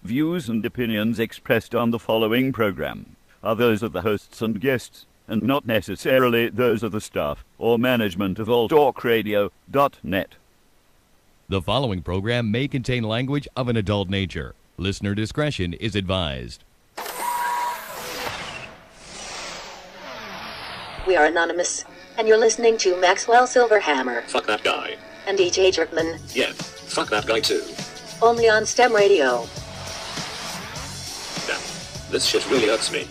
Views and opinions expressed on the following program are those of the hosts and guests, and not necessarily those of the staff or management of alltalkradio.net. The following program may contain language of an adult nature. Listener discretion is advised. We are anonymous, and you're listening to Maxwell Silverhammer. Fuck that guy. And DJ Jerkman. Yeah, fuck that guy too. Only on STEM Radio. Damn, this shit really hurts me.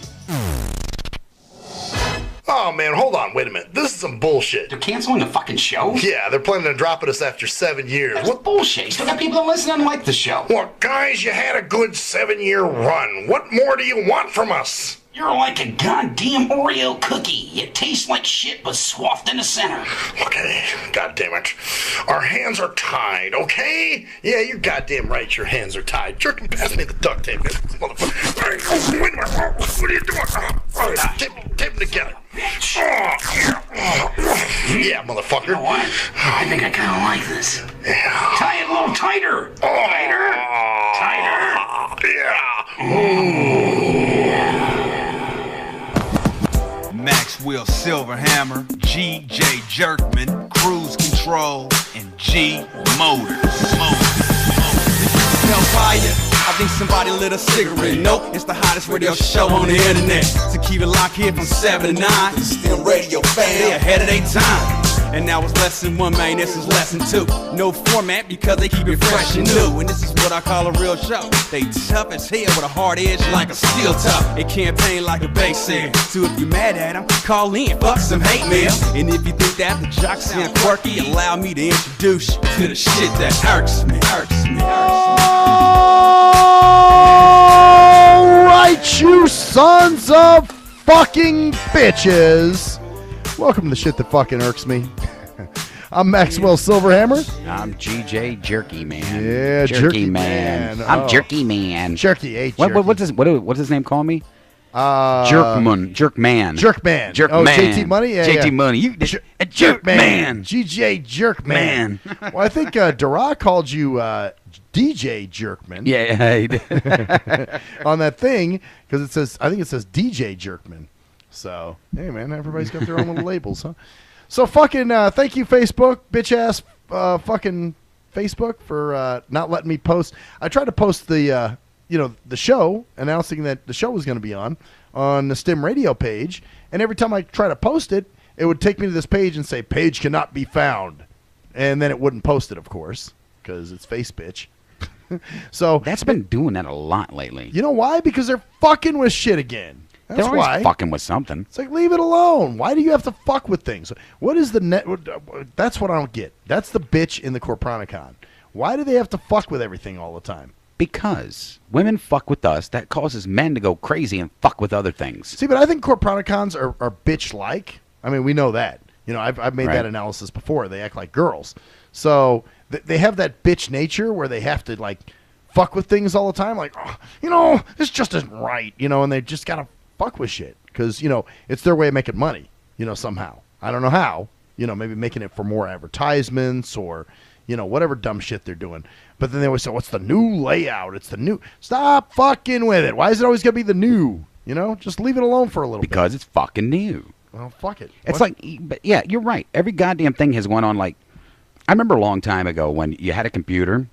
Oh man, hold on, wait a minute. This is some bullshit. They're canceling the fucking show? Yeah, they're planning on dropping us after 7 years. That's bullshit. You still got people that listen and like the show. Well, guys, you had a good 7-year run. What more do you want from us? You're like a goddamn Oreo cookie. You taste like shit but swathed in the center. Okay, goddamn it. Our hands are tied, okay? Yeah, you're goddamn right, your hands are tied. Jerkin, pass me the duct tape, motherfucker. Wait a minute, what are you doing? Tape them together. Yeah, motherfucker. You know what? I think I kind of like this. Yeah. Tie it a little tighter. Tighter. Yeah. Maxwell Silverhammer, G.J. Jerkman, Cruise Control, and G Motors. Hellfire, I think somebody lit a cigarette. Nope, it's the hottest radio show on the internet. So keep it locked here from 7 to 9. STIM Radio fam, they ahead of their time. And now it's lesson 1, man, this is lesson 2. No format because they keep it fresh and new. And this is what I call a real show. They tough as hell with a hard edge like a steel top. They campaign like a bass head. So if you mad at them, call in, fuck some hate mail. And if you think that the jocks sound quirky, allow me to introduce you to the shit that irks me. Alright, you sons of fucking bitches. Welcome to the shit that fucking irks me. I'm Maxwell Silverhammer. I'm GJ Jerky Man. Yeah, Jerky Man. I'm Jerky Man. Jerky, hey, Jerky. What's his name call me? Jerkman. Jerkman. Jerkman. JT Money? Yeah, JT yeah. Money. You Jerkman. GJ Jerkman. Well, I think Dara called you DJ Jerkman. Yeah, he did. On that thing, because I think it says DJ Jerkman. So, hey, man, everybody's got their own little labels, huh? So, fucking thank you, Facebook, bitch-ass fucking Facebook, for not letting me post. I tried to post the show, announcing that the show was going to be on the STIM Radio page, and every time I try to post it, it would take me to this page and say, page cannot be found. And then it wouldn't post it, of course, because it's face bitch. So that's been doing that a lot lately. You know why? Because they're fucking with shit again. That's They're always fucking with something. It's like, leave it alone. Why do you have to fuck with things? What is the net? That's what I don't get. That's the bitch in the Corporanicon. Why do they have to fuck with everything all the time? Because women fuck with us. That causes men to go crazy and fuck with other things. See, but I think Corporanicons are bitch-like. I mean, we know that. You know, I've made that analysis before. They act like girls. So they have that bitch nature where they have to, like, fuck with things all the time. Like, oh, this just isn't right. And they just got to fuck with shit because it's their way of making money, somehow. I don't know how, maybe making it for more advertisements or whatever dumb shit they're doing. But then they always say, what's the new layout? It's the new. Stop fucking with it. Why is it always gonna be the new? Just leave it alone for a little bit. Because it's fucking new. Well, fuck it. It's but yeah, you're right. Every goddamn thing has gone on. Like, I remember a long time ago when you had a computer,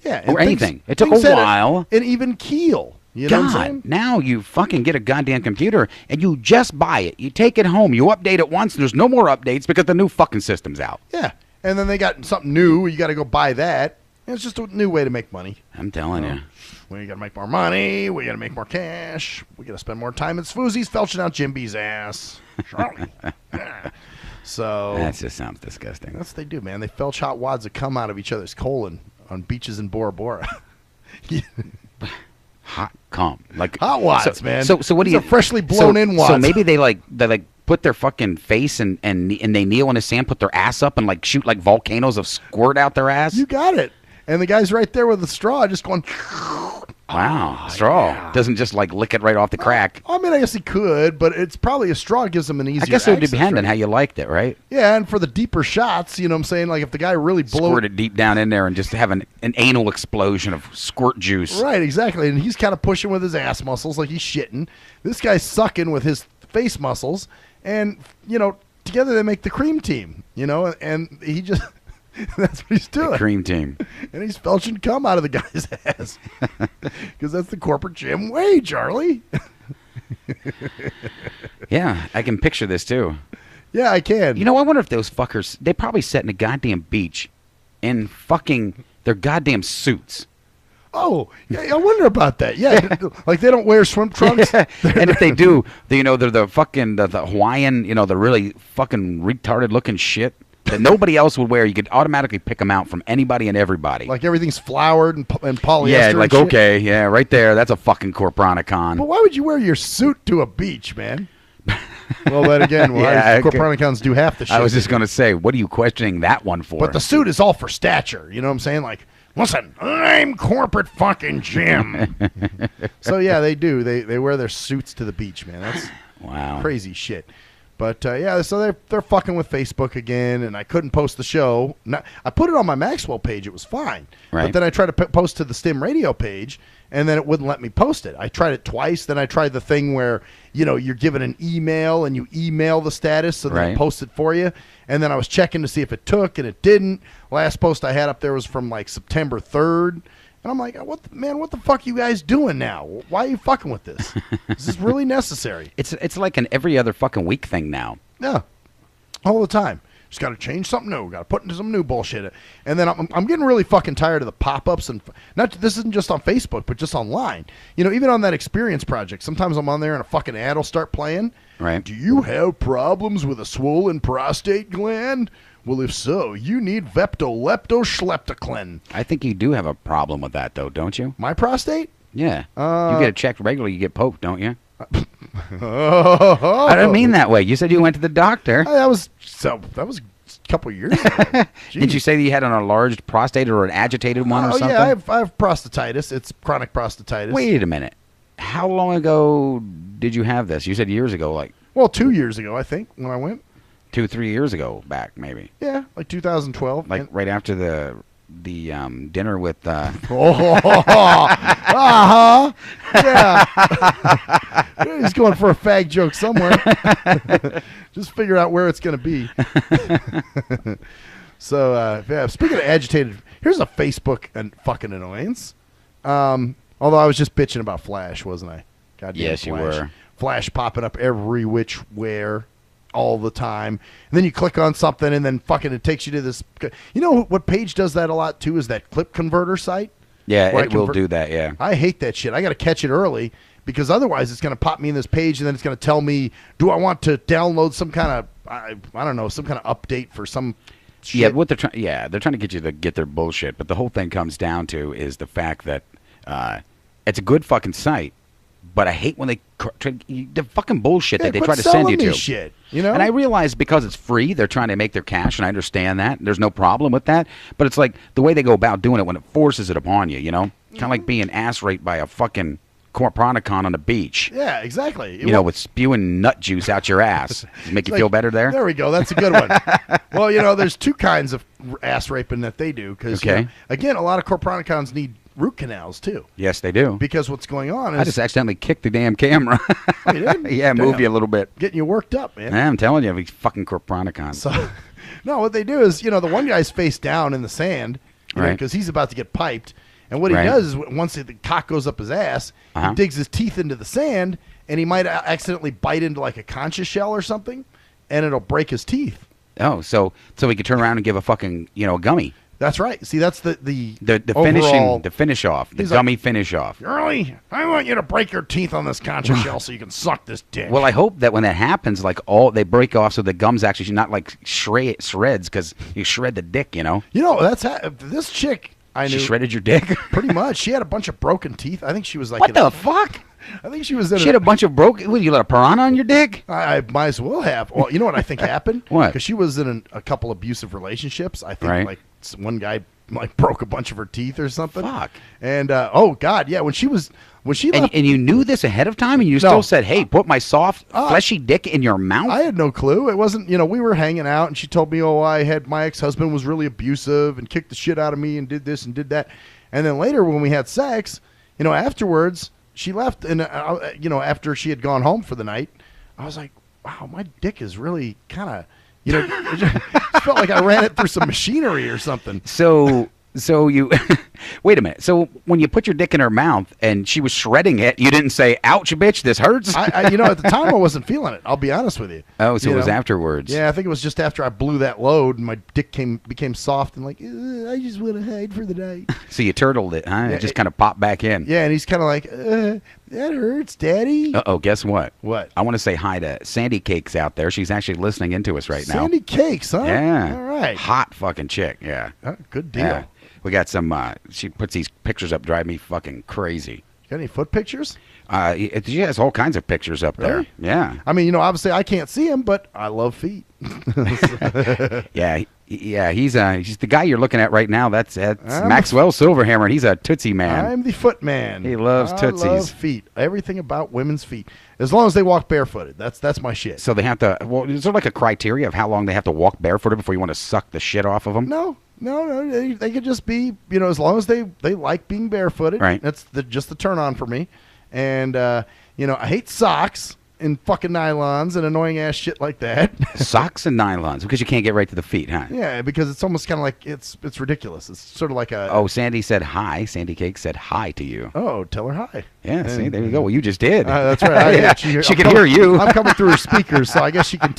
or anything. It took a while. And even keel. You know what I'm saying? Now you fucking get a goddamn computer and you just buy it. You take it home. You update it once. And there's no more updates because the new fucking system's out. Yeah. And then they got something new. You got to go buy that. And it's just a new way to make money. I'm telling you. We got to make more money. We got to make more cash. We got to spend more time at Swoozy's felching out Jimby's ass. So that just sounds disgusting. That's what they do, man. They felch hot wads that come out of each other's colon on beaches in Bora Bora. Hot cum, like hot wads, man. So what do you? Freshly blown in wads. So maybe they put their fucking face and they kneel in the sand, put their ass up, and like shoot like volcanoes of squirt out their ass. You got it. And the guy's right there with the straw, just going. Wow, straw doesn't just like lick it right off the crack. I mean, I guess he could, but it's probably a straw gives him an easier. I guess it would access, depend on right? how you liked it, right? Yeah, and for the deeper shots, you know what I'm saying? Like if the guy really Squirt it deep down in there and just have an anal explosion of squirt juice. Right, exactly. And he's kind of pushing with his ass muscles like he's shitting. This guy's sucking with his face muscles. And, you know, together they make the cream team, you know, and he just... That's what he's doing. The cream team. And he's felching cum out of the guy's ass. Because that's the corporate gym way, Charlie. Yeah, I can picture this too. Yeah, I can. You know, I wonder if those fuckers, they probably sat in a goddamn beach in fucking their goddamn suits. Oh, yeah, I wonder about that. Yeah, like they don't wear swim trunks. Yeah. And if they do, you know, they're the fucking, the Hawaiian, you know, the really fucking retarded looking shit that nobody else would wear. You could automatically pick them out from anybody and everybody. Like everything's flowered and polyester. Yeah, and like, shit. okay, yeah, right there. That's a fucking Corporanicon. But why would you wear your suit to a beach, man? Well, then again, Corporanicons do half the shit. I was just going to say, what are you questioning that one for? But the suit is all for stature. You know what I'm saying? Like, listen, I'm corporate fucking Jim. So, yeah, they do. They wear their suits to the beach, man. That's wow, crazy shit. But, yeah, so they're fucking with Facebook again, and I couldn't post the show. I put it on my Maxwell page. It was fine. Right. But then I tried to post to the STIM radio page, and then it wouldn't let me post it. I tried it twice. Then I tried the thing where, you know, you're given an email, and you email the status, so then it posts it for you. And then I was checking to see if it took, and it didn't. Last post I had up there was from, like, September 3rd. And I'm like, what the fuck are you guys doing now? Why are you fucking with this? Is this really necessary? It's like an every other fucking week thing now. Yeah, all the time. Just got to change something new. Got to put into some new bullshit. And then I'm getting really fucking tired of the pop-ups. And this isn't just on Facebook, but just online. You know, even on that experience project, sometimes I'm on there and a fucking ad will start playing. Right. Do you have problems with a swollen prostate gland? Well, if so, you need Vepto-Lepto-Schleptoclen. I think you do have a problem with that, though, don't you? My prostate? Yeah. You get it checked regularly. You get poked, don't you? I don't mean that way. You said you went to the doctor. That was a couple years ago. Did you say that you had an enlarged prostate or an agitated one or something? Yeah, I have prostatitis. It's chronic prostatitis. Wait a minute. How long ago did you have this? You said years ago, like... Well, 2 years ago, I think, when I went. 2-3 years ago back, maybe. Yeah, like 2012. Like right after the dinner with... Yeah. He's going for a fag joke somewhere. Just figure out where it's going to be. So, yeah, speaking of agitated, here's a Facebook and fucking annoyance. Although I was just bitching about Flash, wasn't I? Goddamn yes, Flash. You were. Flash popping up every which where all the time. And then you click on something and then fucking it takes you to this. You know what page does that a lot too is that clip converter site. Yeah, it will do that, yeah. I hate that shit. I got to catch it early because otherwise it's going to pop me in this page and then it's going to tell me, do I want to download some kind of, I don't know, some kind of update for some shit. Yeah, what they're trying to get you to get their bullshit. But the whole thing comes down to is the fact that it's a good fucking site. But I hate when they the fucking bullshit that they try to send you to. Shit, you know? And I realize because it's free, they're trying to make their cash, and I understand that. There's no problem with that. But it's like the way they go about doing it when it forces it upon you, you know? Kind of like being ass raped by a fucking Corporanicon on the beach. Yeah, exactly. You know, with spewing nut juice out your ass. Make you feel better there? There we go. That's a good one. Well, you know, there's two kinds of ass raping that they do. Because, you know, again, a lot of Corporanicons need root canals too. Yes, they do. Because what's going on is I just accidentally kicked the damn camera. Oh, you did? Yeah, move you a little bit. Getting you worked up, man. I'm telling you, these fucking Corporanicons. So, no, what they do is, you know, the one guy's face down in the sand, right? Because he's about to get piped, and what he does is once the cock goes up his ass, he digs his teeth into the sand, and he might accidentally bite into like a concha shell or something, and it'll break his teeth. Oh, so he could turn around and give a fucking, you know, a gummy. That's right. See, that's the finishing, the finish off, the gummy finish off. Girlie, I want you to break your teeth on this concha shell so you can suck this dick. Well, I hope that when that happens, like they break off so the gums actually not like shreds because you shred the dick, you know. You know, that's this chick I knew. She shredded your dick? Pretty much. She had a bunch of broken teeth. I think she was like... What the fuck? I think she was in She had a bunch of broken... What, you let a piranha on your dick? I might as well have. Well, you know what I think happened? What? Because she was in a couple abusive relationships. I think like one guy like broke a bunch of her teeth or something. Fuck. And oh god, yeah, when she left, And you knew this ahead of time, and you still said, "Hey, put my soft, fleshy dick in your mouth." I had no clue. It wasn't, we were hanging out, and she told me, "Oh, my ex-husband was really abusive and kicked the shit out of me and did this and did that." And then later, when we had sex, afterwards, she left, and after she had gone home for the night, I was like, "Wow, my dick is really kind of." It just felt like I ran it through some machinery or something. So you, wait a minute. So when you put your dick in her mouth and she was shredding it, you didn't say, "Ouch, bitch, this hurts." At the time I wasn't feeling it. I'll be honest with you. Oh, so it was afterwards. Yeah, I think it was just after I blew that load and my dick became soft and like, I just want to hide for the night. So you turtled it, huh? It just kind of popped back in. Yeah, and he's kind of like, that hurts, Daddy. Uh-oh, guess what? What? I want to say hi to Sandy Cakes out there. She's actually listening into us right now. Sandy Cakes, huh? Yeah. All right. Hot fucking chick, yeah. Good deal. Yeah. We got some, she puts these pictures up, drive me fucking crazy. Got any foot pictures? She has all kinds of pictures up there. Yeah. I mean, obviously I can't see them, but I love feet. Yeah, he's the guy you're looking at right now. That's Maxwell Silverhammer, and he's a Tootsie man. I'm the foot man. He loves Tootsies. I love feet. Everything about women's feet. As long as they walk barefooted. That's my shit. So they have to, is there like a criteria of how long they have to walk barefooted before you want to suck the shit off of them? No. They could just be, as long as they like being barefooted. Right. That's just the turn on for me. And, I hate socks and fucking nylons and annoying ass shit like that. Socks and nylons because you can't get right to the feet, huh? Yeah, because it's almost kind of like it's ridiculous. It's sort of like a. Oh, Sandy said hi. Sandy Cake said hi to you. Oh, tell her hi. Yeah, see, there you go. Well, you just did. That's right. Yeah, she can hear you. I'm coming through her speakers, so I guess she can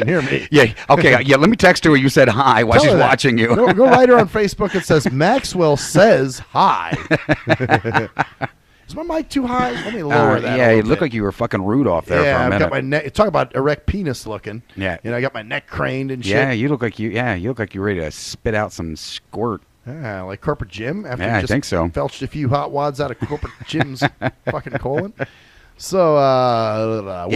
hear me. Yeah. Okay. Yeah. Let me text her. You said hi while she's watching you. Go write her on Facebook. It says Maxwell says hi. Is my mic too high? Let me lower that. Yeah, it looked like you were fucking Rudolph there for a minute. I've got my neck. Talk about erect penis looking. Yeah. I got my neck craned and shit. Yeah, you look like you're ready to spit out some squirt. Yeah, like corporate Jim. After I think so. Felched a few hot wads out of corporate Jim's fucking colon. So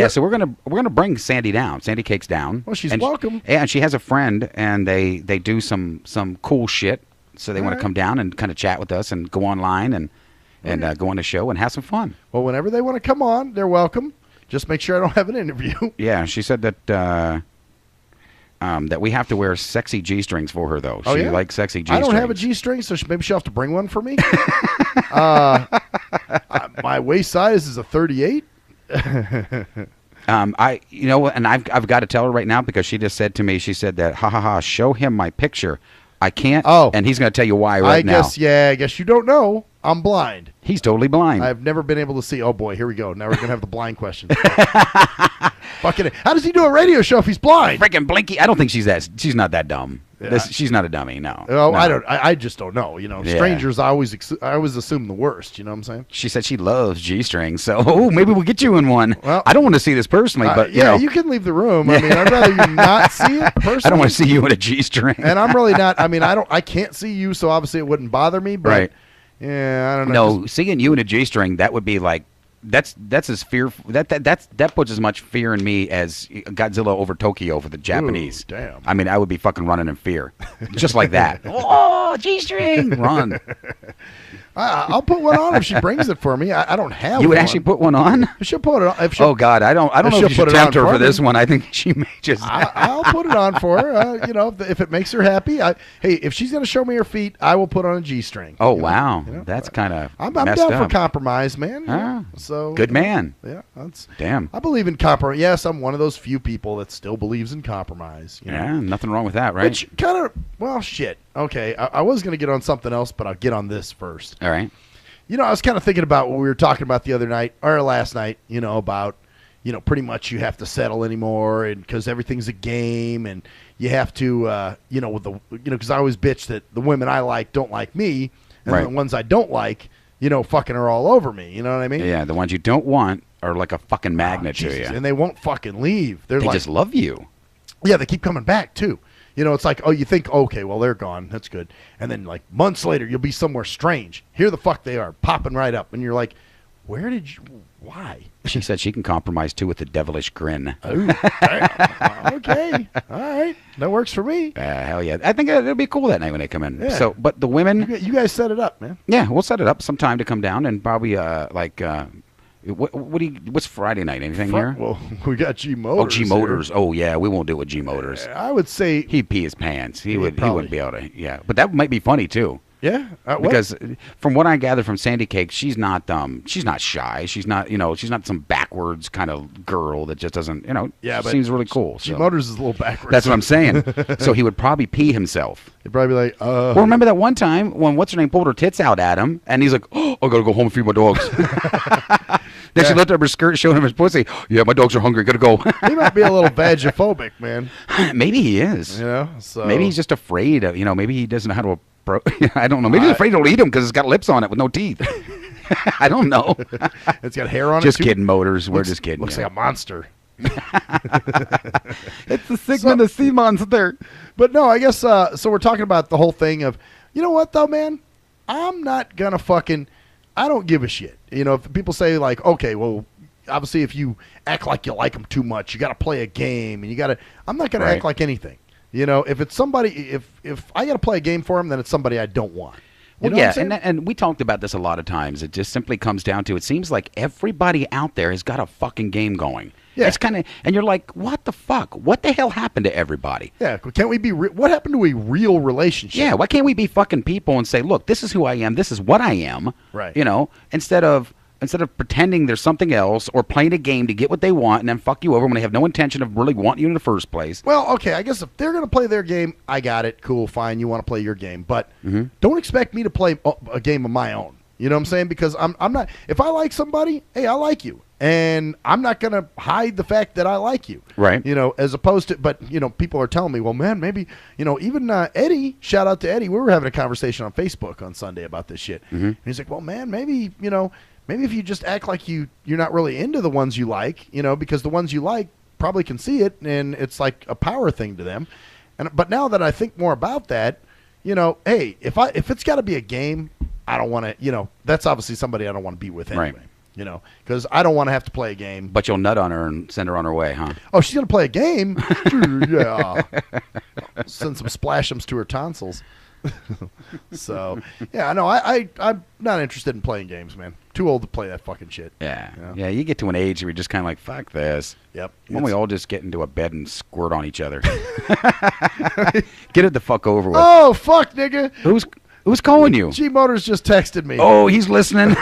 so we're gonna bring Sandy down. Sandy Cake's down. Well, she's welcome. And she has a friend, and they do some cool shit. So they want to come down and kind of chat with us and go online and go on the show and have some fun. Well, whenever they want to come on, they're welcome. Just make sure I don't have an interview. Yeah, she said that that we have to wear sexy G-strings for her, though. She likes sexy G-strings. I don't have a G-string, so maybe she'll have to bring one for me. My waist size is a 38. And I've got to tell her right now because she just said to me, she said that, show him my picture. I can't. Oh. And he's going to tell you why now. I guess you don't know. I'm blind. He's totally blind. I've never been able to see. Oh, boy, here we go. Now we're going to have the blind question. Fucking how does he do a radio show if he's blind? Freaking Blinky. I don't think she's not that dumb. Yeah. She's not a dummy, no. Oh, no. I just don't know. Strangers, I always assume the worst. You know what I'm saying? She said she loves G-strings, so maybe we'll get you in one. Well, I don't want to see this personally, but you can leave the room. I mean, I'd rather you not see it personally. I don't want to see you in a G-string. And I'm really not. I mean, I can't see you, so obviously it wouldn't bother me. But right. Yeah, I don't know. No, seeing you in a G-string, that would be like. That's as fearful. That puts as much fear in me as Godzilla over Tokyo for the Japanese. Ooh, damn. I mean, I would be fucking running in fear, just like that. Oh, G-string, run! I'll put one on if she brings it for me. I don't have. You would actually put one on? She'll put it on. Oh God, I don't know if you should tempt her for this one. I think she may just. I'll put it on for her. If it makes her happy. Hey, if she's gonna show me her feet, I will put on a G-string. Oh wow, that's kind of. I'm down for compromise, man. So good man. Yeah, that's damn. I believe in compromise. Yes, I'm one of those few people that still believes in compromise. Yeah, nothing wrong with that, right? Which kind of shit. Okay, I was gonna get on something else, but I'll get on this first. All right. I was kind of thinking about what we were talking about the other night or last night. About pretty much you have to settle anymore, and because everything's a game, and you have to with the because I always bitch that the women I like don't like me, and the ones I don't like. Fucking are all over me. You know what I mean? Yeah, the ones you don't want are like a fucking magnet to you. And they won't fucking leave. They just love you. Yeah, they keep coming back, too. It's like, oh, you think, okay, well, they're gone. That's good. And then, like, months later, you'll be somewhere strange. Here the fuck they are, popping right up. And you're like, Where did you? Why? She said she can compromise too with the devilish grin. Ooh, damn. Okay, all right, that works for me. Hell yeah! I think it'll be cool that night when they come in. Yeah. So, but the women, You guys set it up, man. yeah, we'll set it up sometime to come down and probably what's Friday night? Anything here? Well, we got G Motors. Oh, G Motors. Oh yeah, we won't do it with G Motors. I would say, He'd pee his pants. He probably. wouldn't be able to. Yeah, but that might be funny too. yeah, what? Because from what I gather from Sandy Cake, she's not shy. She's not some backwards kind of girl that just doesn't Yeah, but seems really cool. G So. Motors is a little backwards. That's what I'm saying. So he would probably pee himself. He'd probably be like, Well, remember that one time when what's her name pulled her tits out at him, and he's like, "Oh, I gotta go home and feed my dogs." Then she lifted up her skirt, showing him his pussy. Yeah, my dogs are hungry. Gotta go. he might be a little vagophobic, man. Maybe he is. So Maybe he's just afraid of. Maybe he doesn't know how to. I don't know. Maybe he's afraid he'll eat him because it's got lips on it with no teeth. I don't know. It's got hair on Just it. Too. kidding, Motors. We're just kidding. Looks yeah. like a monster. It's a Sigmund the Sea Monster. But no, I guess so. We're talking about the whole thing of, you know what though, man? I'm not gonna I don't give a shit. If people say like, okay, well, obviously if you act like you like them too much, you got to play a game, and I'm not gonna act like anything. If it's somebody, if I got to play a game for them, then it's somebody I don't want. You know what I'm saying? and we talked about this a lot of times. It just simply comes down to, it seems like everybody out there has got a fucking game going. Yeah. It's kind of, and you're like, what the fuck? What the hell happened to everybody? Yeah, can't we be? What happened to a real relationship? Yeah, why can't we be fucking people and say, look, this is who I am, this is what I am, right? Instead of pretending there's something else or playing a game to get what they want and then fuck you over when they have no intention of really wanting you in the first place. Well, okay, I guess if they're going to play their game, I got it. Cool, fine. You want to play your game. But don't expect me to play a game of my own. You know what I'm saying? Because I'm not – if I like somebody, hey, I like you. And I'm not going to hide the fact that I like you. Right. As opposed to – but, people are telling me, well, man, maybe – even Eddie, shout out to Eddie. We were having a conversation on Facebook on Sunday about this shit. And he's like, well, man, maybe, maybe if you just act like you're not really into the ones you like, because the ones you like probably can see it, and it's like a power thing to them. But now that I think more about that, hey, if it's got to be a game, I don't want to. That's obviously somebody I don't want to be with anyway. Right. Because I don't want to have to play a game. But you'll nut on her and send her on her way, huh? Oh, she's gonna play a game. Yeah, send some splashems to her tonsils. So yeah, no, I'm not interested in playing games, man. Too old to play that fucking shit. Yeah. You get to an age where you're just kind of like, fuck this. Yep. Why don't we all just get into a bed and squirt on each other? Get it the fuck over with. Oh fuck, nigga. Who's calling you? G Motors just texted me. Oh, he's listening.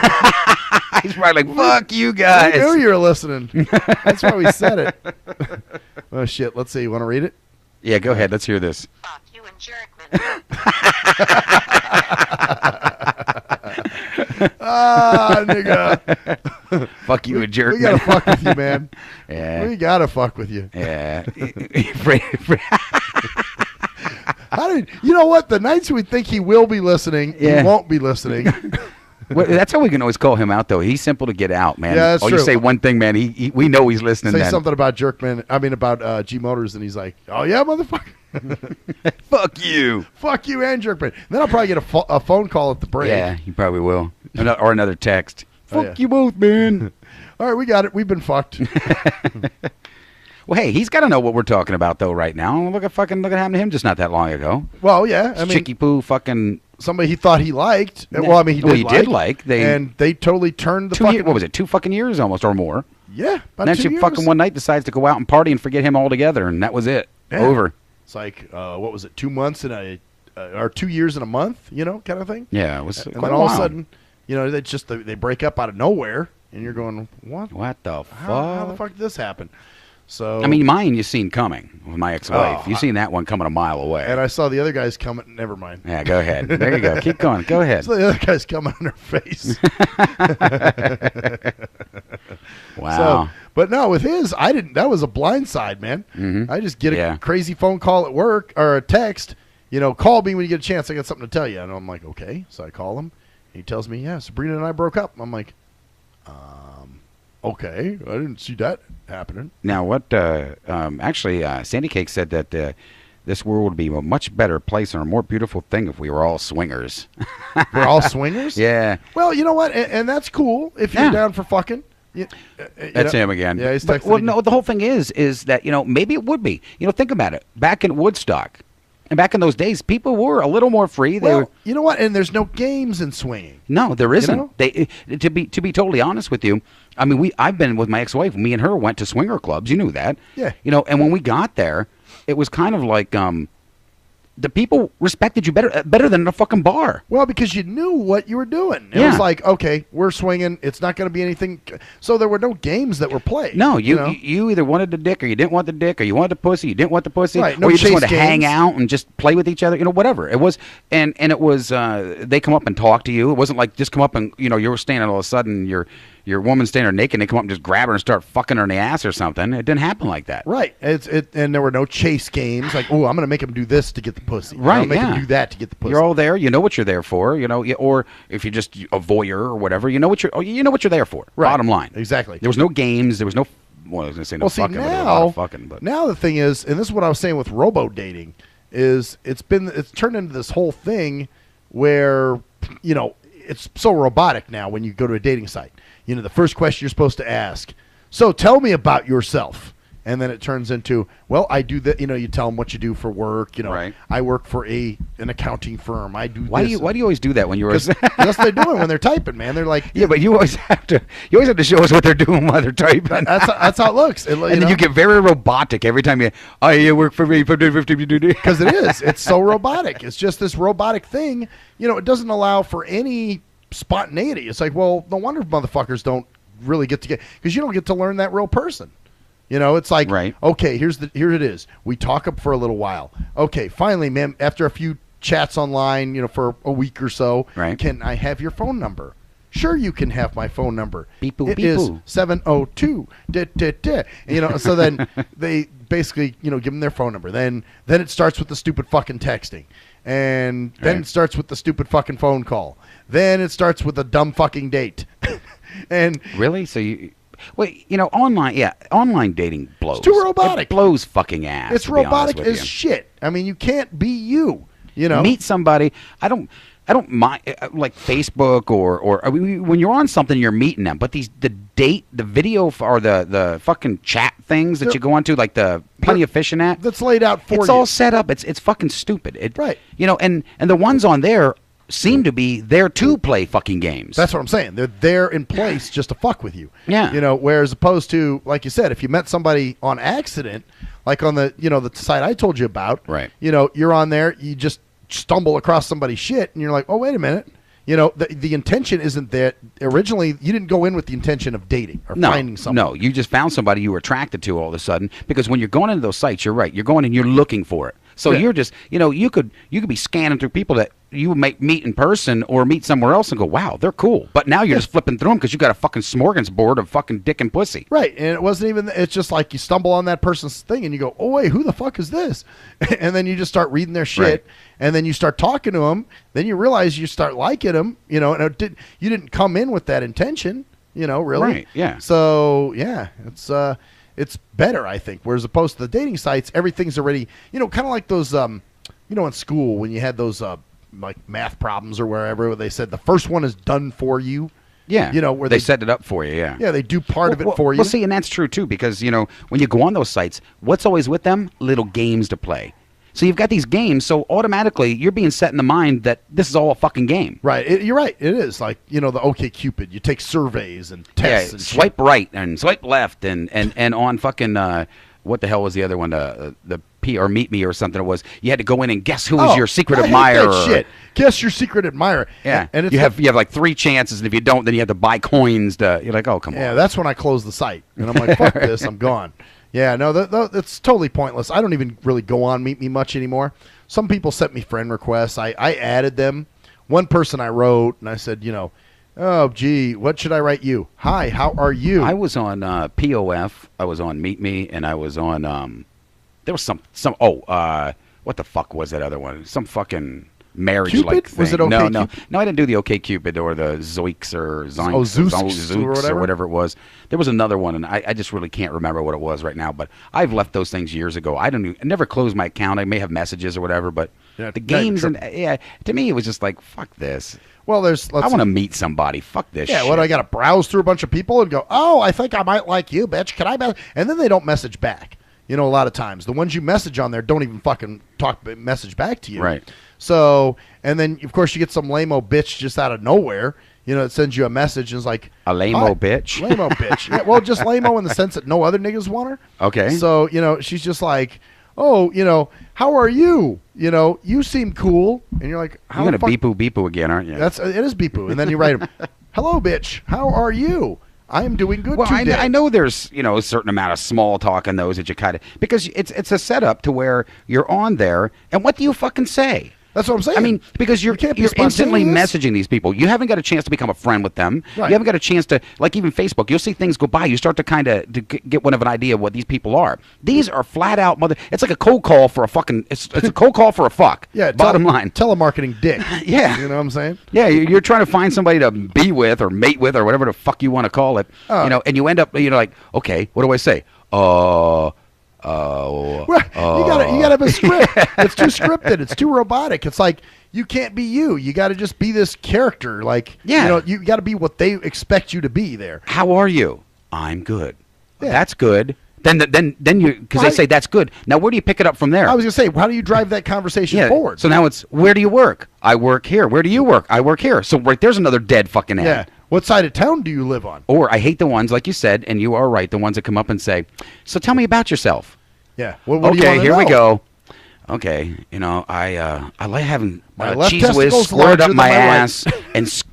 He's probably like, fuck you guys. I knew you were listening. That's why we said it. Oh shit. Let's see. You want to read it? Yeah, go ahead. Let's hear this. Fuck you and Jerkman. Nigga. Fuck you, a jerk. We gotta fuck with you, man. Yeah. We gotta fuck with you. Yeah. You know what? The nights we think he will be listening, he won't be listening. Well, that's how we can always call him out, though. He's simple to get out, man. Yeah, that's you true. say one thing, man. We know he's listening. Say something about about G Motors, and he's like, "Oh yeah, motherfucker." Fuck you. Fuck you and Jerkman. Then I'll probably get a phone call at the break. Yeah, you probably will. Or another text. Oh, Fuck you both, man. All right, we got it. We've been fucked. Well, hey, he's got to know what we're talking about, though, right now. Look at what happened to him just not that long ago. Well, yeah. Chicky Poo fucking... Somebody he thought he liked. Well, I mean, he did like. And they totally turned the fucking... What was it, 2 fucking years almost or more? Yeah, about 2 years. And then she fucking one night decides to go out and party and forget him altogether, and that was it. Yeah. Over. It's like, what was it, 2 months or 2 years and a month, kind of thing? Yeah, it was and quite then a all while. of a sudden, they break up out of nowhere, and you're going, what? What the fuck? How the fuck did this happen? So I mean, mine you seen coming with my ex-wife. You seen that one coming a mile away. And I saw the other guys coming. Never mind. Yeah, go ahead. There you go. Keep going. Go ahead. So the other guys coming on her face. Wow. So, but no, with his, I didn't. That was a blindside, man. Mm-hmm. I just get a crazy phone call at work or a text. Call me when you get a chance. I got something to tell you. And I'm like, okay. So I call him. He tells me, yeah, Sabrina and I broke up. I'm like, okay. I didn't see that happening. Now, what? Actually, Sandy Cake said that this world would be a much better place and a more beautiful thing if we were all swingers. We're all swingers? Yeah. Well, you know what? And that's cool if you're down for fucking. That's him again. Yeah, he's but, texting well, me. no, the whole thing is that, maybe it would be. Think about it. Back in Woodstock, and back in those days, people were a little more free. They were, you know what? And there's no games in swinging. No, there isn't. know? They to be totally honest with you, I mean, I've been with my ex-wife. Me and her went to swinger clubs. You knew that. Yeah. And when we got there, it was kind of like the people respected you better than a fucking bar. Well, because you knew what you were doing. It Yeah. was like, okay, we're swinging. It's not going to be anything. So there were no games that were played. No, you know? you either wanted the dick or you didn't want the dick, or you wanted the pussy, you didn't want the pussy, Right, no or you just chase wanted to hang games. out and just play with each other, whatever. It was, and it was, they come up and talk to you. It wasn't like just come up and, you were standing all of a sudden, your woman's standing there naked, and they come up and just grab her and start fucking her in the ass or something. It didn't happen like that. Right. And there were no chase games. Like, oh, I'm going to make him do this to get the pussy. Right, I'll make yeah. him do that to get the pussy. You're all there. You know what you're there for. Or if you're just a voyeur or whatever, you know what you're there for. Right. Bottom line. Exactly. There was no games. There was no. Well, I was gonna say no fucking. But there was a lot of fucking. But now the thing is, and this is what I was saying with robo dating, is it's turned into this whole thing where it's so robotic now when you go to a dating site. The first question you're supposed to ask. So tell me about yourself. And then it turns into, well, I do that. You tell them what you do for work. Right. I work for an accounting firm. I do. why do you always do that when you're? That's they're doing when they're typing, man. They're like, yeah, but you always have to show us what they're doing while they're typing. that's how it looks. And then you get very robotic every time you work for me. Because it is. It's so robotic. It's just this robotic thing. It doesn't allow for any spontaneity. It's like, well, no wonder motherfuckers don't really get because you don't get to learn that real person. It's like, right. Okay, here it is. We talk up for a little while. Okay, finally, man, after a few chats online, for a week or so, right. Can I have your phone number? Sure, you can have my phone number. Beep boop, It beep is boop. 702. So then they basically, give them their phone number. Then it starts with the stupid fucking texting. And then it starts with the stupid fucking phone call. Then it starts with a dumb fucking date. And really? So you... Wait, online dating blows. It's too robotic. It blows fucking ass. It's to be honest robotic with as you. shit. I mean, you can't be you. Meet somebody. I don't mind like Facebook or I mean, when you're on something, you're meeting them. But the video or the fucking chat things that you go onto, like the Plenty of Fish and that. That's laid out for you. It's all set up. It's fucking stupid. Right. And the ones on there seem to be there to play fucking games. That's what I'm saying. They're there in place just to fuck with you. Yeah. Whereas opposed to, like you said, if you met somebody on accident, like on the, the site I told you about, right. You're on there, you just stumble across somebody's shit, and you're like, oh, wait a minute. The intention isn't that originally you didn't go in with the intention of dating or finding someone. No, you just found somebody you were attracted to all of a sudden, because when you're going into those sites, you're right. You're going and you're looking for it. So you're just, you could be scanning through people that you might meet in person or meet somewhere else and go, wow, they're cool. But now you're just flipping through them because you got a fucking smorgasbord of fucking dick and pussy. Right. And it wasn't even, it's just like you stumble on that person's thing and you go, oh, wait, who the fuck is this? And then you just start reading their shit. Right. And then you start talking to them. Then you realize you start liking them, and you didn't come in with that intention, really. Right, yeah. So, yeah, it's better, I think. Whereas opposed to the dating sites, everything's already, kind of like those, in school when you had those, like math problems or wherever where they said the first one is done for you. Yeah. Where they set it up for you, yeah. Yeah, they do part of it for you. Well, see, and that's true, too, because, when you go on those sites, what's always with them? Little games to play. So you've got these games, so automatically you're being set in the mind that this is all a fucking game. Right. You're right. It is. Like, the OkCupid. You take surveys and tests. Yeah, and swipe shit. right and swipe left and on fucking, what the hell was the other one? The P or Meet Me or something it was. You had to go in and guess who was your secret I hate admirer. that shit. Guess your secret admirer. Yeah. And it's you have like 3 chances, and if you don't, then you have to buy coins you're like, oh, come on. Yeah, that's when I close the site. And I'm like, fuck this, I'm gone. Yeah, no, that's totally pointless. I don't even really go on Meet Me much anymore. Some people sent me friend requests. I added them. One person I wrote, and I said, oh, gee, what should I write you? Hi, how are you? I was on POF. I was on Meet Me, and I was on, there was some what the fuck was that other one? Some fucking, marriage-like thing. Was it No, OkCupid? no, I didn't do the OkCupid or the Zoiks or Zoinks Zooks or whatever it was. There was another one, and I just really can't remember what it was right now. But I've left those things years ago. I never closed my account. I may have messages or whatever, but the games and to me it was just like fuck this. Well, I want to meet somebody. Fuck this shit. Yeah, what, I got to browse through a bunch of people and go, oh, I think I might like you, bitch. Can I? And then they don't message back. You know, a lot of times. The ones you message on there don't even fucking message back to you. Right. So, and then, of course, you get some lame-o bitch just out of nowhere. You know, it sends you a message and is like... A lame-o bitch? Lame-o bitch. Yeah, well, just lame-o in the sense that no other niggas want her. Okay. So, you know, she's just like, oh, you know, how are you? You know, you seem cool. And you're like... You're going to beepoo again, aren't you? It is beepoo. And then you write, hello, bitch. How are you? I am doing good today. I know there's, you know, a certain amount of small talk in those that you kind of... Because it's a setup to where you're on there, and what do you fucking say? That's what I'm saying. I mean, because you're instantly messaging these people. You haven't got a chance to become a friend with them. Right. You haven't got a chance to, like even Facebook, you'll see things go by. You start to kind of get one of an idea of what these people are. These are flat out it's like a cold call for a fucking, it's a cold call for a fuck. Yeah. Bottom line. Telemarketing dick. Yeah. You know what I'm saying? Yeah. You're trying to find somebody to be with or mate with or whatever the fuck you want to call it. You know, and you end up, you know, like, okay, what do I say? You gotta have a script. It's too scripted. It's too robotic. It's like you can't be you. You got to just be this character. Like, you know, you got to be what they expect you to be there. How are you? I'm good. Yeah. That's good. Then you, because they say that's good. Now, where do you pick it up from there? I was gonna say, how do you drive that conversation forward? So now it's, where do you work? I work here. Where do you work? I work here. So right there's another dead fucking end. Yeah. What side of town do you live on? Or I hate the ones, like you said, and you are right, the ones that come up and say, so tell me about yourself. Yeah. What do you okay, wanna here know? we go. Okay, you know, I like having My left cheese whiz testicle's squirted up larger my than my right. ass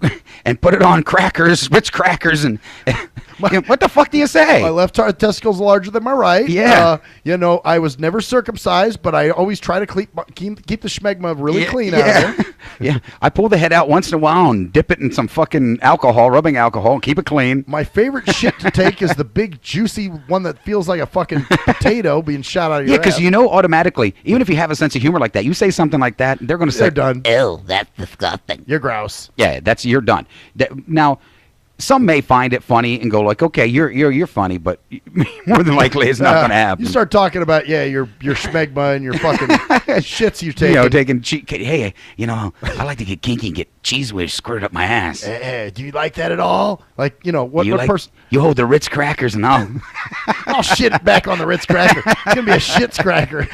and put it on crackers, Ritz crackers, and you know, what the fuck do you say? My left testicle's larger than my right. Yeah. You know, I was never circumcised, but I always try to keep the schmegma really clean out of there. Yeah, I pull the head out once in a while and dip it in some fucking alcohol, rubbing alcohol, and keep it clean. My favorite shit to take is the big, juicy one that feels like a fucking potato being shot out of your ass. Yeah, because you know automatically, even if you have a sense of humor like that, you say something like that, they're going to say, They're done. Ew, that's disgusting. You're grouse. yeah, you're done. Now, some may find it funny and go like, okay, you're funny, but more than likely it's not going to happen. You start talking about, your schmegma and your fucking shits you take. You know, hey, you know, I like to get kinky and get cheese whiz squirted up my ass. Do you like that at all? Like, you know, what person? You hold the Ritz crackers and I'll shit it back on the Ritz cracker. It's going to be a shits cracker.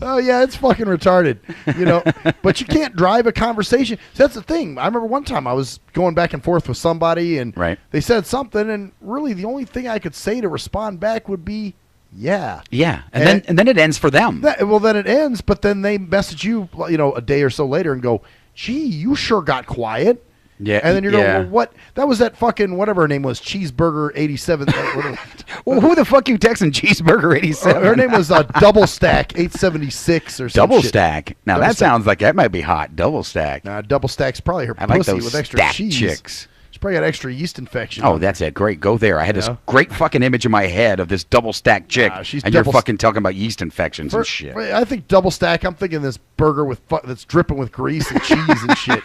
Oh, yeah, it's fucking retarded, you know. But you can't drive a conversation. So that's the thing. I remember one time I was going back and forth with somebody, and they said something, and really the only thing I could say to respond back would be, yeah. Yeah, and then it ends for them. Then it ends, but then they message you, you know, a day or so later and go, gee, you sure got quiet. Yeah, and then you're going, well, what? That was that fucking whatever her name was, Cheeseburger 87. Well, who the fuck you texting Cheeseburger 87? Her name was Double Stack 876 or something. Double Stack. Now that sounds like that might be hot. Double Stack. Double Stack's probably her pussy like those with extra stack cheese. chicks. She's probably got extra yeast infection. Oh, that's it. Great. Go there. I had this great fucking image in my head of this double stack chick, and you're fucking talking about yeast infections and shit. I think double stack. I'm thinking this burger with that's dripping with grease and cheese and shit.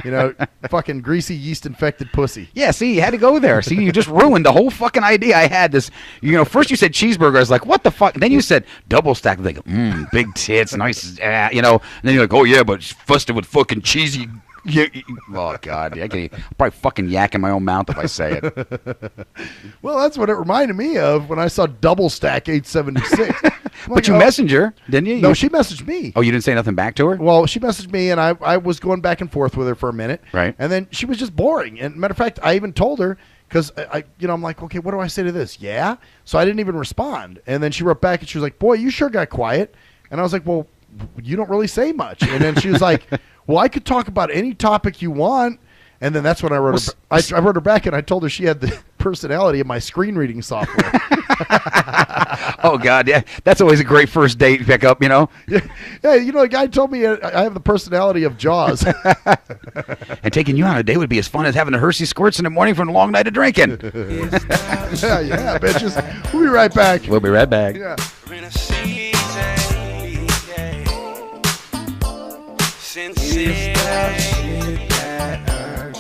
You know, fucking greasy yeast infected pussy. Yeah. See, you had to go there. See, you just ruined the whole fucking idea I had. This, you know, first you said cheeseburger. I was like, what the fuck? And then you said double stack. Like, big tits, nice, you know. And then you're like, oh yeah, but it's busted with fucking cheesy. Oh God! I can probably fucking yak in my own mouth if I say it. Well, that's what it reminded me of when I saw Double Stack 876. But you messaged her, didn't you? No, she messaged me. Oh, you didn't say nothing back to her? Well, she messaged me, and I was going back and forth with her for a minute. Right. And then she was just boring. And matter of fact, I even told her because I'm like, okay, what do I say to this? Yeah. So I didn't even respond. And then she wrote back, and she was like, boy, you sure got quiet. And I was like, well, you don't really say much. And then she was like, well, I could talk about any topic you want. And then that's when I wrote her. I wrote her back, and I told her she had the personality of my screen reading software. Oh God, yeah, that's always a great first date pickup, you know. Yeah, you know, a guy told me I have the personality of Jaws. And taking you on a date would be as fun as having a Hershey squirts in the morning from a long night of drinking. Yeah, bitches. We'll be right back. We'll be right back. Yeah. sincere. That shit that irks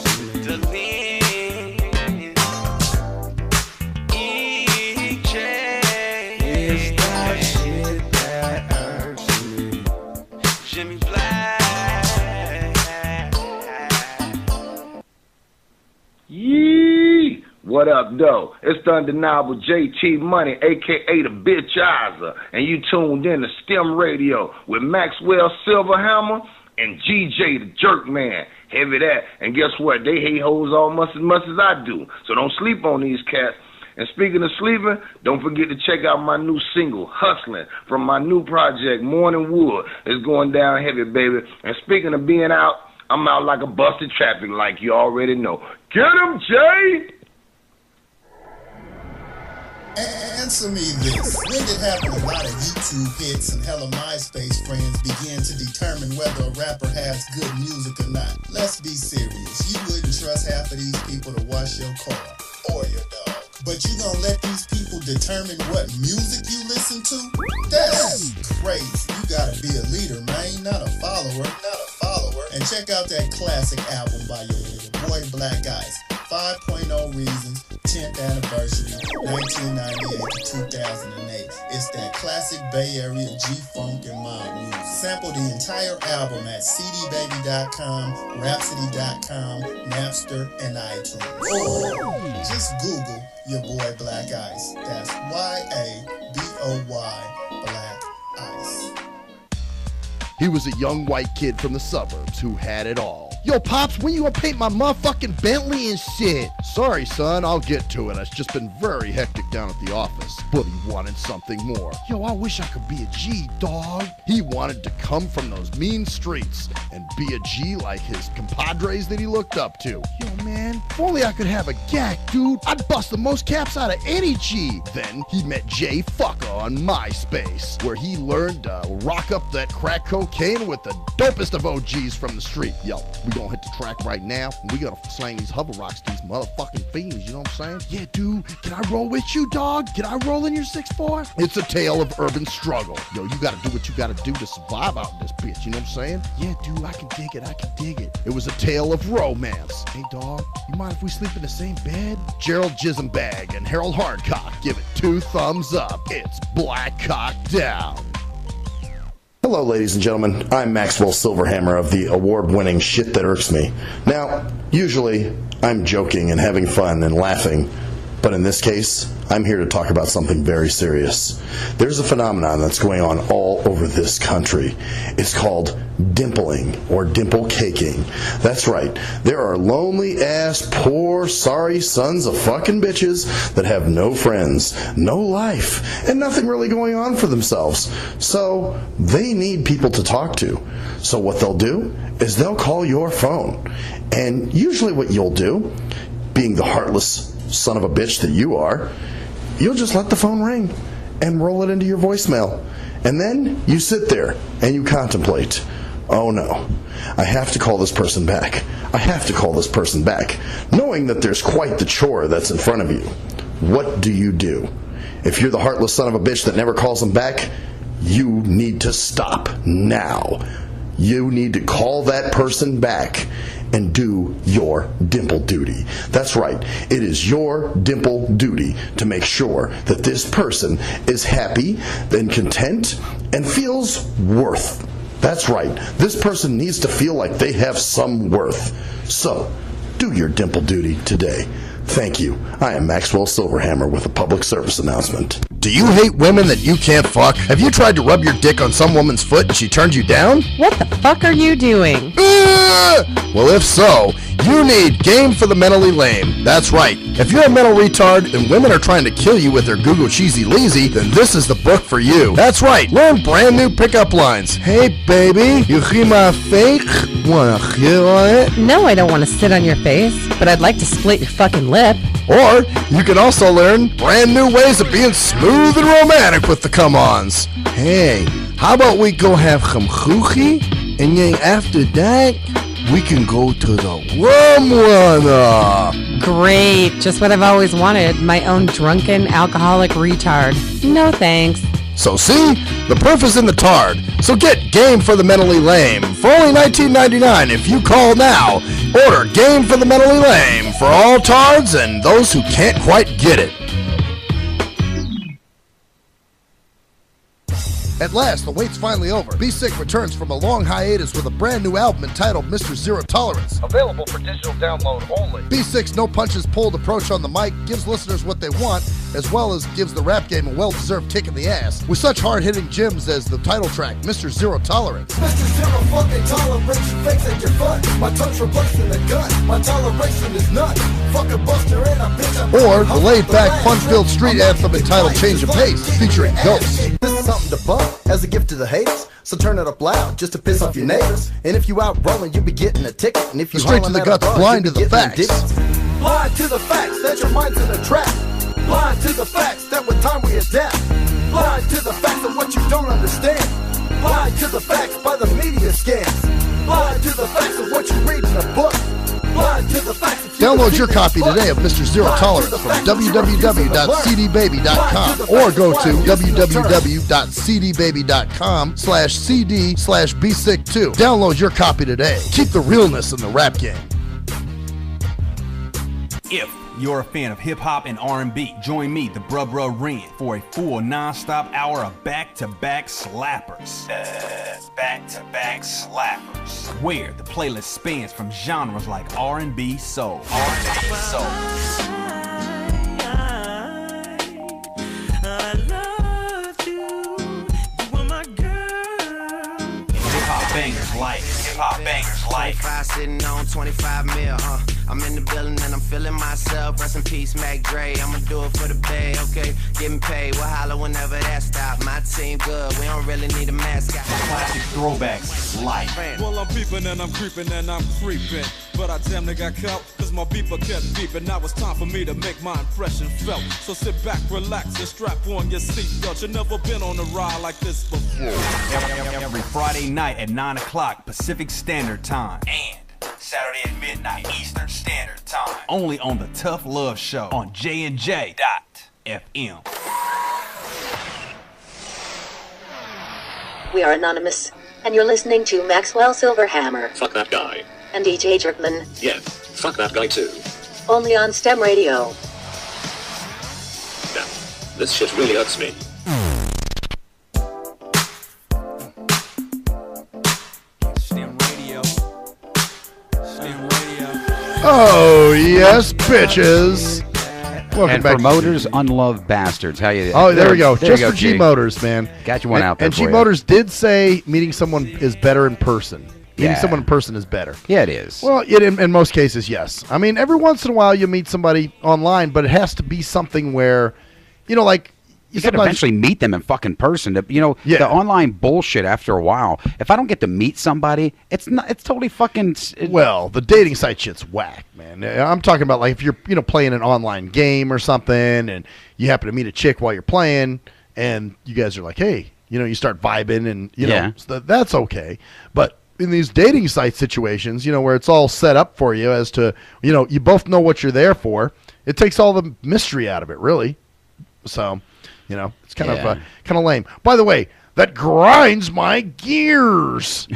me. EJ. It's that shit that irks me. Jimmy Black. Yee! What up, though? It's the undeniable JT Money, a.k.a. the Bitchizer, and you tuned in to STIM Radio with Maxwell Silverhammer and GJ the Jerk Man. Heavy that. And guess what? They hate hoes almost as much as I do. So don't sleep on these cats. And speaking of sleeping, don't forget to check out my new single, Hustling, from my new project, Morning Wood. It's going down heavy, baby. And speaking of being out, I'm out like a busted traffic like you already know. Get him, Jay! Answer me this. When did having a lot of YouTube hits and hella MySpace friends begin to determine whether a rapper has good music or not? Let's be serious. You wouldn't trust half of these people to wash your car or your dog. But you gonna let these people determine what music you listen to? That's crazy. You gotta be a leader, man, not a follower. And check out that classic album by your boy Black Ice, 5.0 Reasons, 10th anniversary, 1998 to 2008. It's that classic Bay Area G-Funk and mob music. Sample the entire album at cdbaby.com, rhapsody.com, Napster, and iTunes. Or just Google your boy Black Ice. That's Y-A-B-O-Y, Black Ice. He was a young white kid from the suburbs who had it all. Yo, Pops, when you gonna paint my motherfucking Bentley and shit? Sorry, son, I'll get to it. It's just been very hectic down at the office. But he wanted something more. Yo, I wish I could be a G, dog. He wanted to come from those mean streets and be a G like his compadres that he looked up to. Yo, man, if only I could have a gack, dude. I'd bust the most caps out of any G. Then he met Jay Fucker on MySpace, where he learned to rock up that crack cocaine with the dopest of OGs from the street. Yo, we gonna hit the track right now, and we gonna slang these hover rocks to these motherfucking fiends, you know what I'm saying? Yeah, dude, can I roll with you, dog? Can I roll in your 6'4"? It's a tale of urban struggle. Yo, you gotta do what you gotta do to survive out in this bitch, you know what I'm saying? Yeah, dude, I can dig it. It was a tale of romance. Hey, dog, you mind if we sleep in the same bed? Gerald Jisenbag and Harold Hardcock give it 2 thumbs up. It's Black Cock Down. Hello, ladies and gentlemen. I'm Maxwell Silverhammer of the award-winning Shit That Irks Me. Now, usually, I'm joking and having fun and laughing, but in this case, I'm here to talk about something very serious. There's a phenomenon that's going on all over this country. It's called dimpling or dimple caking. That's right. There are lonely-ass, poor, sorry sons of fucking bitches that have no friends, no life, and nothing really going on for themselves. So they need people to talk to. So what they'll do is they'll call your phone. And usually what you'll do, being the heartless son of a bitch that you are, you'll just let the phone ring and roll it into your voicemail. And then you sit there and you contemplate, oh no, I have to call this person back. I have to call this person back, knowing that there's quite the chore that's in front of you. What do you do? If you're the heartless son of a bitch that never calls them back, you need to stop now. You need to call that person back and do your dimple duty. That's right. It is your dimple duty to make sure that this person is happy and content and feels worth. That's right. This person needs to feel like they have some worth. So, do your dimple duty today. Thank you. I am Maxwell Silverhammer with a public service announcement. Do you hate women that you can't fuck? Have you tried to rub your dick on some woman's foot and she turned you down? What the fuck are you doing? Well, if so, you need Game for the Mentally Lame. That's right. If you're a mental retard and women are trying to kill you with their Google Cheesy Leezy, then this is the book for you. That's right. Learn brand new pickup lines. Hey, baby, you hear my fake? Wanna hit on it? No, I don't want to sit on your face, but I'd like to split your fucking lip. Or you can also learn brand new ways of being smooth and romantic with the come-ons. Hey, how about we go have some choochie, and then after that, we can go to the rum runner. Great, just what I've always wanted, my own drunken alcoholic retard. No thanks. So see, the proof is in the tard. So get Game for the Mentally Lame for only $19.99 if you call now. Order Game for the Mentally Lame for all tards and those who can't quite get it. At last, the wait's finally over. Be Sick returns from a long hiatus with a brand new album entitled Mr. Zero Tolerance. Available for digital download only. Be Sick's no punches pulled approach on the mic gives listeners what they want, as well as gives the rap game a well-deserved kick in the ass, with such hard-hitting gems as the title track, Mr. Zero Tolerance. Mr. Zero fucking tolerance, you fakes at your fun. My tongue's replacing the gun. My toleration is none. Fuck a buster and a bitch. Or the laid-back, fun-filled street anthem entitled Change of Pace, featuring Ghost. This is something to bump as a gift to the haters. So turn it up loud just to piss off your neighbors. And if you out rolling, you'll be getting a ticket. And if you straight to the guts, blind to the facts. Blind to the facts that your mind's in a trap. Blind to the facts that with time we adapt. Blind to the facts of what you don't understand. Blind to the facts by the media scams. Blind to the facts of what you read in a book. Blind to the facts. Download your copy today of Mr. Zero Tolerance from www.cdbaby.com or go to www.cdbaby.com/cd/bsick2. Download your copy today. Keep the realness in the rap game. If you're a fan of hip-hop and R&B, join me, the Bruh Ren, for a full non-stop hour of back-to-back slappers. Back-to-back slappers. Where the playlist spans from genres like R&B, soul. R&B, soul. I loved you. You were my girl. Hip-hop bangers like. Hip-hop bangers like. 25 sitting on 25 mil, I'm in the building and I'm feeling myself. Rest in peace, Mac Dre. I'ma do it for the bay, okay? Getting paid, we'll holler whenever that stop. My team good, we don't really need a mascot. Classic throwbacks, life. Well, I'm peeping and I'm creeping and I'm creeping. But I damn near got caught, cause my beeper kept beeping. Now it's time for me to make my impression felt. So sit back, relax, and strap on your seatbelt. You've never been on a ride like this before. Every Friday night at 9 o'clock Pacific Standard Time. And Saturday at midnight Eastern Standard Time. Only on the Tough Love Show on JNJ.FM. We are anonymous, and you're listening to Maxwell Silverhammer Fuck that guy. and DJ Jerkman, Yes, fuck that guy too. only on STEM Radio. Damn, this shit really hurts me. STEM Radio. STEM Radio. Oh, yes, bitches. Welcome and back. promoters, unloved bastards. How you? Oh, there we go. There Just you go, for G Motors, man. Got you one out there And for G you. Motors did say meeting someone is better in person. Meeting Yeah. someone in person is better. Yeah, it is. Well, in most cases, yes. I mean, every once in a while you meet somebody online, but it has to be something where, like you got to eventually meet them in fucking person. The online bullshit. After a while, if I don't get to meet somebody, it's totally fucking. Well, the dating site shit's whack, man. I'm talking about like if you're playing an online game or something, and you happen to meet a chick while you're playing, and you guys are like, hey, you start vibing, and know so that's okay, but in these dating site situations, where it's all set up for you as to, you both know what you're there for, it takes all the mystery out of it, really. So, it's kind of lame. By the way, that grinds my gears.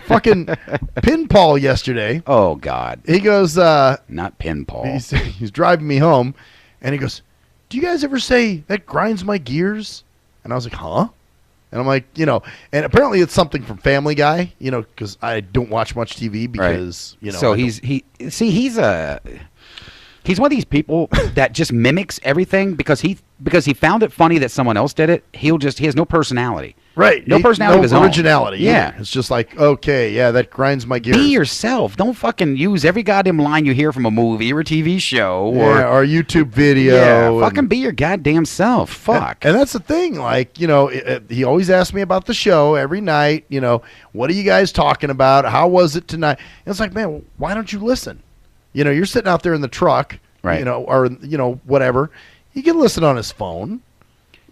Fucking Pinball yesterday. Oh God. He goes, not Pinball. He's driving me home, and he goes, "Do you guys ever say that grinds my gears?" And I was like, "Huh?" And I'm like, and apparently it's something from Family Guy, because I don't watch much TV because, So he's one of these people that just mimics everything because he found it funny that someone else did it. He has no personality. Right. No personality of his own. Originality. Yeah. It's just like, okay, yeah, that grinds my gears. Be yourself. Don't fucking use every goddamn line you hear from a movie or a TV show or a YouTube video. Yeah, fucking be your goddamn self. Fuck. And that's the thing. Like, he always asks me about the show every night. What are you guys talking about? How was it tonight? And it's like, man, why don't you listen? You're sitting out there in the truck, right? Or whatever. You can listen on his phone.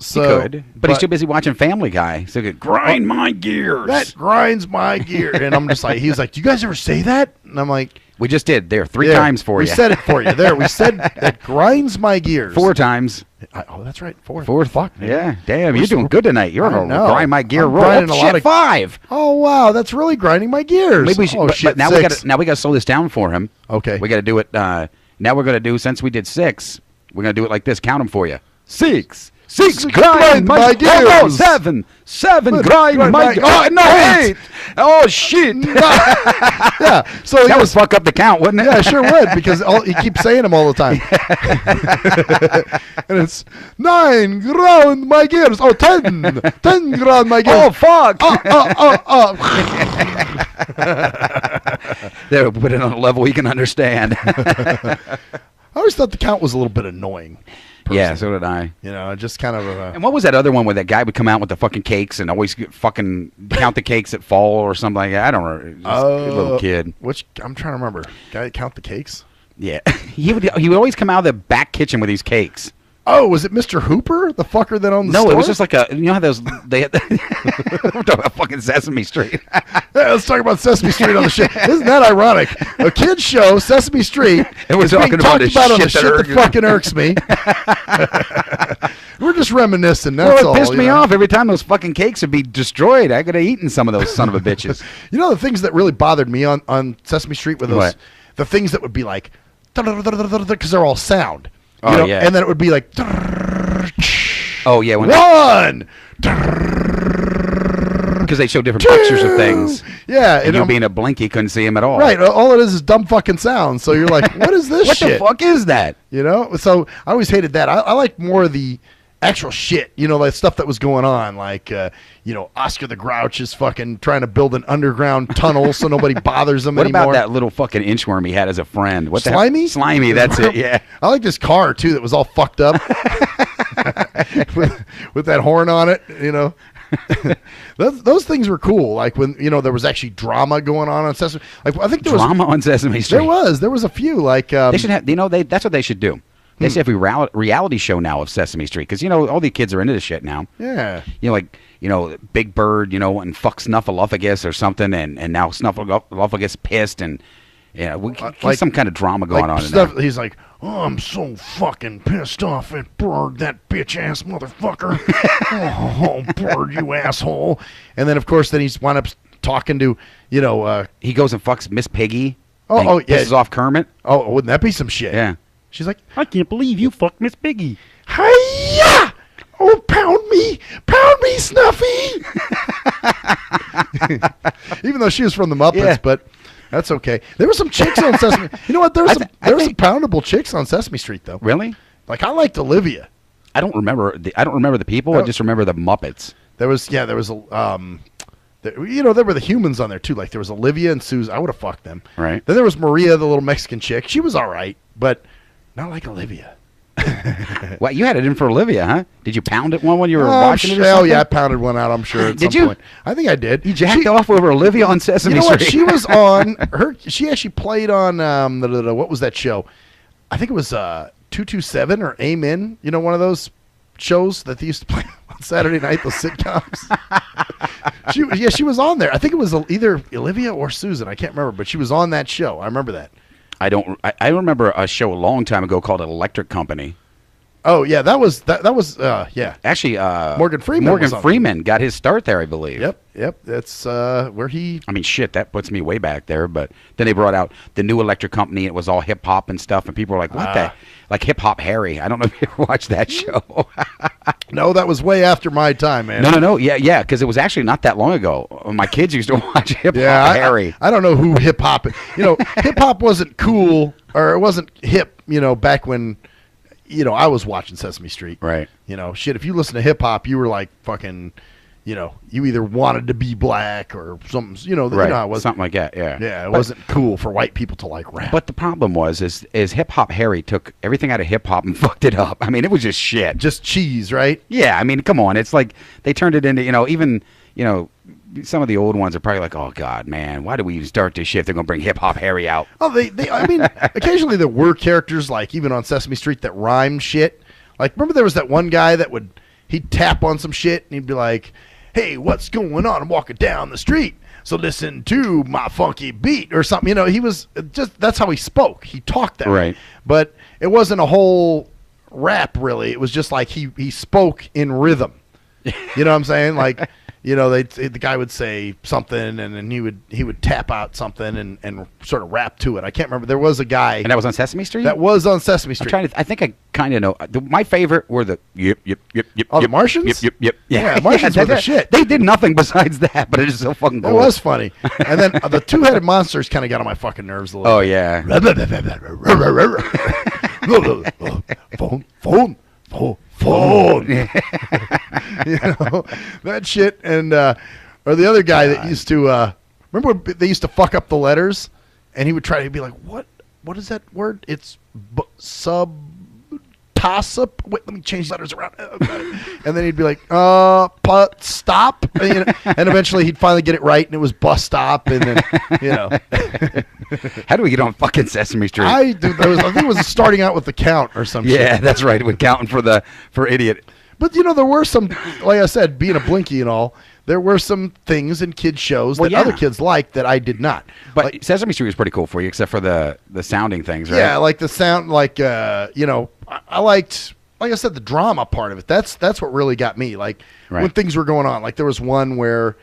So, he could, but he's too busy watching Family Guy. So he could grind my gears. That grinds my gear. And I'm just like, he's like, do you guys ever say that? And I'm like, we just did there 3 times for you. We said it for you. There, we said that grinds my gears 4 times. Oh, that's right. Fourth. Fuck, man. yeah. Damn, you're doing good tonight. You're on a grind my gear I'm roll. grinding Oh, a shit, lot of 5. Oh wow, that's really grinding my gears. Maybe we should, oh but shit, now 6. we got to slow this down for him. Okay. We got to do it. Now we're going to do, since we did 6, we're going to do it like this. Count them for you. 6. 6 grind my gears. Oh, no, 7 grind my gears. Oh no, 8. Oh shit. Yeah. So that would fuck up the count, wouldn't it? Yeah, sure would, because he keeps saying them all the time. And it's 9 ground my gears. Oh, 10 ground my gears. Oh fuck. There, put it on a level he can understand. I always thought the count was a little bit annoying. Yeah, so did I. You know, just kind of. And what was that other one where that guy would come out with the fucking cakes and always fucking count the cakes that fall or something like that? I don't know. Just a little kid. Which I'm trying to remember. Guy count the cakes. Yeah, he would always come out of the back kitchen with these cakes. Oh, was it Mr. Hooper, the fucker that owned the store? No, it was just like you know how those they had we're talking about fucking Sesame Street. Yeah, let's talk about Sesame Street on the shit. Isn't that ironic? A kid's show, Sesame Street, and we're talking about the on the shit that fucking irks me. We're just reminiscing. That's all. It pissed me off every time those fucking cakes would be destroyed. I could have eaten some of those son of a bitches. You know the things that really bothered me on Sesame Street with those, the things that would be like, because they're all sound. You know? Yeah. And then it would be like, oh yeah, one. Because they show different pictures of things. Yeah, and you being a blinky couldn't see him at all. Right, all it is dumb fucking sound. So you're like, what is this what shit? What the fuck is that? You know? So I always hated that. I like more of the actual shit, you know, like stuff that was going on. Like, you know, Oscar the Grouch is fucking trying to build an underground tunnel so nobody bothers him anymore. What about that little fucking inchworm he had as a friend? What Slimy? Slimy, that's it, yeah. I like this car, too, that was all fucked up. with that horn on it, you know. Those things were cool. Like when, you know, there was actually drama going on Sesame. Like I think there was drama on Sesame Street. There was a few. Like they should have. You know, that's what they should do. They should have a reality show now of Sesame Street, because you know all the kids are into this shit now. Yeah. You know, like Big Bird, you know, and fuck Snuffleupagus or something, and now Snuffleupagus pissed, and yeah, we like some kind of drama going on. He's like, oh, I'm so fucking pissed off at Bird, that bitch ass motherfucker. Oh, Bird, you asshole. And then of course, then he's wound up talking to, you know, he goes and fucks Miss Piggy. Oh, yeah. Pisses off Kermit. Oh, wouldn't that be some shit? Yeah. She's like, I can't believe you fucked Miss Piggy. Hi-ya! Oh, pound me, Snuffy. Even though she was from the Muppets, but that's okay. There were some chicks on Sesame. You know what? There were some poundable chicks on Sesame Street, though. Really? Like I liked Olivia. I don't remember the people. I just remember the Muppets. There was you know, there were the humans on there too. Like there was Olivia and Susan. I would have fucked them. Right. Then there was Maria, the little Mexican chick. She was all right, but not like Olivia. Well, you had it in for Olivia, huh? Did you pound it when you were watching it or something? Oh, yeah, I pounded one out, I'm sure, at did some you? point. I think I did. You jacked off over Olivia on Sesame Street. She was on she actually played on what was that show? I think it was 227 or Amen. You know, one of those shows that they used to play on Saturday night, those sitcoms. She was on there. I think it was either Olivia or Susan. I can't remember, but she was on that show. I remember that. I remember a show a long time ago called Electric Company. Oh yeah, that was yeah. Actually, Morgan Freeman got his start there, I believe. Yep. That's where he. I mean, shit, that puts me way back there. But then they brought out the new Electric Company. It was all hip hop and stuff, and people were like, "What the?" Like Hip Hop Harry. I don't know if you ever watched that show. No, that was way after my time, man. No. Yeah, because it was actually not that long ago. My kids used to watch Hip Hop Harry. I don't know who hip hop. You know, hip hop wasn't cool, or it wasn't hip. You know, back when. You know, I was watching Sesame Street. Right. You know, shit, if you listen to hip hop, you were like fucking, you know, you either wanted to be black or something, you know, right. You know, it wasn't, something like that, yeah. Yeah, it wasn't cool for white people to like rap. But the problem is Hip Hop Harry took everything out of hip hop and fucked it up. I mean, it was just shit. Just cheese, right? Yeah, I mean, come on. It's like they turned it into, you know, even, you know, some of the old ones are probably like, oh, God, man, why do we even start this shit? They're going to bring Hip Hop Harry out. Oh, I mean, occasionally there were characters, like, even on Sesame Street that rhymed shit. Like, remember there was that one guy that he'd tap on some shit, and he'd be like, hey, what's going on? I'm walking down the street, so listen to my funky beat, or something. You know, he was just, that's how he spoke. He talked that way. Right. But it wasn't a whole rap really. It was just like he spoke in rhythm. You know what I'm saying? Like, you know, the guy would say something, and then he would tap out something and sort of rap to it. I can't remember. There was a guy, And that was on Sesame Street? that was on Sesame Street. I think I kind of know. My favorite were the yip. Oh, the Martians? Yip. Yeah, Martians were the shit. They did nothing besides that, but it is so fucking cool. It was funny. And then the two-headed monsters kind of got on my fucking nerves a little. Oh bit. yeah. Phone. You know, that shit. And or the other guy that used to remember when they used to fuck up the letters, and he would try to be like, what is that word? It's toss-up. Wait, let me change the letters around. And then he'd be like, stop. And eventually he'd finally get it right, and it was bus stop. And then, you know. How do we get on fucking Sesame Street? I think it was starting out with the count or some shit. Yeah, that's right. We're counting for idiot. But, you know, there were some, like I said, being a Blinky and all, there were some things in kids' shows that other kids liked that I did not. But like, Sesame Street was pretty cool for you, except for the sounding things, right? Yeah, like the sound, like, you know, I liked, like I said, the drama part of it. That's what really got me. Like, when things were going on. Like, there was one where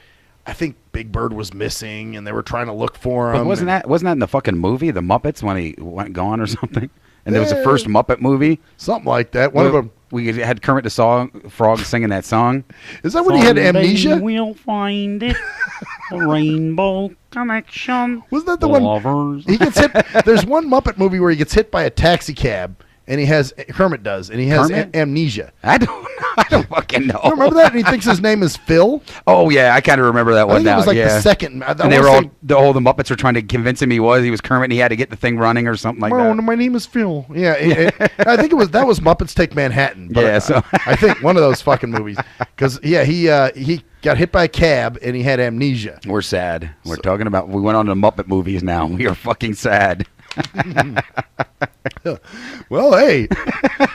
I think Big Bird was missing, and they were trying to look for him. But wasn't that in the fucking movie, The Muppets, when he went gone or something? And there was the first Muppet movie? Something like that. One of them. We had Kermit the Frog singing that song. Is that when he had amnesia? We'll find it. The Rainbow Connection. Wasn't that the one? He gets hit. There's one Muppet movie where he gets hit by a taxi cab, and Kermit does, and he has amnesia. I don't fucking know. You remember that? And he thinks his name is Phil. Oh yeah, I kind of remember that one. I think it was like the second. And they were all the Muppets were trying to convince him he was Kermit, and he had to get the thing running or something like that. My name is Phil. Yeah, I think that was Muppets Take Manhattan. But yeah, so I think one of those fucking movies, because he got hit by a cab and he had amnesia. We're sad. We're talking about. We went on to Muppet movies now. We are fucking sad. Well, hey,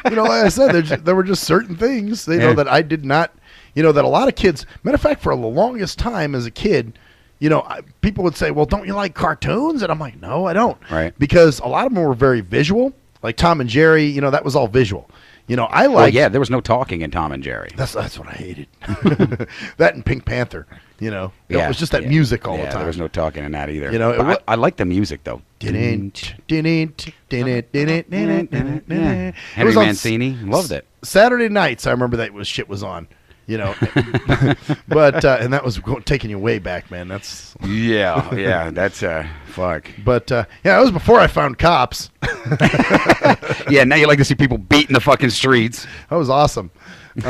you know, like I said, there were just certain things, you know, that I did not, you know, that a lot of kids. Matter of fact, for the longest time as a kid, you know, people would say, "Well, don't you like cartoons?" And I'm like, "No, I don't." Right. Because a lot of them were very visual, like Tom and Jerry. You know, that was all visual. You know, I like. Well, yeah, there was no talking in Tom and Jerry. That's what I hated. That and Pink Panther. You know, it was just that music all the time. There was no talking in that either. You know, I like the music though. Henry Mancini loved it. Saturday nights, I remember that shit was on. You know, but and that was taking you way back, man. That's that's fuck. But yeah, that was before I found cops. Yeah, now you like to see people beating the fucking streets. That was awesome. But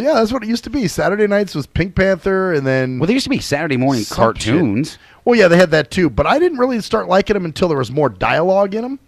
yeah, that's what it used to be. Saturday nights was Pink Panther, and then there used to be Saturday morning cartoons. Shit. Well, yeah, they had that too, but I didn't really start liking them until there was more dialogue in them.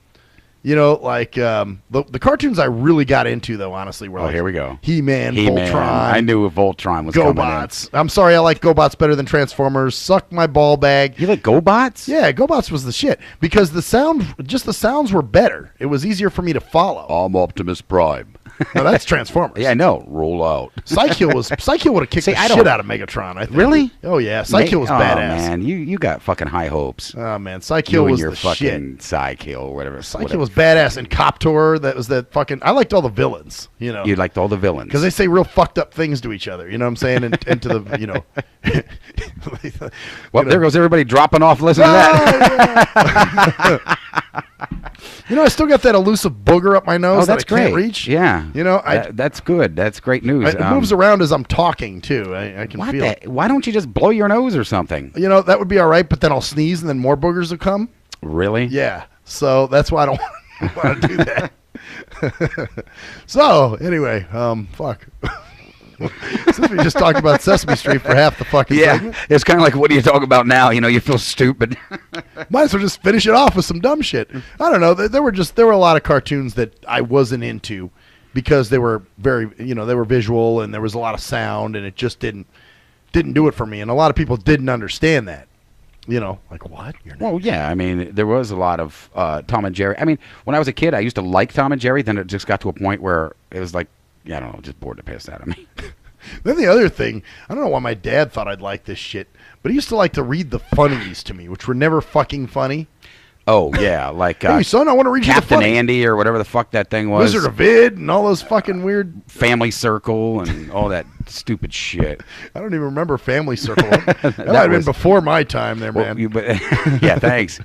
You know, like the cartoons I really got into, though, honestly, were like here we go. He-Man, Voltron. I knew Voltron was GoBots. I'm sorry, I like GoBots better than Transformers. Suck my ball bag. You like GoBots? Yeah, GoBots was the shit because the sounds were better. It was easier for me to follow. I'm Optimus Prime. No, that's Transformers. Yeah, I know. Roll out. Psyche would have kicked the shit out of Megatron, I think. Really? Oh, yeah. Psyche was badass. Man, you got fucking high hopes. Oh, man. Psyche was your the fucking shit. Psyche or whatever. Psyche was badass. And Coptor, that was that fucking... I liked all the villains, you know. You liked all the villains. Because they say real fucked up things to each other, you know what I'm saying? And to the, you know... Well, there goes everybody dropping off listening to that. Yeah. You know, I still got that elusive booger up my nose that's that I can't great. reach. Yeah. You know, that's good. That's great news. It moves around as I'm talking, too. I can feel it. Why don't you just blow your nose or something? You know, that would be all right, but then I'll sneeze and then more boogers will come. Really? Yeah. So that's why I don't want to do that. So, anyway, fuck. Since we just talked about Sesame Street for half the fucking segment. It's kind of like, what do you talk about now? You know, you feel stupid. Might as well just finish it off with some dumb shit. I don't know. There were a lot of cartoons that I wasn't into because they were very, you know, they were visual and there was a lot of sound and it just didn't do it for me. And a lot of people didn't understand that. You know, like what? Well, yeah. I mean, there was a lot of Tom and Jerry. I mean, when I was a kid, I used to like Tom and Jerry. Then it just got to a point where it was like, I don't know, just bored to piss out of me. Then the other thing, I don't know why my dad thought I'd like this shit, but he used to like to read the funnies to me, which were never fucking funny. Oh yeah, like hey son, I want to read you the Captain funny. Andy or whatever the fuck that thing was. Wizard of Vid and all those fucking weird Family Circle and all that stupid shit. I don't even remember Family Circle. That might have been before my time there, man. Yeah, thanks.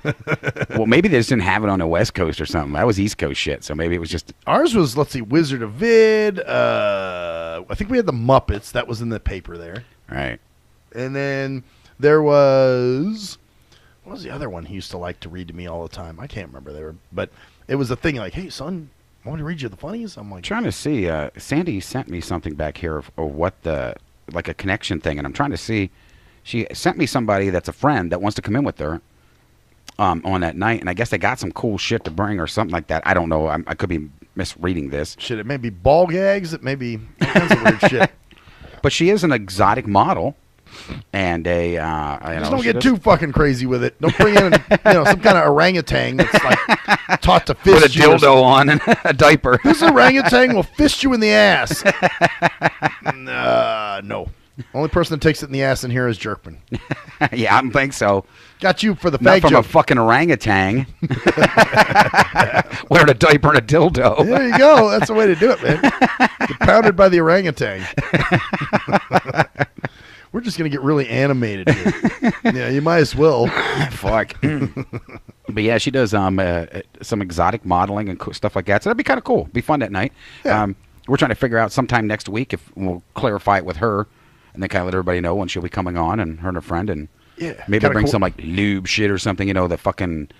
Well, maybe they just didn't have it on the West Coast or something. That was East Coast shit, so maybe it was just... Ours was, let's see, Wizard of Vid. I think we had the Muppets. That was in the paper there. Right. And then there was... What was the other one he used to like to read to me all the time? I can't remember. But it was a thing like, hey, son, I want to read you the funnies. I'm like... trying to see. Sandy sent me something back here of what the... like a connection thing, and I'm trying to see. She sent me somebody that's a friend that wants to come in with her on that night, and I guess they got some cool shit to bring or something like that. I don't know. I could be misreading this. Shit, it may be ball gags. It may be all kinds of weird shit. But she is an exotic model, and a just don't get too fucking crazy with it. Don't bring in some kind of orangutan that's like taught to fist with a dildo on and a diaper. This orangutan will fist you in the ass. No. Only person that takes it in the ass in here is Jerkman. Yeah, I don't think so. Got you for the Not fag from joke. a fucking orangutan. Wearing a diaper and a dildo. There you go. That's the way to do it, man. Get pounded by the orangutan. We're just going to get really animated here. Yeah, you might as well. Fuck. But yeah, she does some exotic modeling and stuff like that. So that'd be kind of cool. Be fun that night. Yeah. We're trying to figure out sometime next week if we'll clarify it with her and then kind of let everybody know when she'll be coming on, and her and her friend, and maybe bring some like lube shit or something, the fucking...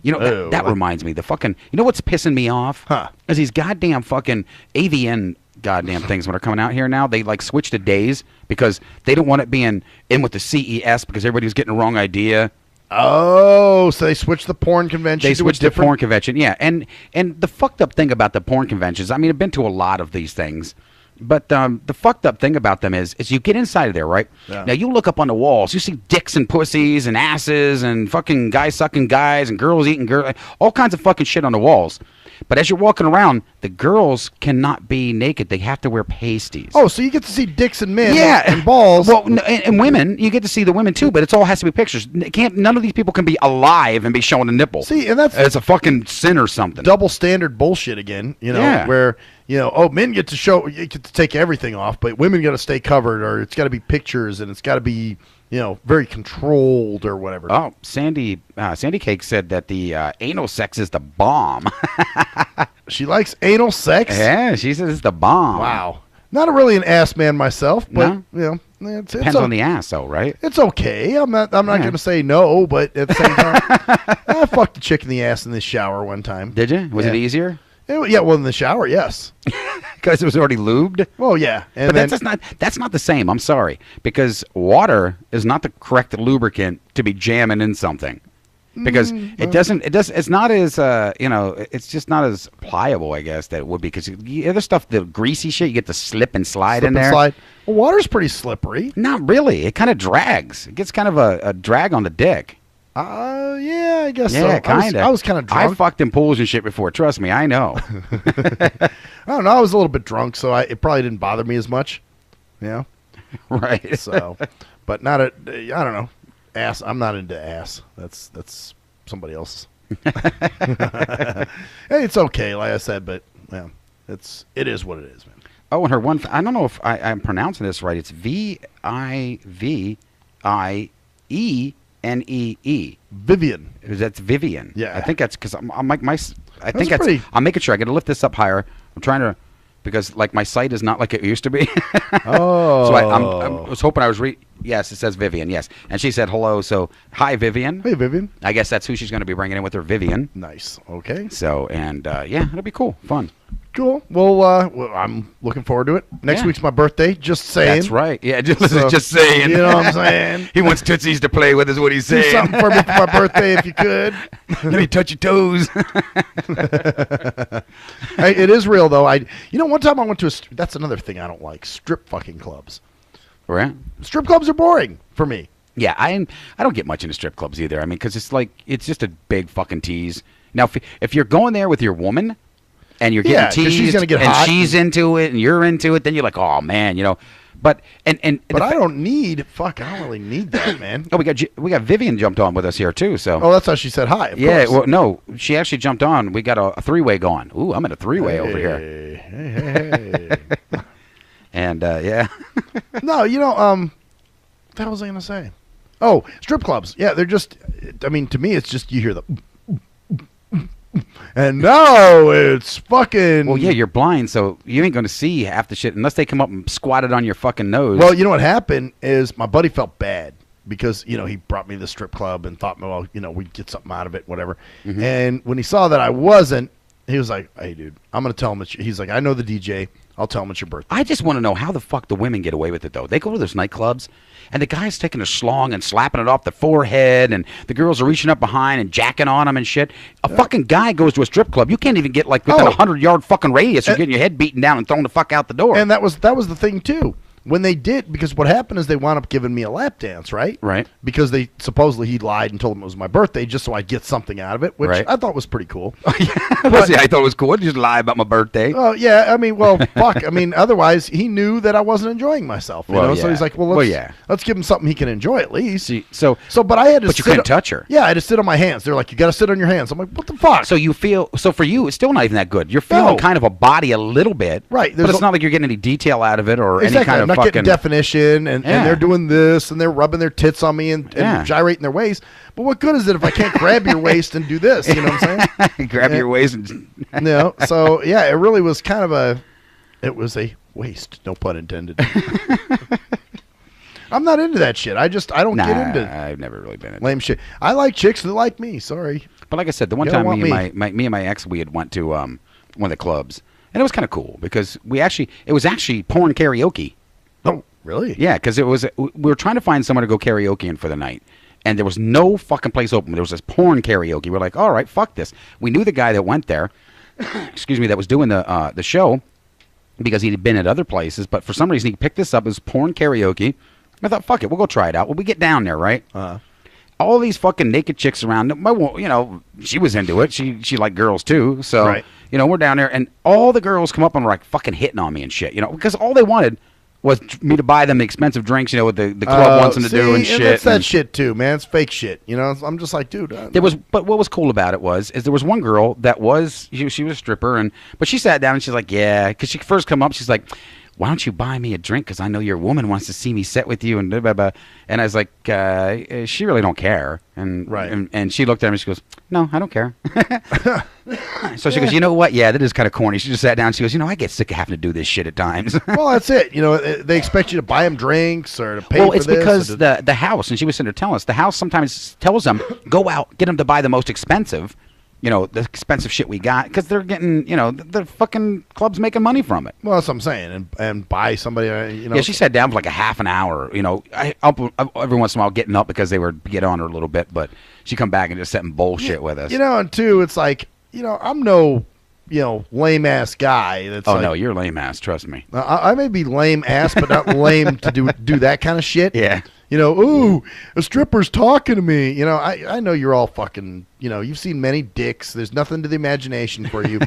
that reminds me, the fucking... You know what's pissing me off? Is these goddamn fucking AVN goddamn things when they're coming out here now. They like switch to days because they don't want it being in with the CES because everybody was getting the wrong idea. Oh, so they switched the porn convention. They switched the porn convention, yeah. And the fucked up thing about the porn conventions, I mean, I've been to a lot of these things, but the fucked up thing about them is you get inside of there, right? Yeah. Now you look up on the walls, you see dicks and pussies and asses and fucking guys sucking guys and girls eating girls, all kinds of fucking shit on the walls. But as you're walking around, the girls cannot be naked. They have to wear pasties. Oh, so you get to see dicks and men and balls. Well, and women, you get to see the women too, but it all has to be pictures. None of these people can be alive and be showing a nipple. See, and it's a fucking sin or something. Double standard bullshit again, where, men get to take everything off, but women got to stay covered, or it's got to be pictures, and it's got to be, very controlled or whatever. Oh, Sandy Cake said that the anal sex is the bomb. She likes anal sex? Yeah, she says it's the bomb. Wow. Not really an ass man myself, but, it's depends on the ass, though, right? It's okay. I'm not going to say no, but at the same time, I fucked a chick in the ass in the shower one time. Did you? Was it easier? Yeah, well, in the shower, yes. Because it was already lubed? Well, yeah. But that's not the same. I'm sorry. Because water is not the correct lubricant to be jamming in something. Because it's not as, it's just not as pliable, I guess, that it would be. Because the other stuff, the greasy shit, you get to slip and slide in there. Slide. Well, water's pretty slippery. Not really. It kind of drags. It gets kind of a drag on the dick. Yeah, I guess so. Yeah, kind of. I was kind of drunk. I fucked in pools and shit before. Trust me, I know. I don't know. I was a little bit drunk, so it probably didn't bother me as much. Yeah. Right. So, but not I don't know. Ass. I'm not into ass. That's somebody else's. Hey, it's okay, like I said, but it is what it is, man. Oh, and her one. I don't know if I'm pronouncing this right. It's VIVIENEE. Vivian. That's Vivian. Yeah. I think that's because I'm like I'm making sure I got to lift this up higher. I'm trying to, because like my site is not like it used to be. Oh. So I was hoping I was yes, it says Vivian. Yes, and she said hello. So hi, Vivian. Hey, Vivian. I guess that's who she's going to be bringing in with her, Vivian. Nice. Okay. So yeah, it'll be cool, fun. Cool. Well, I'm looking forward to it. Next week's my birthday. Just saying. That's right. Yeah, just saying. You know what I'm saying? He wants Tootsies to play with, is what he's saying. Do something for me for my birthday if you could. Let me touch your toes. Hey, it is real though. One time I went to that's another thing I don't like. Strip fucking clubs. Right. Strip clubs are boring for me. Yeah, I don't get much into strip clubs either. I mean, because it's just a big fucking tease. Now, if you're going there with your woman, and you're getting teased, she's gonna get and hot. She's into it, and you're into it, then you're like, oh man, But and But I don't need. Fuck, I don't really need that, man. Oh, we got Vivian jumped on with us here too. So oh, that's how she said hi. Of yeah, course. well, no, she actually jumped on. We got a three-way going. Ooh, I'm in a three-way over here. Hey. And yeah. No, you know, what the hell was I gonna say? Oh, strip clubs. Yeah, they're just. I mean, to me, it's just you hear the. And now it's fucking. Well, yeah, you're blind, so you ain't going to see half the shit unless they come up and squat it on your fucking nose. Well, you know what happened is my buddy felt bad because, you know, he brought me to the strip club and thought, well, you know, we'd get something out of it, whatever. Mm-hmm. And when he saw that I wasn't, he was like, hey, dude, I'm going to tell him. He's like, I know the DJ. I'll tell him it's your birthday. I just want to know how the fuck the women get away with it, though. They go to those nightclubs, and the guy's taking a schlong and slapping it off the forehead, and the girls are reaching up behind and jacking on him and shit. A fucking guy goes to a strip club. You can't even get, like, within a 100-yard fucking radius. You're getting your head beaten down and thrown the fuck out the door. And that was the thing, too. When they did, because what happened is they wound up giving me a lap dance, right? Right. Because they supposedly he lied and told them it was my birthday just so I'd get something out of it, which Right. I thought was pretty cool. I thought it was cool. Just lie about my birthday. Oh, yeah. I mean, well, fuck. I mean, otherwise, he knew that I wasn't enjoying myself. You know? Yeah. So he's like, well, let's give him something he can enjoy at least. See, but I had to But you sit couldn't touch her. Yeah, I had to sit on my hands. They're like, you got to sit on your hands. I'm like, what the fuck? So you feel, so for you, it's still not even that good. You're feeling kind of a body a little bit. Right. But it's not like you're getting any detail out of it or Exactly. any kind I'm of not fucking getting definition, and they're doing this, and they're rubbing their tits on me and gyrating their waist. But what good is it if I can't grab your waist and do this? You know what I'm saying? Grab your waist and... No. So, yeah, it really was kind of a waste, no pun intended. I'm not into that shit. I don't get into I've never really been into lame shit. I like chicks that like me. Sorry. But like I said, the one time me and my ex, we had went to one of the clubs, and it was kind of cool because it was actually porn karaoke. Oh, really? Yeah, because we were trying to find someone to go karaoke in for the night, and there was no fucking place open. There was this porn karaoke. We're like, all right, fuck this. We knew the guy that went there, excuse me, that was doing the show, because he'd been at other places, but for some reason he picked this up as porn karaoke. I thought, fuck it, we'll go try it out. Well, we get down there, right? All these fucking naked chicks around. You know, she was into it. She liked girls too. So, right. You know, we're down there, and all the girls come up and were like fucking hitting on me and shit. You know, because all they wanted was me to buy them the expensive drinks. You know, what the club wants them to do and shit. That's that shit too, man. It's fake shit. You know, I'm just like, dude. But what was cool about it was there was one girl that was she was a stripper, but she sat down and she's like, yeah, because she first come up, she's like, why don't you buy me a drink? Because I know your woman wants to see me sit with you. And blah, blah, blah. And I was like, she really don't care. And, right. and she looked at me and she goes, no, I don't care. So she goes, you know what? Yeah, that is kind of corny. She just sat down. She goes, you know, I get sick of having to do this shit at times. Well, that's it. You know, they expect you to buy them drinks or to pay for this. Well, it's because the house, and she was sitting there telling us, the house sometimes tells them, go out, get them to buy the most expensive. You know, the expensive shit we got, because they're getting, you know, the fucking club's making money from it. Well, that's what I'm saying, and buy somebody, you know. Yeah, she sat down for like a half an hour, you know, every once in a while getting up because they would get on her a little bit, but she'd come back and just sit and bullshit with us. You know, and two, it's like, you know, I'm no, you know, lame-ass guy. That's no, you're lame-ass, trust me. I may be lame-ass, but not lame to do that kind of shit. Yeah. You know, ooh, a stripper's talking to me. You know, I know you're all fucking, you know, you've seen many dicks. There's nothing to the imagination for you.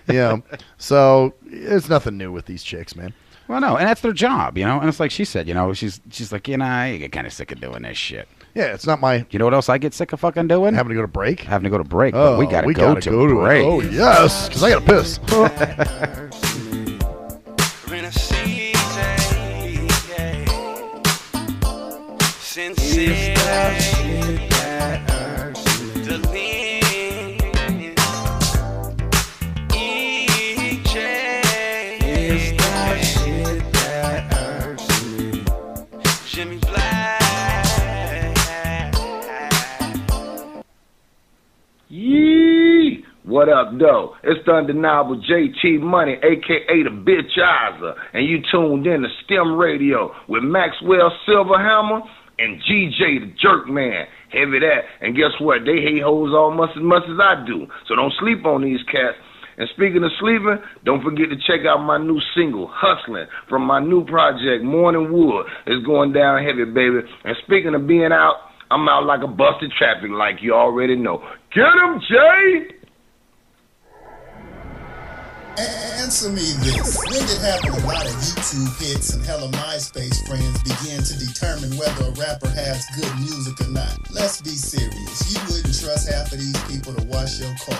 You know, so it's nothing new with these chicks, man. Well, no, and that's their job, you know. And it's like she said, you know, she's like, you know, I get kind of sick of doing this shit. Yeah, it's not my... You know what else I get sick of fucking doing? Having to go to break? Having to go to break. Oh, but we gotta go to break. Oh, yes, because I got to piss. Yee! What up, though? It's the undeniable JT Money, a.k.a. the Bitchizer, and you tuned in to STIM Radio with Maxwell Silverhammer and GJ the Jerk Man. Heavy that. And guess what? They hate hoes almost as much as I do. So don't sleep on these cats. And speaking of sleeping, don't forget to check out my new single, Hustling, from my new project, Morning Wood. It's going down heavy, baby. And speaking of being out, I'm out like a busted traffic like you already know. Get him, Jay! Answer me this. When did happen a lot of YouTube hits and hella MySpace friends begin to determine whether a rapper has good music or not? Let's be serious. You wouldn't trust half of these people to wash your car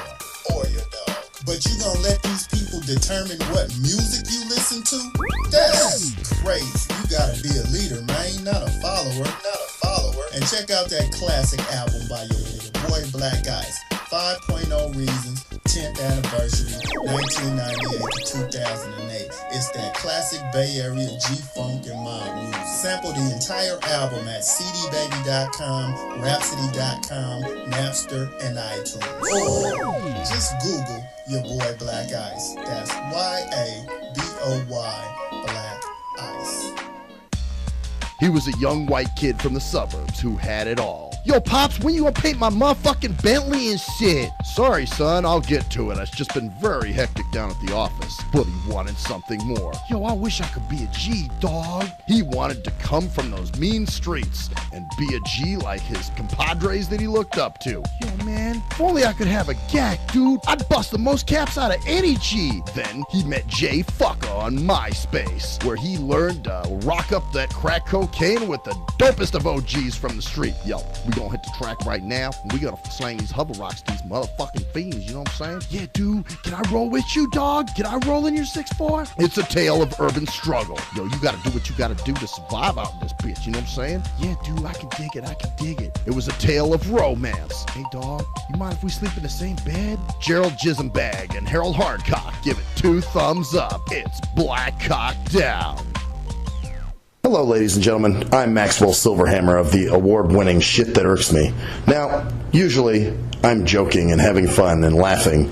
or your dog. But you gonna let these people determine what music you listen to? That's crazy. You gotta be a leader, man, not a follower. And check out that classic album by your boy Black Ice, 5.0 Reasons, 10th Anniversary, 1998 to 2008. It's that classic Bay Area G-Funk and mob music. Sample the entire album at cdbaby.com, rhapsody.com, Napster, and iTunes. Or just Google your boy Black Ice. That's Y-A-B-O-Y, Black Ice. He was a young white kid from the suburbs who had it all. Yo, Pops, when you gonna paint my motherfucking Bentley and shit? Sorry, son, I'll get to it. It's just been very hectic down at the office. But he wanted something more. Yo, I wish I could be a G, dog. He wanted to come from those mean streets and be a G like his compadres that he looked up to. Yo, man, if only I could have a gack, dude. I'd bust the most caps out of any G. Then he met Jay Fucker on MySpace, where he learned to rock up that crack cocaine with the dopest of OGs from the street. Yo, we gonna hit the track right now, and we gotta slang these hover rocks to these motherfucking fiends, you know what I'm saying? Yeah, dude, can I roll with you, dog? Can I roll in your 6'4"? It's a tale of urban struggle. Yo, you gotta do what you gotta do to survive out in this bitch, you know what I'm saying? Yeah, dude, I can dig it. It was a tale of romance. Hey, dog, you mind if we sleep in the same bed? Gerald Jismbag and Harold Hardcock give it 2 thumbs up. It's Black Cock Down. Hello, ladies and gentlemen. I'm Maxwell Silverhammer of the award-winning Shit That Irks Me. Now, usually, I'm joking and having fun and laughing,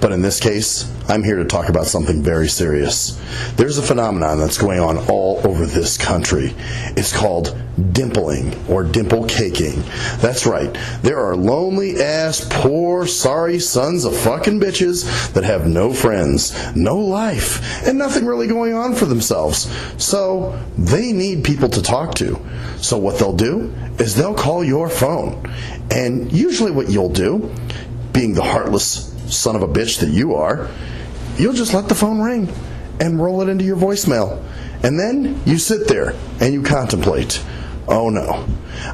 but in this case, I'm here to talk about something very serious. There's a phenomenon that's going on all over this country. It's called dimpling or dimple caking. That's right. There are lonely-ass, poor, sorry sons of fucking bitches that have no friends, no life, and nothing really going on for themselves. So they need people to talk to. So what they'll do is they'll call your phone. And usually what you'll do, being the heartless son of a bitch that you are, you'll just let the phone ring and roll it into your voicemail. And then you sit there and you contemplate, oh no,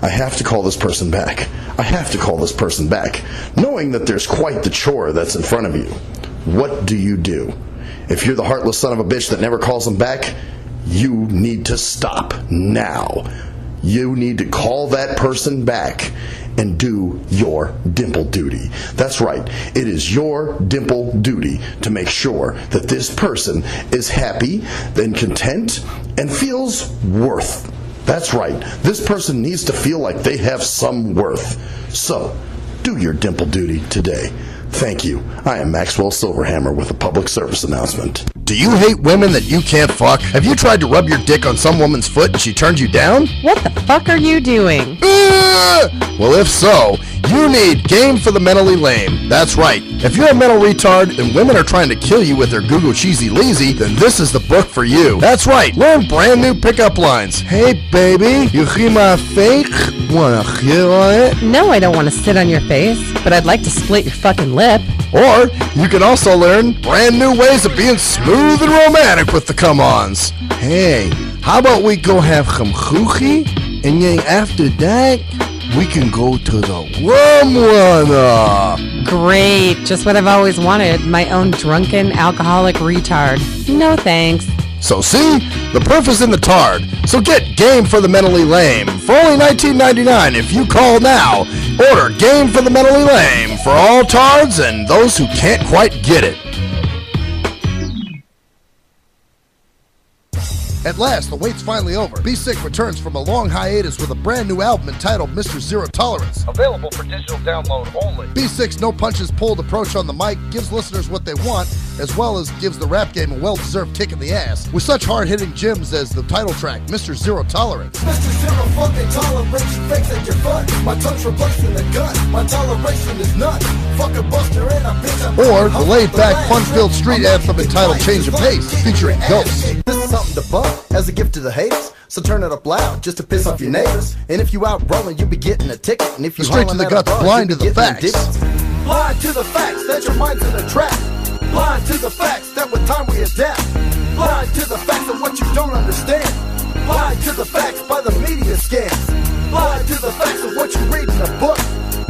I have to call this person back. I have to call this person back, knowing that there's quite the chore that's in front of you. What do you do? If you're the heartless son of a bitch that never calls them back, you need to stop now. You need to call that person back and do your dimple duty. That's right. It is your dimple duty to make sure that this person is happy and content and feels worth. That's right. This person needs to feel like they have some worth. So, do your dimple duty today. Thank you. I am Maxwell Silverhammer with a public service announcement. Do you hate women that you can't fuck? Have you tried to rub your dick on some woman's foot and she turned you down? What the fuck are you doing? Well, if so, you need Game for the Mentally Lame. That's right. If you're a mental retard and women are trying to kill you with their Google cheesy lazy, then this is the book for you. That's right. Learn brand new pickup lines. Hey, baby, you hear my fake? Wanna hear on it? No, I don't want to sit on your face, but I'd like to split your fucking lip. Or you can also learn brand new ways of being smooth and romantic with the come-ons. Hey, how about we go have some choochie, and then after that, we can go to the rum runner. Great, just what I've always wanted, my own drunken alcoholic retard. No thanks. So see, the proof is in the tard. So get Game for the Mentally Lame for only $19.99 if you call now. Order Game for the Mentally Lame for all tards and those who can't quite get it. At last, the wait's finally over. Be Sick returns from a long hiatus with a brand new album entitled Mr. Zero Tolerance. Available for digital download only. Be Sick's no punches pulled approach on the mic gives listeners what they want, as well as gives the rap game a well-deserved kick in the ass, with such hard-hitting gems as the title track, Mr. Zero Tolerance. Mr. Zero fucking tolerance, you fakes at your butt. My tongue's replacing the gun. My toleration is none. Fuck a buster and a bitch. Or the laid-back, fun-filled street anthem entitled Change of Pace, featuring Ghosts. This is something to bump as a gift to the haters. So turn it up loud just to piss off your neighbors. And if you out rolling, you'll be getting a ticket. And if you Straight to the guts, blind to the facts. Blind to the facts that your mind's in a trap. Blind to the facts that with time we adapt. Blind to the facts of what you don't understand. Blind to the facts by the media scams. Blind to the facts of what you read in a book.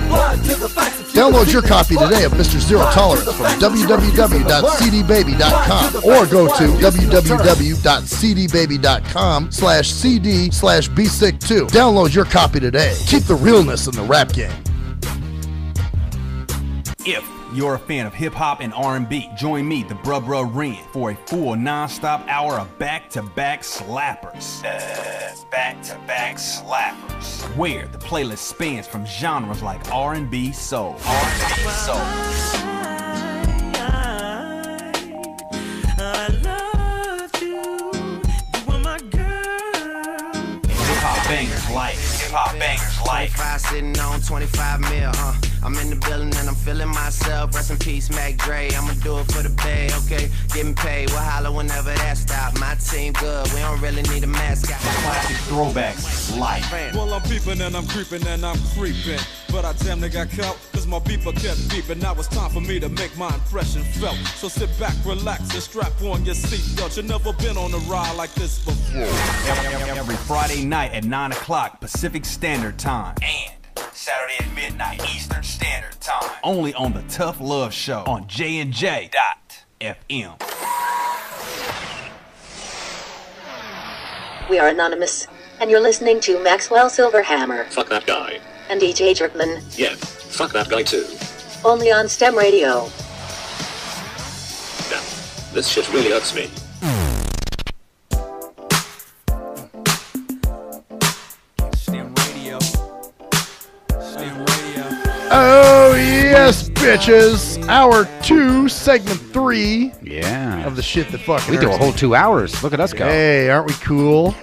Blind to the facts of Download your copy today of Mr. Zero Tolerance from www.cdbaby.com or go to www.cdbaby.com/cd/bsick2. Download your copy today. Keep the realness in the rap game. If you're a fan of hip-hop and R&B, join me, the Bruh Ren, for a full non-stop hour of back-to-back slappers. Back-to-back slappers. Where the playlist spans from genres like R&B, soul. R&B, soul. I love you. You are my girl. Hip-hop bangers like. Hip-hop bangers like. 25 sitting on 25 mil, I'm in the building and I'm feeling myself. Rest in peace, Mac Dre. I'ma do it for the bay, okay? Getting paid, we'll holler whenever that stop. My team good, we don't really need a mascot. Classic throwbacks like. Well, I'm peeping and I'm creeping and I'm creeping. But I damn near got caught, cause my beeper kept beeping. Now it's time for me to make my impression felt. So sit back, relax, and strap on your seatbelt. You've never been on a ride like this before. Every Friday night at 9 o'clock Pacific Standard Time. And Saturday at midnight Eastern Standard Time. Only on the Tough Love Show on J&J.FM. We are anonymous, and you're listening to Maxwell Silverhammer Fuck that guy. and DJ Jerkman, Yeah, fuck that guy too. only on STEM Radio. Damn, this shit really hurts me. STIM Radio. STIM Radio. Oh, yes, bitches. Hour 2, segment 3. Yeah. Of the shit that fucking We do a hurts whole me. 2 hours. Look at us go. Hey, aren't we cool?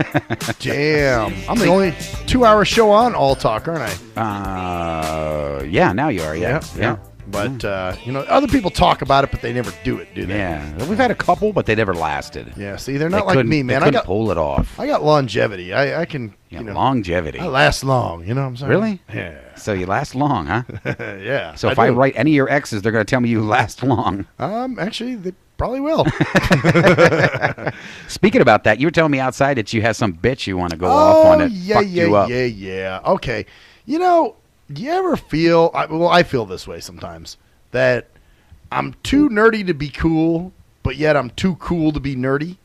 Damn. I'm the only 2-hour show on All Talk, aren't I? Yeah, now you are. Yeah. Yeah. But, other people talk about it, but they never do it, do they? Yeah. We've had a couple, but they never lasted. Yeah, see, they're not like me, man. They couldn't pull it off. I got longevity. I can, longevity. I last long, you know what I'm saying? Really? Yeah. So you last long, huh? Yeah. So if I write any of your exes, they're going to tell me you last long. Actually, they probably will. Speaking about that, you were telling me outside that you have some bitch you want to go off on it. Yeah. Okay. Do you ever feel, I feel this way sometimes, that I'm too nerdy to be cool, but yet I'm too cool to be nerdy?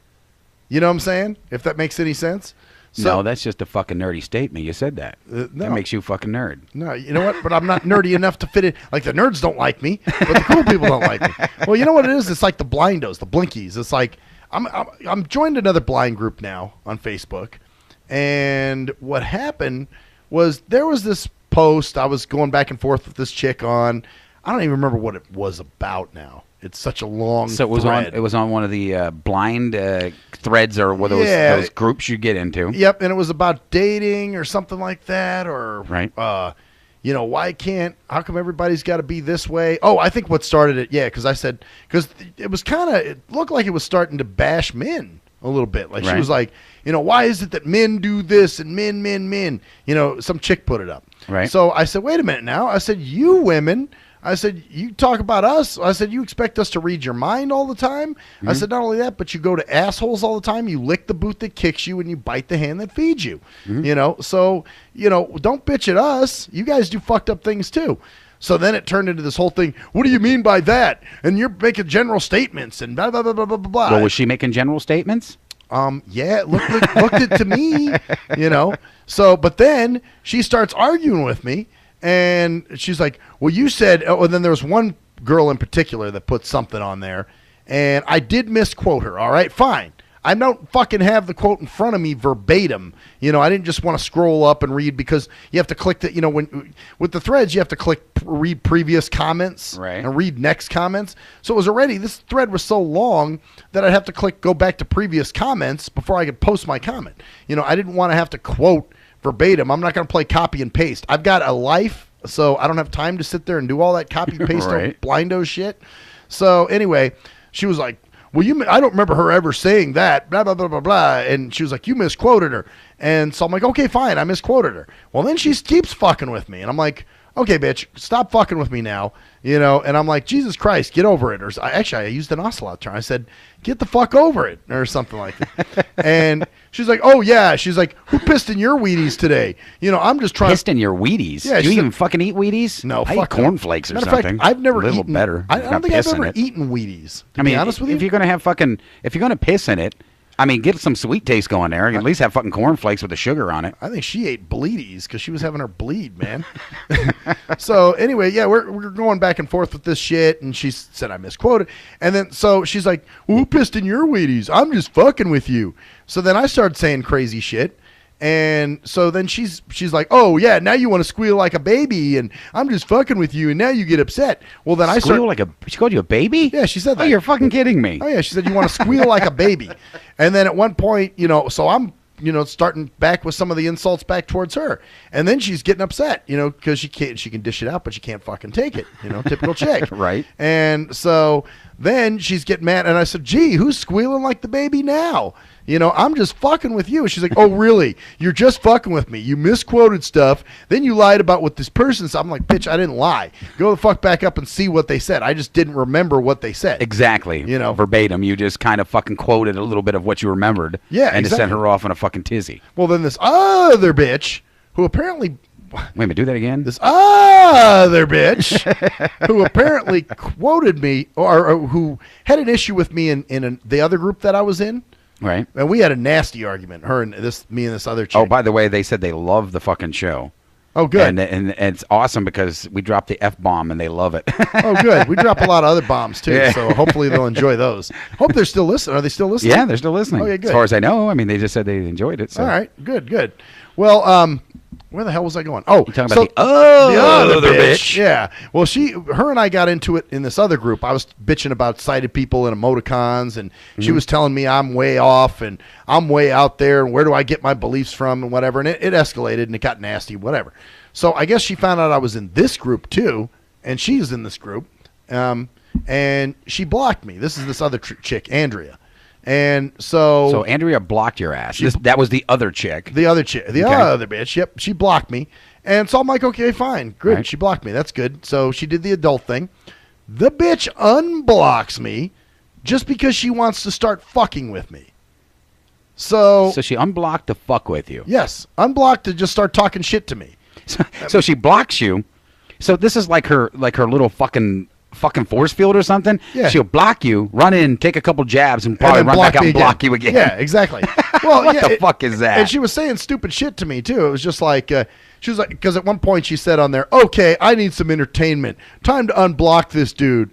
You know what I'm saying? If that makes any sense? No, that's just a fucking nerdy statement. You said that. No. That makes you fucking nerd. No, you know what? But I'm not nerdy enough to fit in. Like, the nerds don't like me, but the cool people don't like me. Well, you know what it is? It's like the blindos, the blinkies. It's like I'm joined another blind group now on Facebook, and what happened was there was this post I was going back and forth with this chick on. I don't even remember what it was about now. It's such a long So it was thread. on on one of the blind threads or one of those groups you get into. Yep, and it was about dating or something like that, or right. How come everybody's got to be this way? Oh, I think what started it, because I said, because it was it looked like it was starting to bash men a little bit. Like, she was like, why is it that men do this and men? Some chick put it up. Right. So I said, wait a minute now. I said, you women, I said, you talk about us. I said, you expect us to read your mind all the time? I said, not only that, but you go to assholes all the time. You lick the boot that kicks you and you bite the hand that feeds you. So, don't bitch at us. You guys do fucked up things too. So then it turned into this whole thing. What do you mean by that? And you're making general statements and blah, blah, blah, blah, blah, blah. Well, was she making general statements? Yeah, it looked it to me, So, but then she starts arguing with me, and she's like, well, you said, and then there was one girl in particular that put something on there, and I did misquote her, all right, fine. I don't fucking have the quote in front of me verbatim. I didn't just want to scroll up and read, because you have to click the, when with the threads, you have to click read previous comments and read next comments. So it was this thread was so long that I'd have to click go back to previous comments before I could post my comment. I didn't want to have to quote verbatim. I'm not going to play copy and paste. I've got a life, so I don't have time to sit there and do all that copy paste blindo shit. So anyway, she was like, well, I don't remember her ever saying that, blah, blah, blah, blah, blah. And she was like, you misquoted her. And so I'm like, okay, fine, I misquoted her. Well, then she keeps fucking with me, and I'm like, okay, bitch, stop fucking with me now, and I'm like, Jesus Christ, get over it. Or I used an ocelot term. I said, get the fuck over it, or something like that. And she's like, oh, yeah. She's like, who pissed in your Wheaties today? I'm just trying. Pissed in your Wheaties? Yeah, do you even fucking eat Wheaties? No, I fuck eat cornflakes or Matter something. Of fact, I've never a little eaten. better. I don't think I've ever it. eaten Wheaties. I mean, be honest with you, if you're gonna piss in it, I mean, get some sweet taste going there. At least have fucking cornflakes with the sugar on it. I think she ate bleedies because she was having her bleed, man. So anyway, yeah, we're going back and forth with this shit, and she said I misquoted, and then so she's like, "Who pissed in your Wheaties? I'm just fucking with you." So then I started saying crazy shit. And so then she's like, oh, yeah, now you want to squeal like a baby, and I'm just fucking with you, and now you get upset. Well, then she called you a baby? Yeah, she said that. Oh, you're fucking kidding me. Oh, yeah, she said you want to squeal like a baby. And then at one point, so I'm, starting back with some of the insults back towards her. And then she's getting upset, because she can dish it out, but she can't fucking take it, typical chick. Right. And so then she's getting mad, and I said, gee, who's squealing like the baby now? I'm just fucking with you. And she's like, oh, really? You're just fucking with me. You misquoted stuff. Then you lied about what this person said. I'm like, bitch, I didn't lie. Go the fuck back up and see what they said. I just didn't remember what they said. Exactly. Verbatim. You just kind of fucking quoted a little bit of what you remembered. Yeah, and exactly. to send her off in a fucking tizzy. Well, then this other bitch, who apparently... Wait a minute, do that again? This other bitch, who apparently quoted me, or who had an issue with me in the other group that I was in. Right. And we had a nasty argument, me and this other chick. Oh, by the way, they said they love the fucking show. Oh, good. And it's awesome because we dropped the F-bomb and they love it. Oh, good. We drop a lot of other bombs, too, Yeah. so hopefully they'll enjoy those. Hope they're still listening. Are they still listening? Yeah, they're still listening. Okay, good. As far as I know. I mean, they just said they enjoyed it. So. All right, good. Well, where the hell was I going? Oh, you're talking about the other bitch. Yeah. Well, her and I got into it in this other group. I was bitching about sighted people and emoticons, and she was telling me I'm way off and I'm way out there, and where do I get my beliefs from and whatever. And it escalated and it got nasty, whatever. So I guess she found out I was in this group too, and she's in this group, and she blocked me. This is this other chick, Andrea. And so Andrea blocked your ass. That was the other chick. The other chick. The other bitch. Yep. She blocked me. And so I'm like, okay, fine. Good. Right. She blocked me. That's good. So she did the adult thing. The bitch unblocks me just because she wants to start fucking with me. So she unblocked to fuck with you. Yes. Unblocked to just start talking shit to me. So she blocks you. So this is like her little fucking force field or something. Yeah. She'll block you, run in, take a couple jabs, and probably run back out and block you again. Yeah, exactly. Well, what the fuck is that? And she was saying stupid shit to me too. It was just like she was like, because at one point she said on there, "Okay, I need some entertainment. Time to unblock this dude."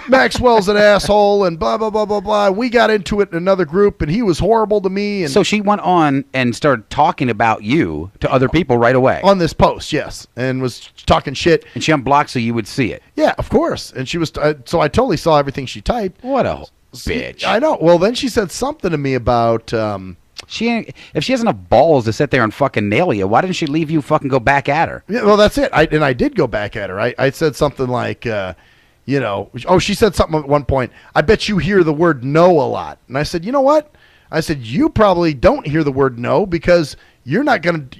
Maxwell's an asshole and blah blah blah blah blah. We got into it in another group and he was horrible to me. And so she went on and started talking about you to other people right away on this post, yes, and was talking shit. And she unblocked so you would see it. Yeah, of course. And she was so I totally saw everything she typed. What a bitch! I know. Well, then she said something to me about. If she has enough balls to sit there and fucking nail you, why didn't she leave you fucking go back at her? Yeah, well, that's it. I did go back at her. I said something like, she said something at one point. I bet you hear the word no a lot. And I said, you know what? I said, you probably don't hear the word no because you're not going to,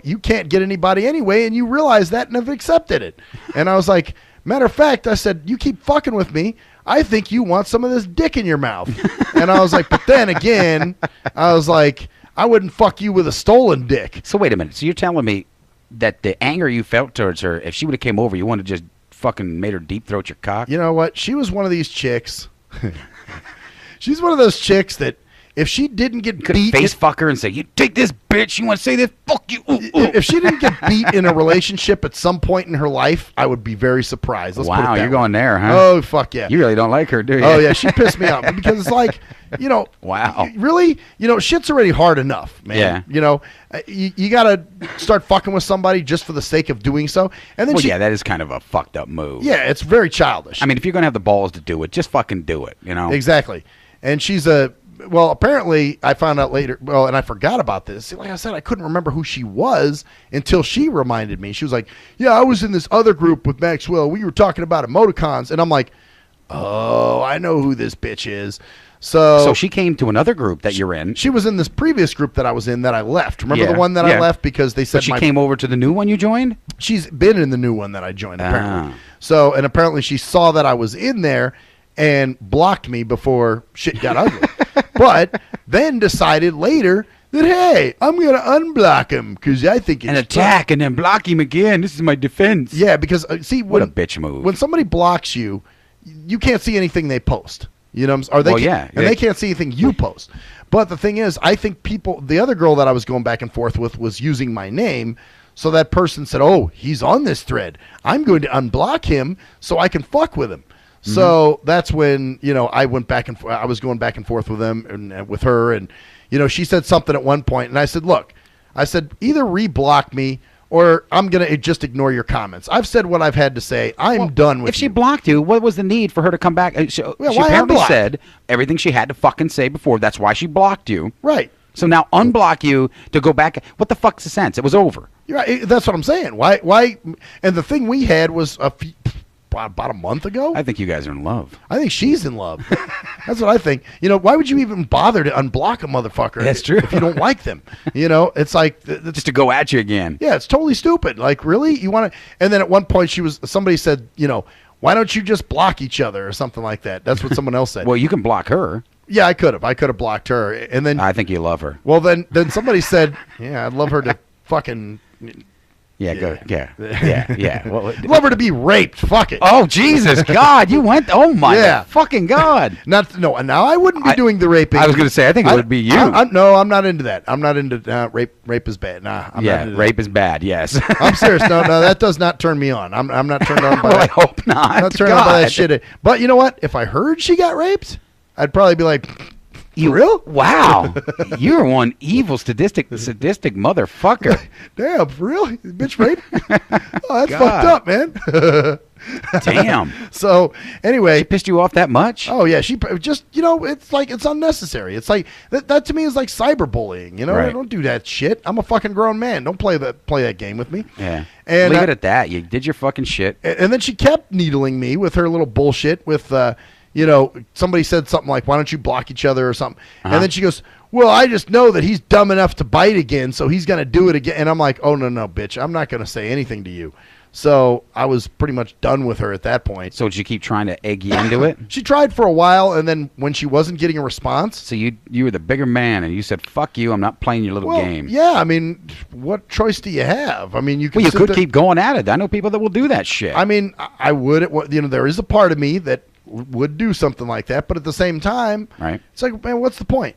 you can't get anybody anyway. And you realize that and have accepted it. And I was like, matter of fact, I said, you keep fucking with me. I think you want some of this dick in your mouth. And I was like, but then again, I was like, I wouldn't fuck you with a stolen dick. So wait a minute. So you're telling me that the anger you felt towards her, if she would have came over, you would have just fucking made her deep throat your cock? You know what? She was one of these chicks. She's one of those chicks that if she didn't get beat, face fuck her and say, "You take this, bitch. You want to say this? Fuck you." Ooh, ooh. If she didn't get beat in a relationship at some point in her life, I would be very surprised. Let's put it wow, that you're way. Going there, huh? Oh fuck yeah! You really don't like her, do you? Oh yeah, she pissed me off because it's like, wow, really, shit's already hard enough, man. Yeah. You gotta start fucking with somebody just for the sake of doing so, and then that is kind of a fucked up move. Yeah, it's very childish. I mean, if you're gonna have the balls to do it, just fucking do it. Exactly. And she's apparently I found out later, and I forgot about this. Like I said, I couldn't remember who she was until she reminded me. She was like, yeah, I was in this other group with Maxwell. We were talking about emoticons. And I'm like, oh, I know who this bitch is. So she came to another group that you're in. She was in this previous group that I was in that I left. Remember the one that I left because they said But she came over to the new one you joined? She's been in the new one that I joined, apparently. So, and apparently she saw that I was in there and blocked me before shit got ugly. But then decided later that, hey, I'm going to unblock him because I think it's... And attack and then block him again. This is my defense. Yeah, because, see... What a bitch move. When somebody blocks you, you can't see anything they post. You know what I'm saying? And they can't see anything you post. But the thing is, I think the other girl that I was going back and forth with was using my name. So that person said, oh, he's on this thread. I'm going to unblock him so I can fuck with him. Mm-hmm. So that's when, I went back and I was going back and forth with them and with her. And, she said something at one point. And I said, look, either reblock me or I'm going to just ignore your comments. I've said what I've had to say. I'm done with you. If she blocked you, what was the need for her to come back? She apparently said everything she had to fucking say before. That's why she blocked you. Right. So now unblock you to go back. What the fuck's the sense? It was over. You're right. That's what I'm saying. Why? And the thing we had was about a month ago. I think you guys are in love. I think she's in love. That's what I think. Why would you even bother to unblock a motherfucker? That's true. If you don't like them, it's like just to go at you again. Yeah, it's totally stupid. Like, really, you want to? And then at one point, somebody said, why don't you just block each other or something like that? That's what someone else said. Well, you can block her. Yeah, I could have. I could have blocked her, and then I think you love her. Well, then somebody said, yeah, I'd love her to fucking. Yeah. Well, love her to be raped. Fuck it. Oh, Jesus, God, you went. Oh my fucking God. Now I wouldn't be doing the raping. I was going to say, I think it would be you. No, I'm not into that. I'm not into rape. Rape is bad. Nah, I'm not into rape that. is bad. Yes. I'm serious. No, that does not turn me on. I'm not turned on by well, that. I hope not. I'm not turned on by that shit. But you know what? If I heard she got raped, I'd probably be like, you real? Wow. You're one evil sadistic motherfucker. Damn, for real? Bitch raped? Oh, that's fucked up, man. Damn. So, anyway. She pissed you off that much? Oh, yeah. She just, it's like, it's unnecessary. It's like, that to me is like cyberbullying, Right. Don't do that shit. I'm a fucking grown man. Don't play that game with me. Yeah. And leave it at that. You did your fucking shit. And then she kept needling me with her little bullshit with, somebody said something like, why don't you block each other or something? And then she goes, well, I just know that he's dumb enough to bite again, so he's going to do it again. And I'm like, oh, no, bitch. I'm not going to say anything to you. So I was pretty much done with her at that point. So did you keep trying to egg you into it? She tried for a while, and then when she wasn't getting a response. So you were the bigger man, and you said, fuck you, I'm not playing your little game. Yeah, I mean, what choice do you have? I mean, you could keep going at it. I know people that will do that shit. I mean, I would. There is a part of me that would do something like that, but at the same time, right? It's like, man, what's the point?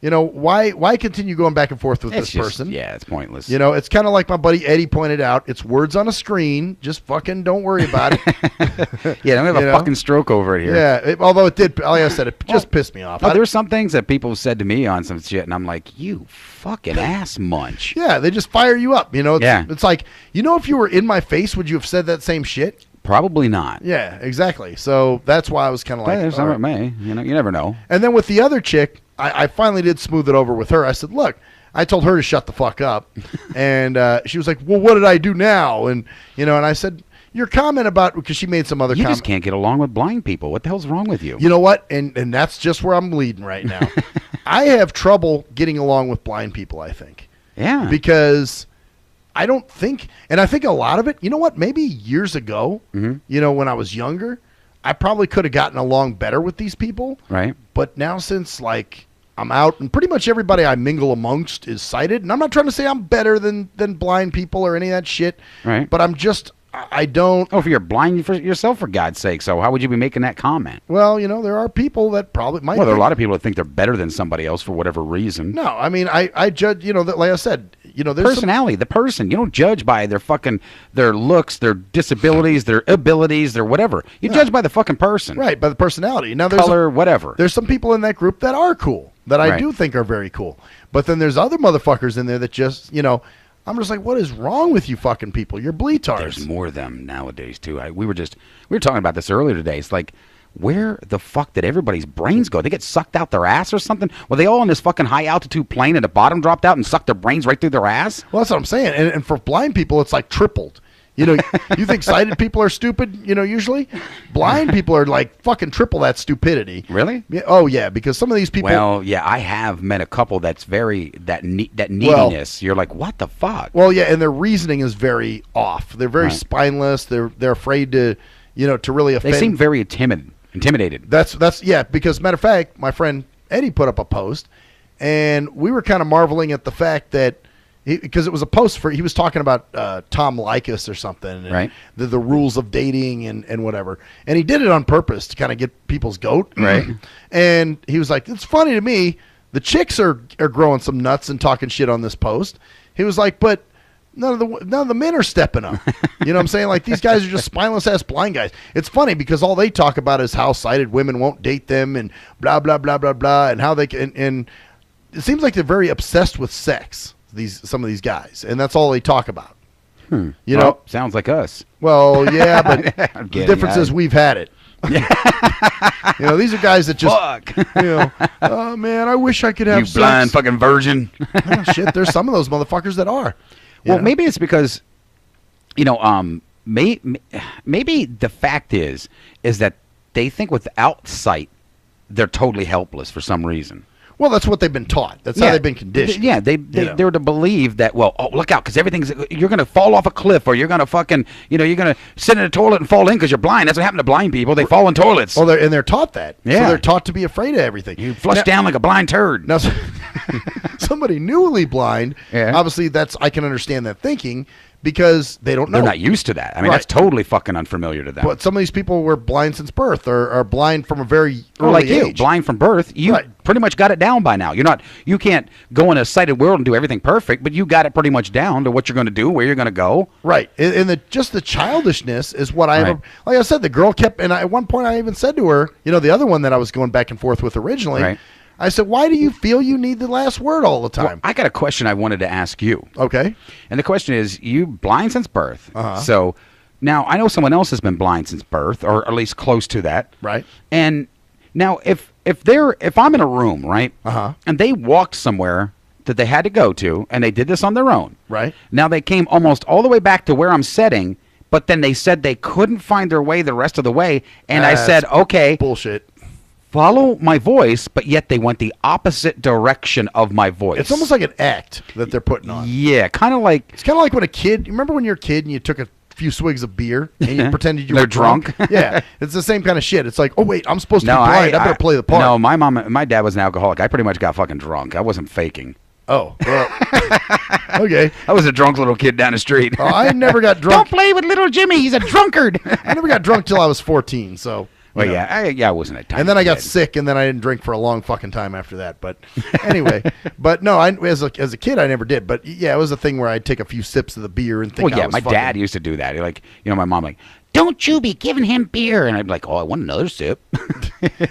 Why continue going back and forth with this person? Yeah, it's pointless. It's kind of like my buddy Eddie pointed out. It's words on a screen. Just fucking don't worry about it. Yeah, don't have a fucking stroke over it here. Yeah, although it did, like I said, it just pissed me off. There's some things that people said to me on some shit, and I'm like, you fucking ass munch. Yeah, they just fire you up. Yeah. It's like, if you were in my face, would you have said that same shit? Probably not. Yeah, exactly. So that's why I was kind of like, there's some may. You never know. And then with the other chick, I finally did smooth it over with her. I said, look, I told her to shut the fuck up. And she was like, well, what did I do now? And, and I said, your comment about, because she made some other comment. You just can't get along with blind people. What the hell's wrong with you? You know what? And that's just where I'm leading right now. I have trouble getting along with blind people, I think. Yeah. Because I don't think, and I think a lot of it, maybe years ago, when I was younger, I probably could have gotten along better with these people. Right. But now since, I'm out and pretty much everybody I mingle amongst is sighted, and I'm not trying to say I'm better than blind people or any of that shit. Right. But I'm just, I don't. Oh, if you're blind for yourself, for God's sake, so how would you be making that comment? Well, there are people that probably might. Well, there are a lot of people that think they're better than somebody else for whatever reason. No, I mean, I judge, that, like I said, there's personality, the person. You don't judge by their looks, their disabilities, their abilities, their whatever. You judge by the fucking person. Right, by the personality. Now, there's color, whatever. There's some people in that group that are cool, that I do think are very cool. But then there's other motherfuckers in there that just, I'm just like, what is wrong with you fucking people? You're bleetards. There's more of them nowadays, too. We were talking about this earlier today. It's like, where the fuck did everybody's brains go? They get sucked out their ass or something? Were they all on this fucking high-altitude plane and the bottom dropped out and sucked their brains right through their ass? Well, that's what I'm saying. And for blind people, it's like tripled. You know, you think sighted people are stupid, you know, usually? Blind people are like fucking triple that stupidity. Really? Yeah, oh, yeah, because some of these people... Well, yeah, I have met a couple that's very... That neediness. You're like, what the fuck? Well, yeah, and their reasoning is very off. They're very Right. spineless. They're afraid to, you know, to really offend. They seem very intimidated. That's yeah, because matter of fact, my friend Eddie put up a post, and we were kind of marveling at the fact that, because it was a post for, he was talking about Tom Likas or something, and Right. the rules of dating and whatever, and he did it on purpose to kind of get people's goat, Right. And he was like, it's funny to me, the chicks are growing some nuts and talking shit on this post. He was like, but none of the men are stepping up. You know what I'm saying? Like, these guys are just spineless ass blind guys. It's funny because all they talk about is how sighted women won't date them and blah blah blah blah blah, and how they can. And it seems like they're very obsessed with sex. Some of these guys, and that's all they talk about. You know, sounds like us. Well, yeah, but I'm the kidding. difference is we've had it. You know, these are guys that just, you know, oh man, I wish I could have You sex. blind fucking virgin. Oh, shit, there's some of those motherfuckers that are. Well, Yeah. maybe it's because, you know, maybe the fact is that they think without sight, they're totally helpless for some reason. Well, that's what they've been taught. That's how they've been conditioned. Yeah, they're to believe that, well, oh, look out, because you're going to fall off a cliff, or you're going to fucking, you know, you're going to sit in a toilet and fall in because you're blind. That's what happened to blind people. They fall in toilets. Oh, they're taught that. Yeah. So they're taught to be afraid of everything. You flush down like a blind turd. Now, somebody newly blind, Yeah. obviously I can understand that thinking because they don't know. They're not used to that. I mean, Right. that's totally fucking unfamiliar to them. But some of these people were blind since birth, or are blind from a very Or early like you, age. blind from birth, you pretty much got it down by now. You can't go in a sighted world and do everything perfect, but you got it pretty much down to what you're going to do, where you're going to go. Right, and just the childishness is what Right. like I said, the girl kept, and at one point I even said to her, you know, the other one that I was going back and forth with originally, Right. I said, why do you feel you need the last word all the time? Well, I got a question I wanted to ask you. Okay. And the question is, you blind since birth. Uh-huh. So now I know someone else has been blind since birth, or at least close to that. Right. And now if I'm in a room, right? Uh-huh. And they walked somewhere that they had to go to, and they did this on their own. Right. Now they came almost all the way back to where I'm sitting, but then they said they couldn't find their way the rest of the way, and I said, okay, bullshit. Follow my voice, but yet they went the opposite direction of my voice. It's almost like an act that they're putting on. Yeah, kind of like... It's kind of like when a kid, you remember when you're a kid and you took a few swigs of beer and you pretended you They're were drunk? drunk? Yeah, it's the same kind of shit. It's like, oh wait, I'm supposed to No, be blind. I better play the part. No, my dad was an alcoholic. I pretty much got fucking drunk. I wasn't faking. Oh, well, okay. I was a drunk little kid down the street. Oh, I never got drunk. Don't play with little Jimmy. He's a drunkard. I never got drunk till I was 14, so... Well, you know. I wasn't a tiny And then I got kid. sick, and then I didn't drink for a long fucking time after that. But anyway, but no, as a kid, I never did. But yeah, it was a thing where I'd take a few sips of the beer and think. Well, yeah, I was my fucking, dad used to do that. Like, you know, my mom like, don't you be giving him beer, and I'd be like, oh, I want another sip.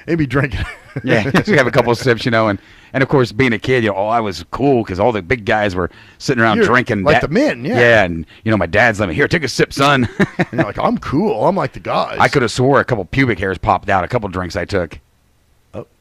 Maybe drinking. Yeah, just have a couple of sips, you know, and of course, being a kid, you know, I was cool because all the big guys were sitting around You're drinking. like the men, yeah. Yeah, and you know, my dad's like, here, take a sip, son. And you're like, I'm cool. I'm like the guys. I could have swore a couple pubic hairs popped out. A couple drinks I took.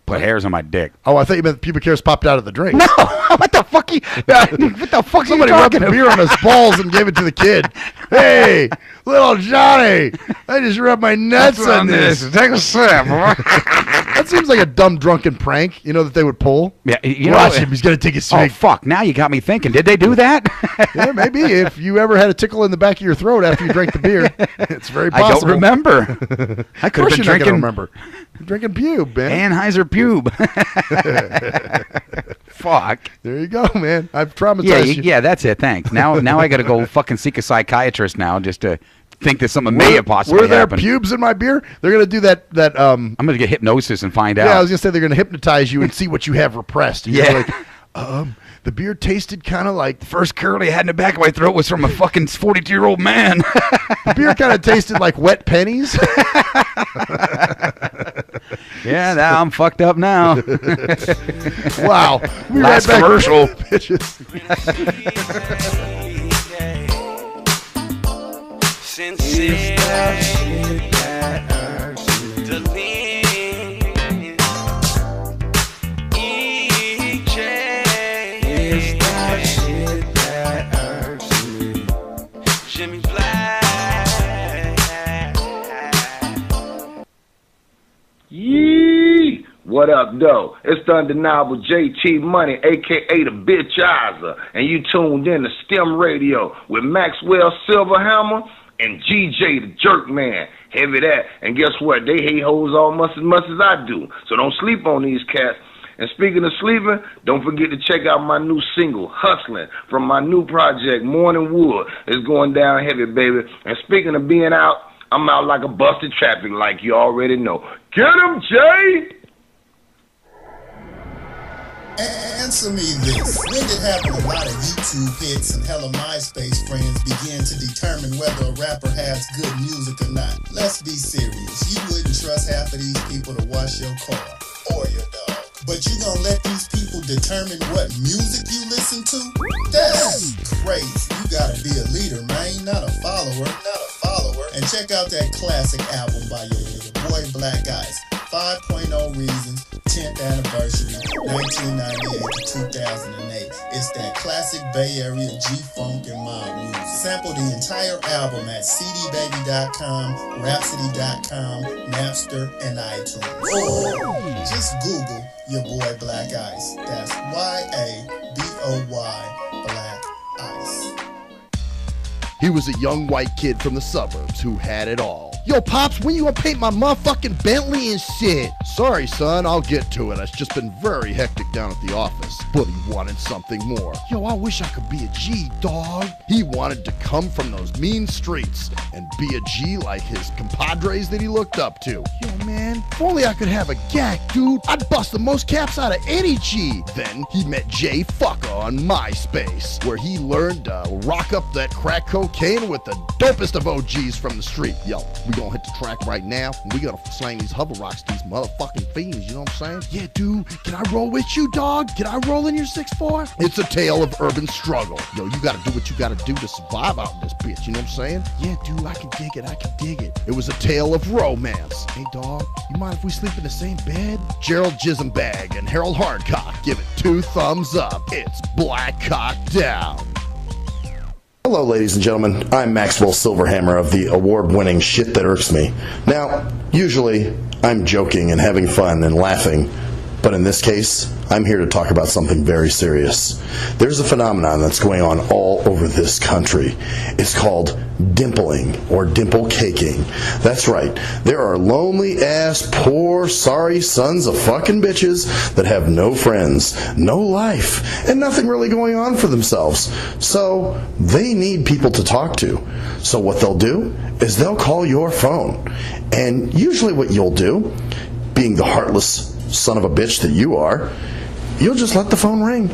Put hairs on my dick. Oh, I thought you meant pubic hairs popped out of the drink. No, what the fuck? What the fuck? Somebody are you rubbed talking beer about? on his balls and gave it to the kid. Hey, little Johnny, I just rubbed my nuts on this. Take a sip. That seems like a dumb drunken prank, you know, that they would pull. Yeah, you Watch know, him. He's gonna take a Oh swig. fuck! Now you got me thinking. Did they do that? Yeah, maybe if you ever had a tickle in the back of your throat after you drank the beer, it's very possible. I don't remember. I Of could course have been you're not gonna drinking remember. You're drinking pube, man. Anheuser pube. Fuck. There you go, man. I've traumatized Yeah, you. yeah, that's it. Thanks. Now I got to go fucking seek a psychiatrist now just to think that something may have possibly Were there happened. pubes in my beer? They're gonna do that. I'm gonna get hypnosis and find Yeah, I out. was gonna say they're gonna hypnotize you and see what you have repressed. And Yeah. You're like, the beer tasted kind of like First curly I had in the back of my throat was from a fucking 42-year-old man. the beer kind of tasted like wet pennies. Yeah, now I'm fucked up now. Wow. We'll be Last right back. commercial. Bitches. Jimmy Black. Yee! What up, though? It's the undeniable JT Money, a.k.a. the Bitchizer, and you tuned in to STIM Radio with Maxwell Silverhammer and GJ the Jerk Man. Heavy that. And guess what? They hate hoes almost as much as I do. So don't sleep on these cats. And speaking of sleeping, don't forget to check out my new single, Hustling, from my new project, Morning Wood. It's going down heavy, baby. And speaking of being out, I'm out like a busted traffic like you already know. Get him, Jay! Answer me this. When did happen a lot of YouTube hits and hella MySpace friends begin to determine whether a rapper has good music or not? Let's be serious. You wouldn't trust half of these people to wash your car or your dog. But you gonna let these people determine what music you listen to? That's crazy. You gotta be a leader, man, not a follower. And check out that classic album by your boy Black Ice, 5.0 Reasons, 10th anniversary, 1998 to 2008. It's that classic Bay Area G-Funk and mob music. Sample the entire album at cdbaby.com, rhapsody.com, Napster, and iTunes. Or just Google your boy Black Ice. That's Y-A-B-O-Y, Black Ice. He was a young white kid from the suburbs who had it all. Yo, Pops, when you gonna paint my motherfucking Bentley and shit? Sorry, son, I'll get to it. It's just been very hectic down at the office. But he wanted something more. Yo, I wish I could be a G, dog. He wanted to come from those mean streets and be a G like his compadres that he looked up to. Yo, man, if only I could have a gack, dude. I'd bust the most caps out of any G. Then he met Jay Fucker on MySpace, where he learned to rock up that crack cocaine with the dopest of OGs from the street. Yo, we gonna hit the track right now, and we gotta slang these hover rocks to these motherfucking fiends, you know what I'm saying? Yeah, dude, can I roll with you, dog? Can I roll in your 6'4"? It's a tale of urban struggle. Yo, you gotta do what you gotta do to survive out in this bitch, you know what I'm saying? Yeah, dude, I can dig it. It was a tale of romance. Hey, dog, you mind if we sleep in the same bed? Gerald Jismbag and Harold Hardcock give it 2 thumbs up. It's Black Cock Down. Hello, ladies and gentlemen. I'm Maxwell Silverhammer of the award-winning Shit That Irks Me. Now, usually, I'm joking and having fun and laughing, but in this case, I'm here to talk about something very serious. There's a phenomenon that's going on all over this country. It's called dimpling or dimple caking. That's right. There are lonely-ass, poor, sorry sons of fucking bitches that have no friends, no life, and nothing really going on for themselves. So they need people to talk to. So what they'll do is they'll call your phone. And usually what you'll do, being the heartless son of a bitch that you are, you'll just let the phone ring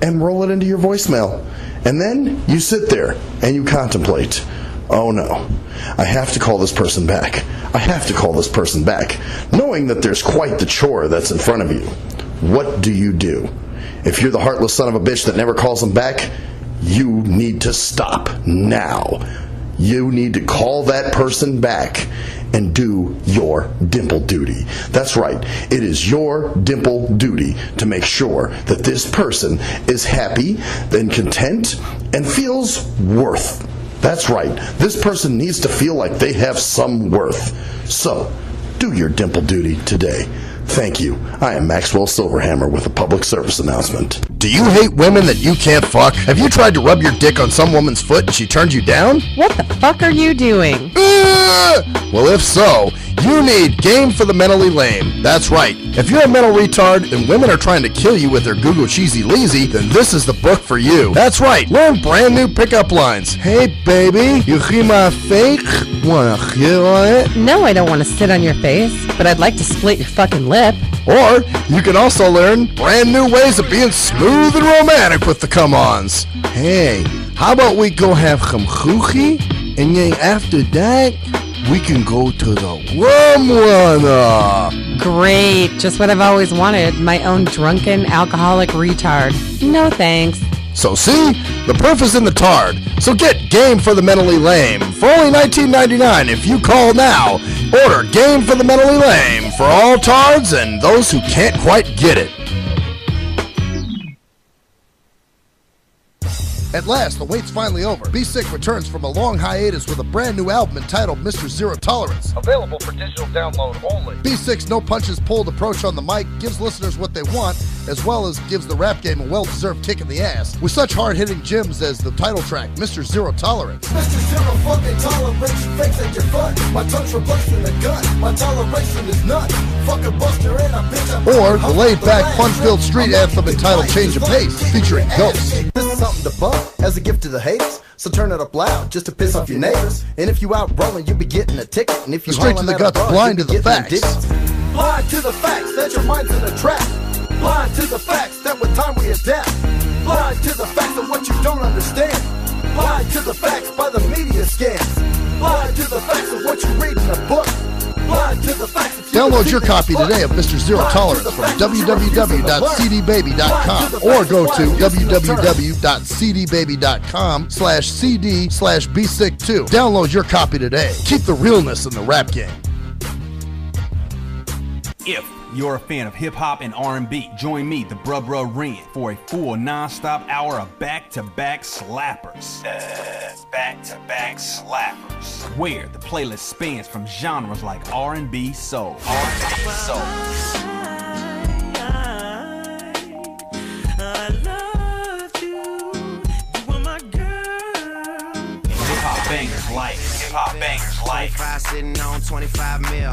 and roll it into your voicemail. And then you sit there and you contemplate, oh no, I have to call this person back. I have to call this person back, knowing that there's quite the chore that's in front of you. What do? If you're the heartless son of a bitch that never calls them back, you need to stop now. You need to call that person back and do your dimple duty. That's right. It is your dimple duty to make sure that this person is happy and content and feels worth. That's right. This person needs to feel like they have some worth. So, do your dimple duty today. Thank you. I am Maxwell Silverhammer with a public service announcement. Do you hate women that you can't fuck? Have you tried to rub your dick on some woman's foot and she turned you down? What the fuck are you doing? Well, if so, you need Game for the Mentally Lame. That's right. If you're a mental retard and women are trying to kill you with their Google Cheesy Leezy, then this is the book for you. That's right. Learn brand new pickup lines. Hey, baby, you hear my fake? Wanna hit on it? No, I don't want to sit on your face, but I'd like to split your fucking lip. Or you can also learn brand new ways of being smooth and romantic with the come-ons. Hey, how about we go have some choochie, and then after that, we can go to the rum runner. Great, just what I've always wanted, my own drunken alcoholic retard. No thanks. So see, the proof is in the tard. So get Game for the Mentally Lame for only $19.99 if you call now. Order Game for the Mentally Lame for all tards and those who can't quite get it. At last, the wait's finally over. Be Sick returns from a long hiatus with a brand new album entitled Mr. Zero Tolerance. Available for digital download only. Be Sick's no punches pulled approach on the mic gives listeners what they want, as well as gives the rap game a well-deserved kick in the ass, with such hard-hitting gems as the title track, Mr. Zero Tolerance. Mr. Zero fucking tolerance, you fakes at your fun. My tongue's replacing the gun. My toleration is none. Fuck a buster and a bitch. Or the laid-back, fun-filled street anthem entitled Change of Pace, featuring Ghost. This is something to bump as a gift to the haters. So turn it up loud just to piss off your neighbors. And if you out rolling, you'll be getting a ticket. And if you Straight to the guts, blind to the facts. Blind to the facts that your mind's in a trap. Blind to the facts that with time we adapt. Blind to the facts of what you don't understand. Blind to the facts by the media scans. Blind to the facts of what you read in a book. Blind to the facts. Download your copy today of Mr. Zero Tolerance from www.cdbaby.com or go to www.cdbaby.com/cd/bsick2. Download your copy today. Keep the realness in the rap game. If you're a fan of hip-hop and R&B, join me, the Bruh Ren, for a full non-stop hour of back-to-back slappers. Back-to-back slappers. Where the playlist spans from genres like R&B, soul. R&B, soul. I love you. You are my girl. Hip-hop bangers like. Hip-hop bangers like. 25 sitting on 25 mil,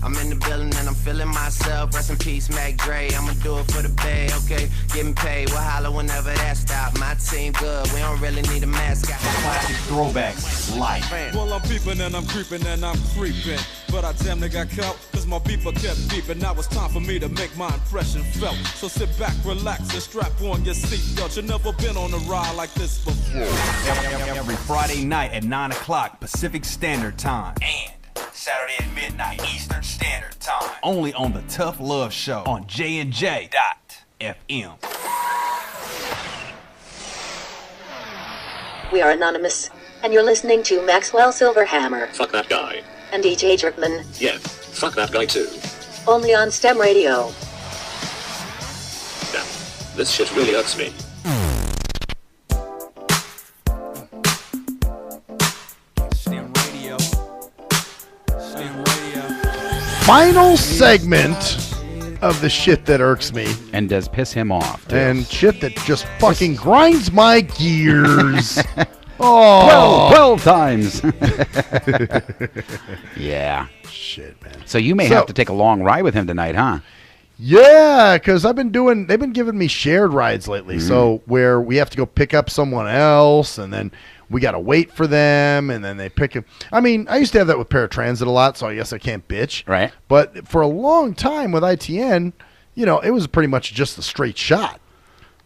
I'm in the building and I'm feeling myself. Rest in peace, Mac Dre. I'ma do it for the bay, okay? Getting paid, we'll holler whenever that stop. My team good, we don't really need a mascot. Classic throwbacks like. Well, I'm peeping and I'm creeping and I'm creeping. But I damn near got caught, cause my beeper kept beeping. Now it's time for me to make my impression felt. So sit back, relax, and strap on your seatbelt. You've never been on a ride like this before. Every Friday night at 9 o'clock Pacific Standard Time. And Saturday at midnight Eastern Standard Time. Only on the Tough Love Show on JNJ.FM. We are anonymous, and you're listening to Maxwell Silverhammer Fuck that guy. and DJ Jerkman, Yeah, fuck that guy too. only on STEM Radio. Damn, this shit really hurts me. STIM Radio. STIM Radio. Final segment of the shit that irks me. And does piss him off, too. And shit that just fucking grinds my gears. Oh, 12 times. Yeah. Shit, man. So you may have to take a long ride with him tonight, huh? Yeah, because they've been giving me shared rides lately. So where we have to go pick up someone else, and then we got to wait for them, and then they pick up. I mean, I used to have that with paratransit a lot, so I guess I can't bitch. Right. But for a long time with ITN, it was pretty much just a straight shot.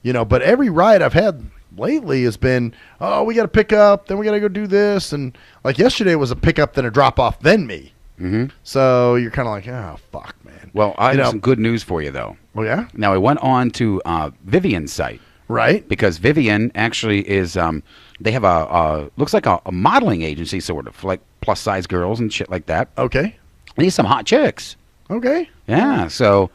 But every ride I've had lately has been, oh, we got to pick up, then we got to go do this. And like yesterday was a pick up, then a drop off, then me. Mm-hmm. So you're kind of like, oh, fuck, man. Well, I have some good news for you, though. Oh, yeah? Now, I went on to Vivian's site. Right. Because Vivian actually is, they have looks like a modeling agency, sort of, like plus-size girls and shit like that. Okay. They need some hot chicks. Okay. Yeah, so,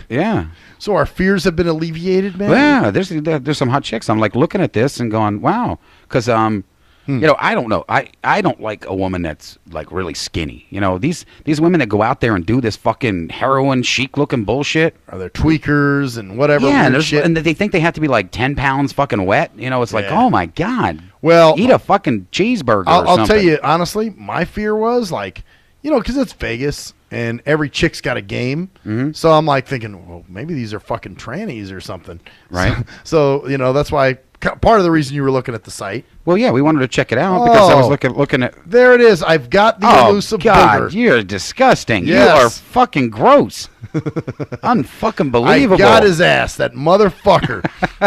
yeah. So our fears have been alleviated, man? Yeah, there's some hot chicks. I'm like looking at this and going, wow. Because, I don't know. I don't like a woman that's like really skinny. These women that go out there and do this fucking heroin chic looking bullshit. Are they tweakers and whatever? Yeah, and they think they have to be like 10 pounds fucking wet. It's like, oh my God. Well, eat a fucking cheeseburger or something. I'll tell you, honestly, my fear was like, because it's Vegas and every chick's got a game. Mm-hmm. So I'm like thinking, well, maybe these are fucking trannies or something. Right. So that's why part of the reason you were looking at the site. Well, yeah, we wanted to check it out because I was looking at. There it is. I've got the elusive God, booger. You're disgusting. Yes. You are fucking gross. Unfucking believable. I got his ass. That motherfucker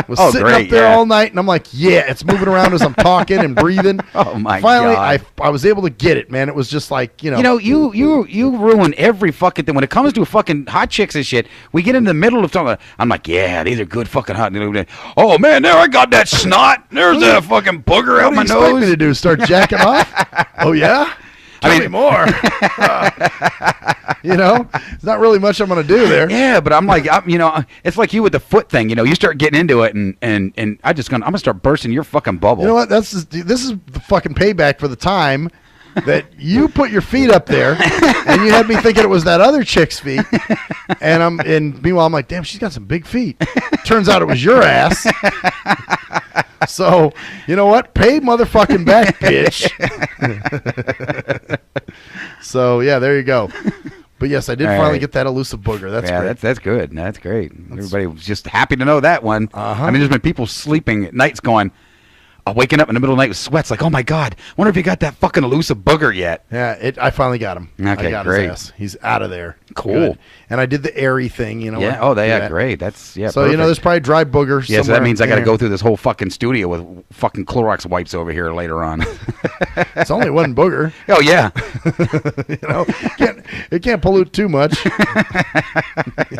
was sitting great, up there all night, and I'm like, yeah, it's moving around as I'm talking and breathing. Oh my Finally, God! I was able to get it, man. It was just like you ruin every fucking thing when it comes to fucking hot chicks and shit. We get in the middle of talking. I'm like, yeah, these are good fucking hot. Oh man, there I got that snot. There's that fucking booger out my nose. What do you expect me to do? Start jacking off? Oh yeah. Tell me more. You know, it's not really much I'm going to do there. Yeah, but I'm like, it's like you with the foot thing. You know, you start getting into it, and I'm gonna start bursting your fucking bubble. You know what? This is the fucking payback for the time that you put your feet up there, and you had me thinking it was that other chick's feet, and meanwhile I'm like, damn, she's got some big feet. Turns out it was your ass. So you know what? Pay motherfucking back, bitch. So yeah, there you go. But yes, I did finally get that elusive booger. That's great. That's good. That's great. Everybody was just happy to know that one. I mean, there's been people sleeping at nights going, waking up in the middle of the night with sweats, like, oh my God, wonder if you got that fucking elusive booger yet. Yeah, I finally got him. Okay, I got great. his ass. He's out of there. Cool. Good. And I did the airy thing, you know. Yeah. Oh, great. That's So perfect. you know, there's probably dry boogers. Yeah, so that means I got to to go through this whole fucking studio with fucking Clorox wipes over here later on. It's only one booger. Oh yeah. You know, it can't pollute too much. You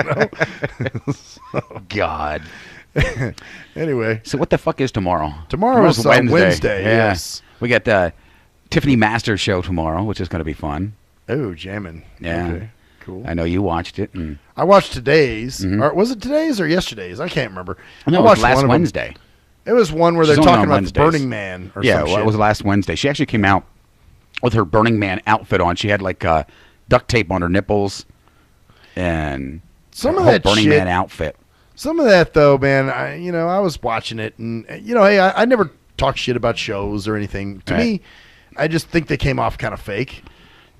know. So. God. Anyway, so what the fuck is tomorrow? Tomorrow's Wednesday. Yeah. Yes, we got the Tiffany Masters show tomorrow, which is going to be fun. Oh, jamming. Yeah, okay. Cool. I know you watched it. And I watched today's. Or was it today's or yesterday's? I can't remember. No, I it watched was last one Wednesday. It was one where She's they're only talking on about Wednesdays. the Burning Man or yeah, some shit. It was last Wednesday. She actually came out with her Burning Man outfit on. She had like duct tape on her nipples and some her of whole that Burning shit, Man outfit. Some of that though, man, I was watching it, and hey, I never talk shit about shows or anything. To me, I just think they came off kind of fake.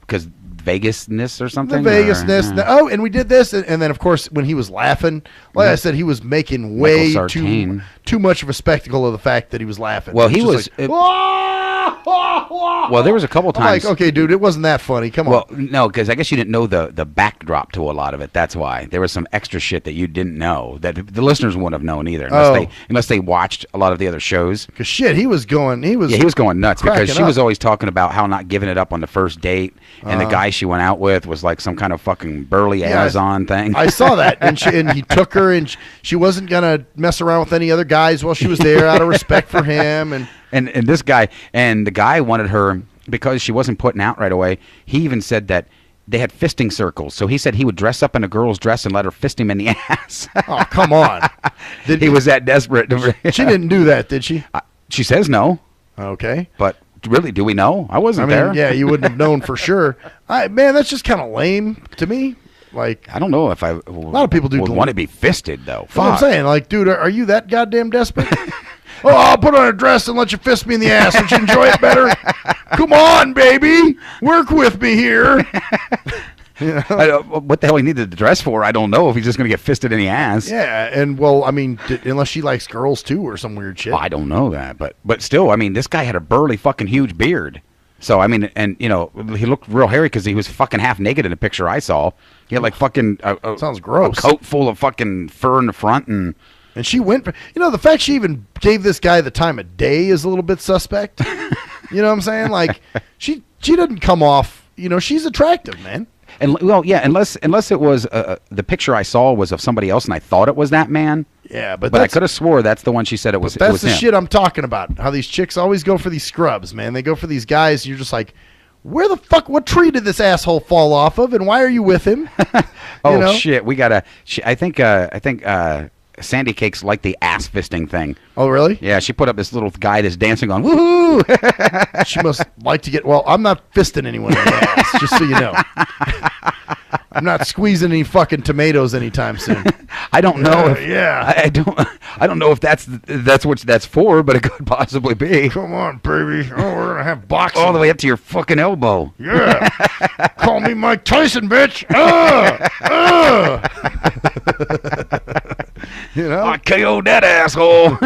Because Vegasness or something? The Vegasness. Oh, and we did this, and then of course when he was laughing, like I said, he was making way too much of a spectacle of the fact that he was laughing. Well, he was. was. Well, there was a couple times. I'm like, okay, dude, it wasn't that funny. Come on. Well, no, because I guess you didn't know the backdrop to a lot of it. That's why there was some extra shit that you didn't know that the listeners wouldn't have known either, unless they watched a lot of the other shows. Because shit, he was going nuts because she up. was always talking about how not giving it up on the first date, and the guy she went out with was like some kind of fucking burly Amazon thing. I saw that, and he took her, and she wasn't gonna mess around with any other guys while she was there, out of respect for him, and this guy, and the guy wanted her because she wasn't putting out right away. He even said that they had fisting circles, so he said he would dress up in a girl's dress and let her fist him in the ass. Oh, come on! He was that desperate. She didn't do that, did she? She says no. Okay, but really, do we know? I wasn't there. Yeah, you wouldn't have known for sure. Man, that's just kind of lame to me. Like, I don't know if a lot of people would want to be fisted though. That's what I'm saying. Like, dude, are you that goddamn desperate? Oh, I'll put on a dress and let you fist me in the ass. Don't you enjoy it better? Come on, baby. Work with me here. You know? What the hell he needed the dress for? I don't know if he's just going to get fisted in the ass. Yeah, and well, I mean, unless she likes girls too or some weird shit. Well, I don't know that, but still, I mean, this guy had a burly fucking huge beard. So, I mean, and, he looked real hairy because he was fucking half naked in the picture I saw. He had like fucking... sounds gross. A coat full of fucking fur in the front and... And she went for, the fact she even gave this guy the time of day is a little bit suspect. You know what I'm saying? Like, she didn't come off, she's attractive, man. And well, yeah, unless it was the picture I saw was of somebody else and I thought it was that man. Yeah, but I could have swore that's the one she said it was. That's it was the him. shit I'm talking about. How these chicks always go for these scrubs, man. They go for these guys. And you're just like, where the fuck? What tree did this asshole fall off of? And why are you with him? Shit, we gotta. I think Sandy Cakes like the ass fisting thing. Oh, really? Yeah, she put up this little guy that's dancing on woohoo. She must like to get. Well, I'm not fisting anyone in the ass, just so you know. I'm not squeezing any fucking tomatoes anytime soon. I don't know. I don't know if that's what that's for, but it could possibly be. Come on, baby. Oh, we're gonna have boxing all the way up to your fucking elbow. Yeah. Call me Mike Tyson, bitch. I KO'd that asshole.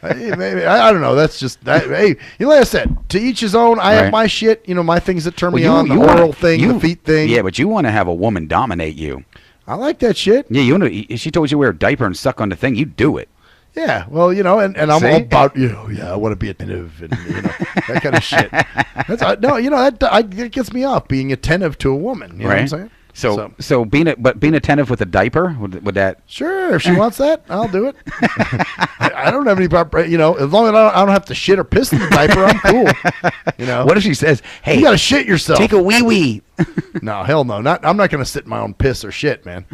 Hey, maybe I don't know. That's just that. Hey, like I said, to each his own. I have my shit. My things that turn me on. The oral thing, the feet thing. Yeah, but you want to have a woman dominate you. I like that shit. Yeah, if she told you to wear a diaper and suck on the thing, you do it. Yeah, well, and I'm all about, I want to be attentive and, that kind of shit. That gets me off, being attentive to a woman. You know what I'm saying? So being attentive with a diaper would that? Sure, if she wants that, I'll do it. I don't have any problem. You know, as long as I don't have to shit or piss in the diaper, I'm cool. You know. What if she says, "Hey, you gotta shit yourself. Take a wee wee." No, hell no. I'm not gonna sit in my own piss or shit, man.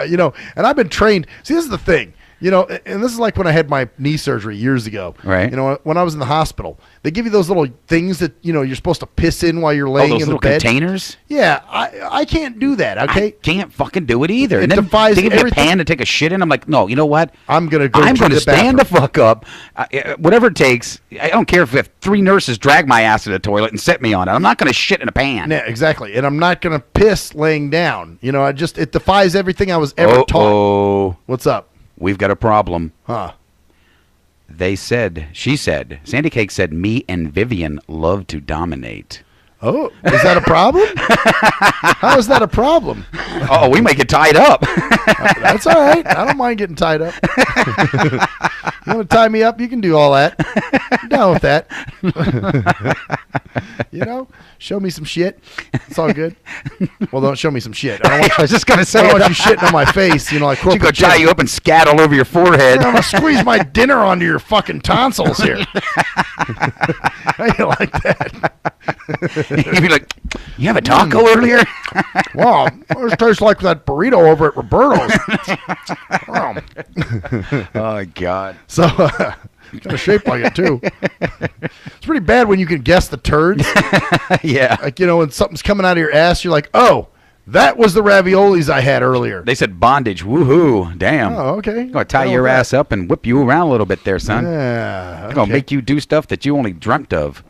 You know, and I've been trained. See, this is the thing. You know, and this is like when I had my knee surgery years ago. Right. You know, when I was in the hospital, they give you those little things that, you know, you're supposed to piss in while you're laying those in the little bed. containers? Yeah, I can't do that, okay? I can't fucking do it either. It and then defies they give me a everything. pan to take a shit in. I'm like, no, you know what? I'm going to stand the fuck up. Whatever it takes. I don't care if 3 nurses drag my ass to the toilet and set me on it. I'm not going to shit in a pan. Yeah, exactly. And I'm not going to piss laying down. You know, it defies everything I was ever taught. What's up? We've got a problem. Huh. She said, Sandy Cake said, me and Vivian love to dominate. Oh, is that a problem? How is that a problem? Oh, we might get tied up. That's all right. I don't mind getting tied up. You want to tie me up? You can do all that. I'm down with that. You know, show me some shit. It's all good. Well, don't show me some shit. I was just going to say, I don't want you shitting on my face. You know, like she go tie you up and scat all over your forehead. I'm going to squeeze my dinner onto your fucking tonsils here. How you like that? You'd be like, you have a taco earlier? Wow, it tastes like that burrito over at Roberto's. Oh, God. So, kind of shaped like it, too. It's pretty bad when you can guess the turds. Yeah. Like, you know, when something's coming out of your ass, you're like, oh, that was the raviolis I had earlier. They said bondage. Woohoo. Damn. Oh, okay. I'm going to tie your ass up and whip you around a little bit there, son. Yeah. I'm going to make you do stuff that you only dreamt of.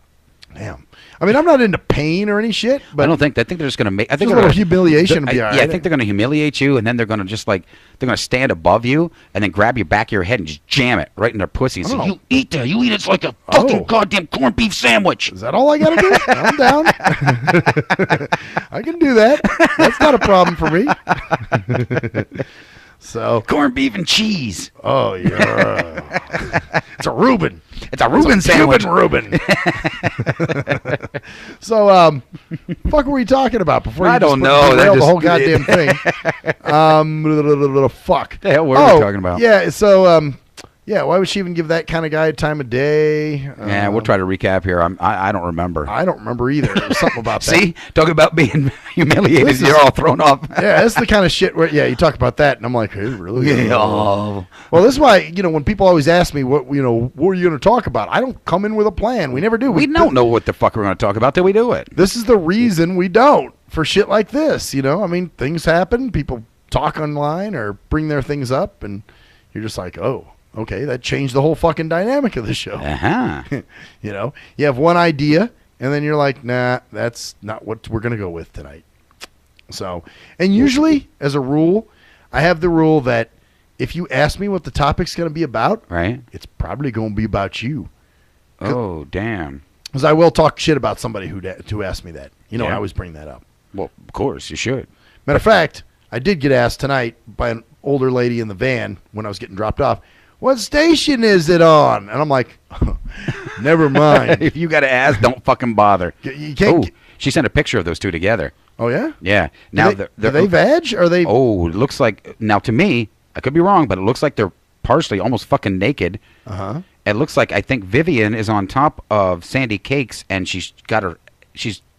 Damn. I mean, I'm not into pain or any shit, but I think they're just going to make. I think a little humiliation would be all right. Yeah, I think they're going to humiliate you, and then they're going to just like they're going to stand above you and then grab your back of your head and just jam it right in their pussy and say, "You eat that. You eat it like a fucking goddamn corned beef sandwich." Is that all I got to do? I'm down. I can do that. That's not a problem for me. So corned beef and cheese. Oh yeah, it's a Reuben. It's a Reuben sandwich. Reuben. So, fuck, were we talking about before? I don't know. The whole goddamn thing. Fuck. The hell were we talking about? Yeah. So, yeah. Why would she even give that kind of guy time of day? Yeah, we'll try to recap here. I don't remember. I don't remember either. There was something about that. See, talking about being humiliated, you're all thrown off. Yeah, that's the kind of shit where you talk about that, and I'm like, hey, really? Yeah. Oh. Well, this is why when people always ask me what are you going to talk about, I don't come in with a plan. We never do. We don't know what the fuck we're going to talk about till we do it. This is the reason we don't for shit like this. I mean, things happen. People talk online or bring their things up, and you're just like, oh. Okay, that changed the whole fucking dynamic of the show. Uh-huh. You have one idea, and then you're like, nah, that's not what we're going to go with tonight. So, and usually, as a rule, I have the rule that if you ask me what the topic's going to be about, right, it's probably going to be about you. Oh, damn. Because I will talk shit about somebody who asked me that. I always bring that up. Well, of course, you should. Matter of fact, I did get asked tonight by an older lady in the van when I was getting dropped off, what station is it on? And I'm like, never mind. If you got to ask, don't fucking bother. You can't. She sent a picture of those two together. Oh, yeah? Yeah. Now, are they vag? Are they? Oh, it looks like, now to me, I could be wrong, but it looks like they're partially almost fucking naked. Uh-huh. It looks like, I think Vivian is on top of Sandy Cakes, and she's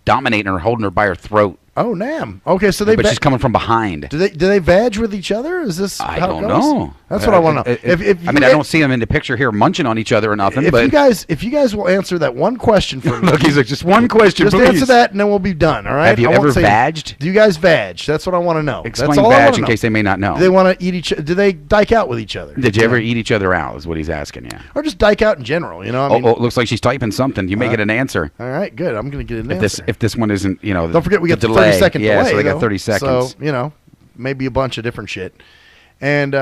dominating her, holding her by her throat. Oh, damn. Okay, so but she's coming from behind. Do they vag with each other? Is this I how don't it goes? know. That's what I want to know. I mean, I don't see them in the picture here munching on each other or nothing. If but you guys will answer that one question for me. Look, he's like, just one question, just please. answer that, and then we'll be done. All right. Have you ever vagged? Do you guys vag? That's what I want to know. Explain That's all vag in case they may not know. Do they want to eat each? Do they dike out with each other? Did you ever eat each other out? Is what he's asking. Yeah. Or just dike out in general. I mean, it looks like she's typing something. You may get an answer. All right, good. I'm going to get an answer. If this one isn't, don't forget we got the delay. 30-second delay. Yeah, so they got 30 seconds. So maybe a bunch of different shit, and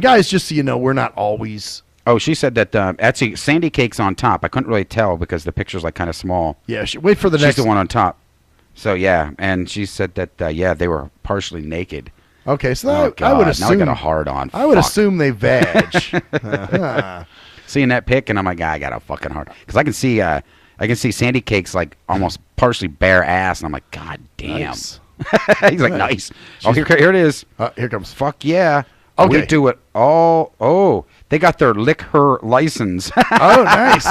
guys, just so you know, we're not always. Oh, she said that Etsy Sandy Cake's on top. I couldn't really tell because the picture's like kind of small. Yeah, wait for the next. She's the one on top. So yeah, and she said that they were partially naked. Okay, so I would assume now I got a hard on. I would assume they vag. Seeing that pic, and I'm like, I got a fucking hard because I can see I can see Sandy Cake's like almost partially bare ass, and I'm like, God damn. Nice. He's like, nice. Oh, here it is. Here comes. Fuck yeah. Okay. We do it all. Oh, they got their lick her license. Oh, nice.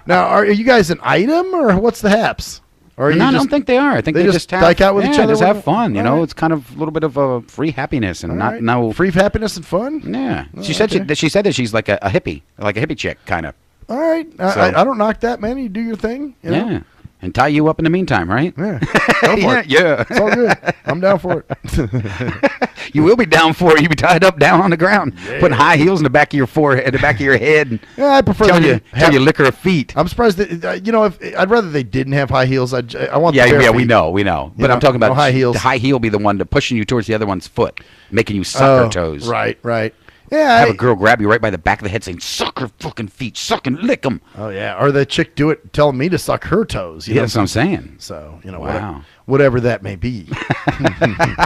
Now, are you guys an item, or what's the haps? Or are you I just, don't think they are. I think they just have, dyke out with each other. Just with have fun. You all know, right. it's kind of a little bit of a free happiness and All not right. no free happiness and fun. Yeah. Oh, She said okay. she said that she's like a hippie, like a hippie chick, kind of. All right. I don't knock that, man. You do your thing. You know? Yeah. And tie you up in the meantime, right? Yeah. Go for it. Yeah. It's all good. I'm down for it. You will be down for it. You'll be tied up down on the ground, putting high heels in the back of your forehead, in the back of your head. And Yeah, I prefer tell that you lick her feet. I'm surprised that you know. If I'd rather they didn't have high heels. I want. Yeah, the bare yeah, feet. we know. But know, I'm talking about no high heels. The high heel be the one to pushing you towards the other one's foot, making you suck her toes. Right. Yeah. Have a girl grab you right by the back of the head, saying, "Suck her fucking feet, suck and lick them." Oh yeah, or the chick do it, telling me to suck her toes. You know? That's what I'm saying. So Wow. whatever that may be.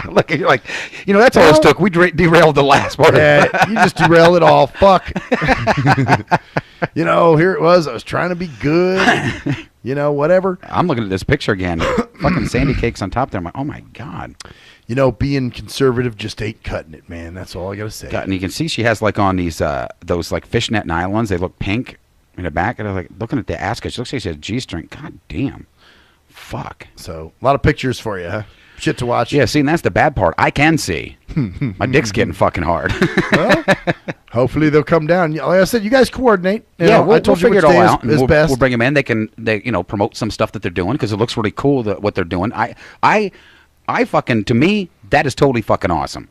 Look, you're like, that's all it took. We derailed the last part. Yeah, you just derailed it all. Fuck. Here it was. I was trying to be good. Whatever. I'm looking at this picture again. Fucking Sandy Cake's on top there. I'm like, oh my God. Being conservative just ain't cutting it, man. That's all I gotta say. And you can see she has like on these those like fishnet nylons. They look pink in the back. And I was like looking at the ass. She looks like she has a G-string. God damn. Fuck. So a lot of pictures for you, huh? Shit to watch. Yeah, see, and that's the bad part. I can see. My dick's getting fucking hard. Well, hopefully they'll come down. Like I said, you guys coordinate. We'll figure it all out. Is We'll best. bring them in. They promote some stuff that they're doing because it looks really cool what they're doing. I fucking, to me, that is totally fucking awesome.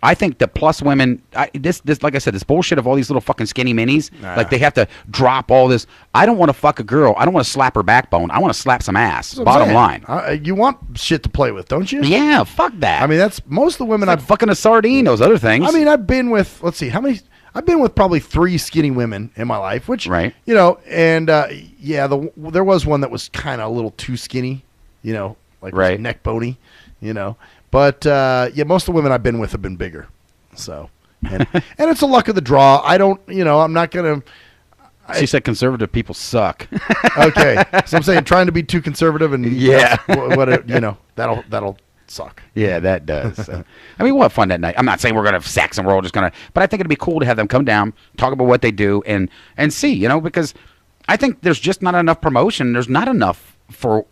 I think the plus women, this like I said, this bullshit of all these little fucking skinny minis, like they have to drop all this. I don't want to fuck a girl. I don't want to slap her backbone. I want to slap some ass. Bottom line. You want shit to play with, don't you? Yeah, fuck that. I mean, that's most of the women. I've fucking a sardine. Those other things. I mean, I've been with. Let's see, how many? I've been with probably 3 skinny women in my life, which right. And there was one that was kind of a little too skinny, like right. neck bony, But most of the women I've been with have been bigger. So, and it's a luck of the draw. I don't, I'm not gonna. She said conservative people suck. Okay, so I'm saying trying to be too conservative and that'll suck. Yeah, that does. I mean, what fun that night. I'm not saying we're gonna have sex and we're all just gonna, but I think it'd be cool to have them come down, talk about what they do, and see, because I think there's just not enough promotion. There's not enough for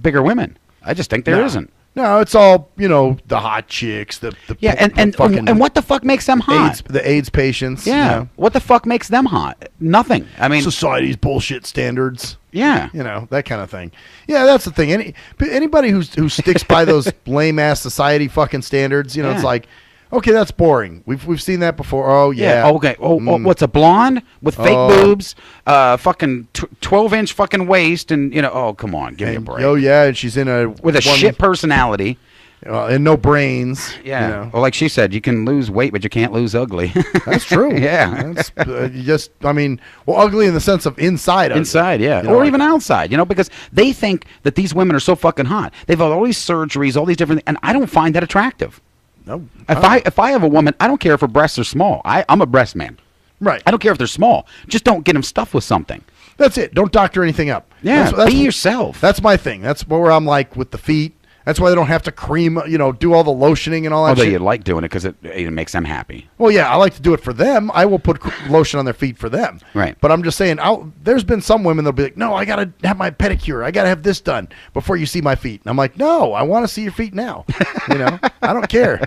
bigger women. I just think there isn't. No, it's all the hot chicks, the and what the fuck makes them hot? The AIDS patients. Yeah, what the fuck makes them hot? Nothing. I mean, society's bullshit standards. Yeah, that kind of thing. Yeah, that's the thing. Anybody who sticks by those lame ass society fucking standards, it's like, okay, that's boring. We've seen that before. Oh yeah. Okay. What's a blonde with fake boobs, fucking 12-inch fucking waist, and oh come on, give me a break. Oh yeah, and she's in with a shit personality. And no brains. Yeah. Well, like she said, you can lose weight, but you can't lose ugly. That's true. Yeah. That's, ugly in the sense of inside. Inside, yeah. Or even outside, because they think that these women are so fucking hot. They've had all these surgeries, all these different things, and I don't find that attractive. No. If I have a woman, I don't care if her breasts are small. I'm a breast man. Right. I don't care if they're small. Just don't get them stuffed with something. That's it. Don't doctor anything up. Yeah. Be yourself. That's my thing. That's where I'm like with the feet. That's why they don't have to cream, do all the lotioning and all that Although shit. you like doing it because it makes them happy. Well, yeah, I like to do it for them. I will put lotion on their feet for them. Right. But I'm just saying, there's been some women that'll be like, no, I got to have my pedicure. I got to have this done before you see my feet. And I'm like, no, I want to see your feet now. I don't care.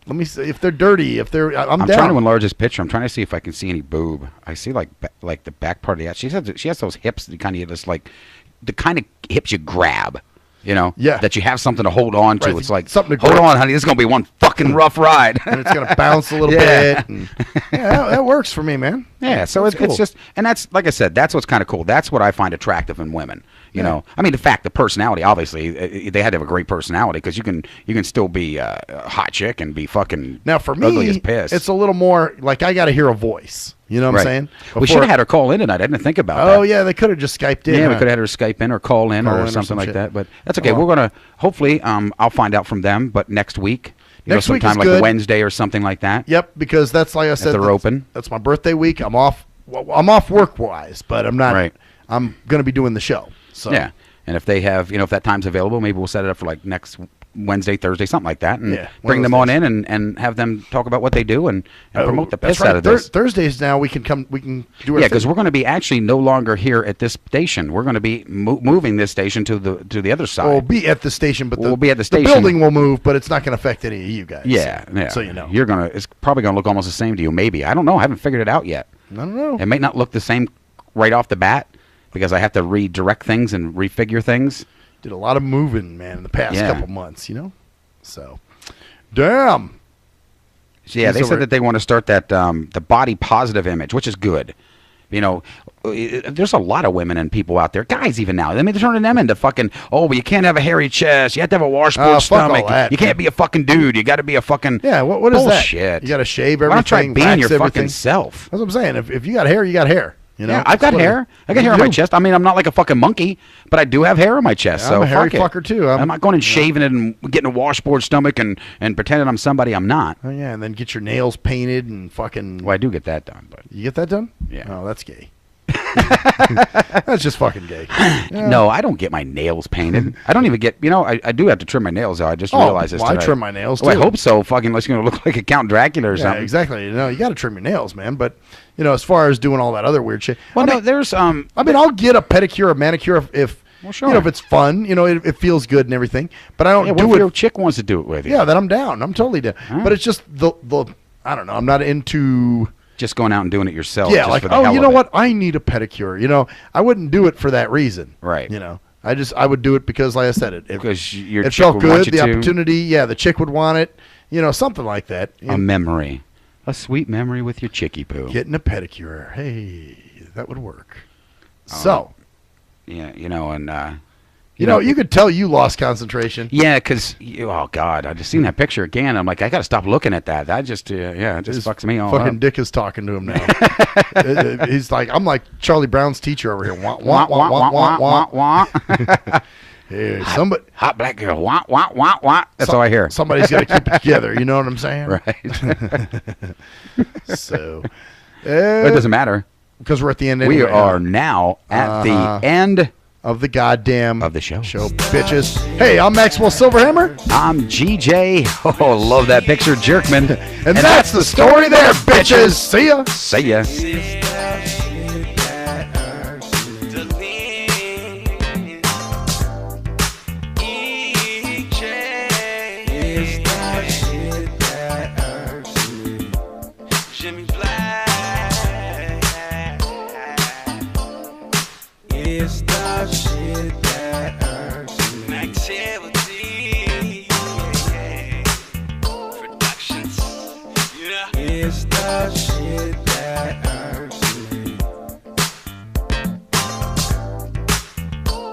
Let me see if they're dirty. If they're, I'm down. Trying to enlarge this picture. I'm trying to see if I can see any boob. I see like the back part of the ass. She has those hips that kind of just like the kind of hips you grab. Yeah. That you have something to hold on to. Right. It's like, something to hold on, honey. This is going to be one fucking rough ride. And it's going to bounce a little bit. And, that works for me, man. Yeah, so it's just, and that's, like I said, that's what's kind of cool. That's what I find attractive in women. You know, I mean, the personality, obviously, they had to have a great personality because you can still be a hot chick and be fucking now for me, ugly as piss. It's a little more like I got to hear a voice. You know what I'm saying? We should have had her call in tonight. I didn't think about that. Oh, yeah, they could have just Skyped in. Yeah, we could have had her Skype in or call in or something like that. But that's okay. We're going to, hopefully, I'll find out from them, but next week. Next week is sometime like good. Wednesday or something like that. Yep, because that's like I said. They're open. That's my birthday week. I'm off. I'm off work-wise, but I'm not. Right. I'm going to be doing the show. So Yeah, and if they have, if that time's available, maybe we'll set it up for like next Wednesday, Thursday, something like that, and bring them on in and have them talk about what they do and promote the piss out of this. Thursdays now we can do our Yeah, because we're going to be actually no longer here at this station. We're going to be moving this station to the other side. We'll be at the station, but we'll be at the station. The building will move, but it's not going to affect any of you guys. Yeah. So you know, it's probably going to look almost the same to you. Maybe, I don't know. I haven't figured it out yet. I don't know. It may not look the same right off the bat because I have to redirect things and refigure things. Did a lot of moving, man, in the past couple months, So, damn. So, yeah, they said that they want to start that the body positive image, which is good. There's a lot of women and people out there, guys even now. I mean, they're turning them into fucking, well, you can't have a hairy chest. You have to have a washboard stomach. You can't be a fucking dude. You got to be a fucking what is bullshit. That? You got to shave everything. Why don't try being your everything? fucking self? That's what I'm saying. If you got hair, you got hair. Yeah, I've got hair. I got hair on my chest. I mean, I'm not like a fucking monkey, but I do have hair on my chest. I'm so a hairy fuck fucker too. I'm not going and shaving it and getting a washboard stomach and pretending I'm somebody I'm not. Oh yeah, and then get your nails painted and fucking. Well, I do get that done, but you get that done? Yeah. Oh, that's gay. That's just fucking gay. Yeah. No, I don't get my nails painted. I don't even get. I do have to trim my nails though. I just realized this today. I trim my nails too. Well, I hope so. Fucking unless you're gonna look like a Count Dracula or something. Exactly. You got to trim your nails, man. But as far as doing all that other weird shit. Well, there's I mean, I'll get a pedicure, a manicure if if it's fun. It feels good and everything. But I don't do if it. Your chick wants to do it with you. Yeah, then I'm down. I'm totally down. Huh? But it's just the I don't know. I'm not into. Just going out and doing it yourself. Yeah, just for the hell of what? I need a pedicure. I wouldn't do it for that reason. Right. I would do it because, like I said, because your it chick felt would good. Want you the to. Opportunity. Yeah, the chick would want it. Something like that. A memory, a sweet memory with your chickie poo. Getting a pedicure. Hey, that would work. So. Yeah, and. You could tell you lost concentration. Yeah, because oh god, I just seen that picture again. I'm like, I got to stop looking at that. That just it just fucks me all fucking up. Dick is talking to him now. He's like, I'm like Charlie Brown's teacher over here. Wah wah wah wah wah wah wah. Hey, somebody, hot black girl. Wah wah wah wah. That's all I hear. Somebody's got to keep it together. You know what I'm saying? Right. So, it doesn't matter because we're at the end. Anyway, we are now at the end. Of the goddamn of the show, bitches. Hey, I'm Maxwell Silverhammer. I'm GJ. Oh, love that picture, Jerkman. And that's the story there, bitches. See ya. See ya. It's the shit that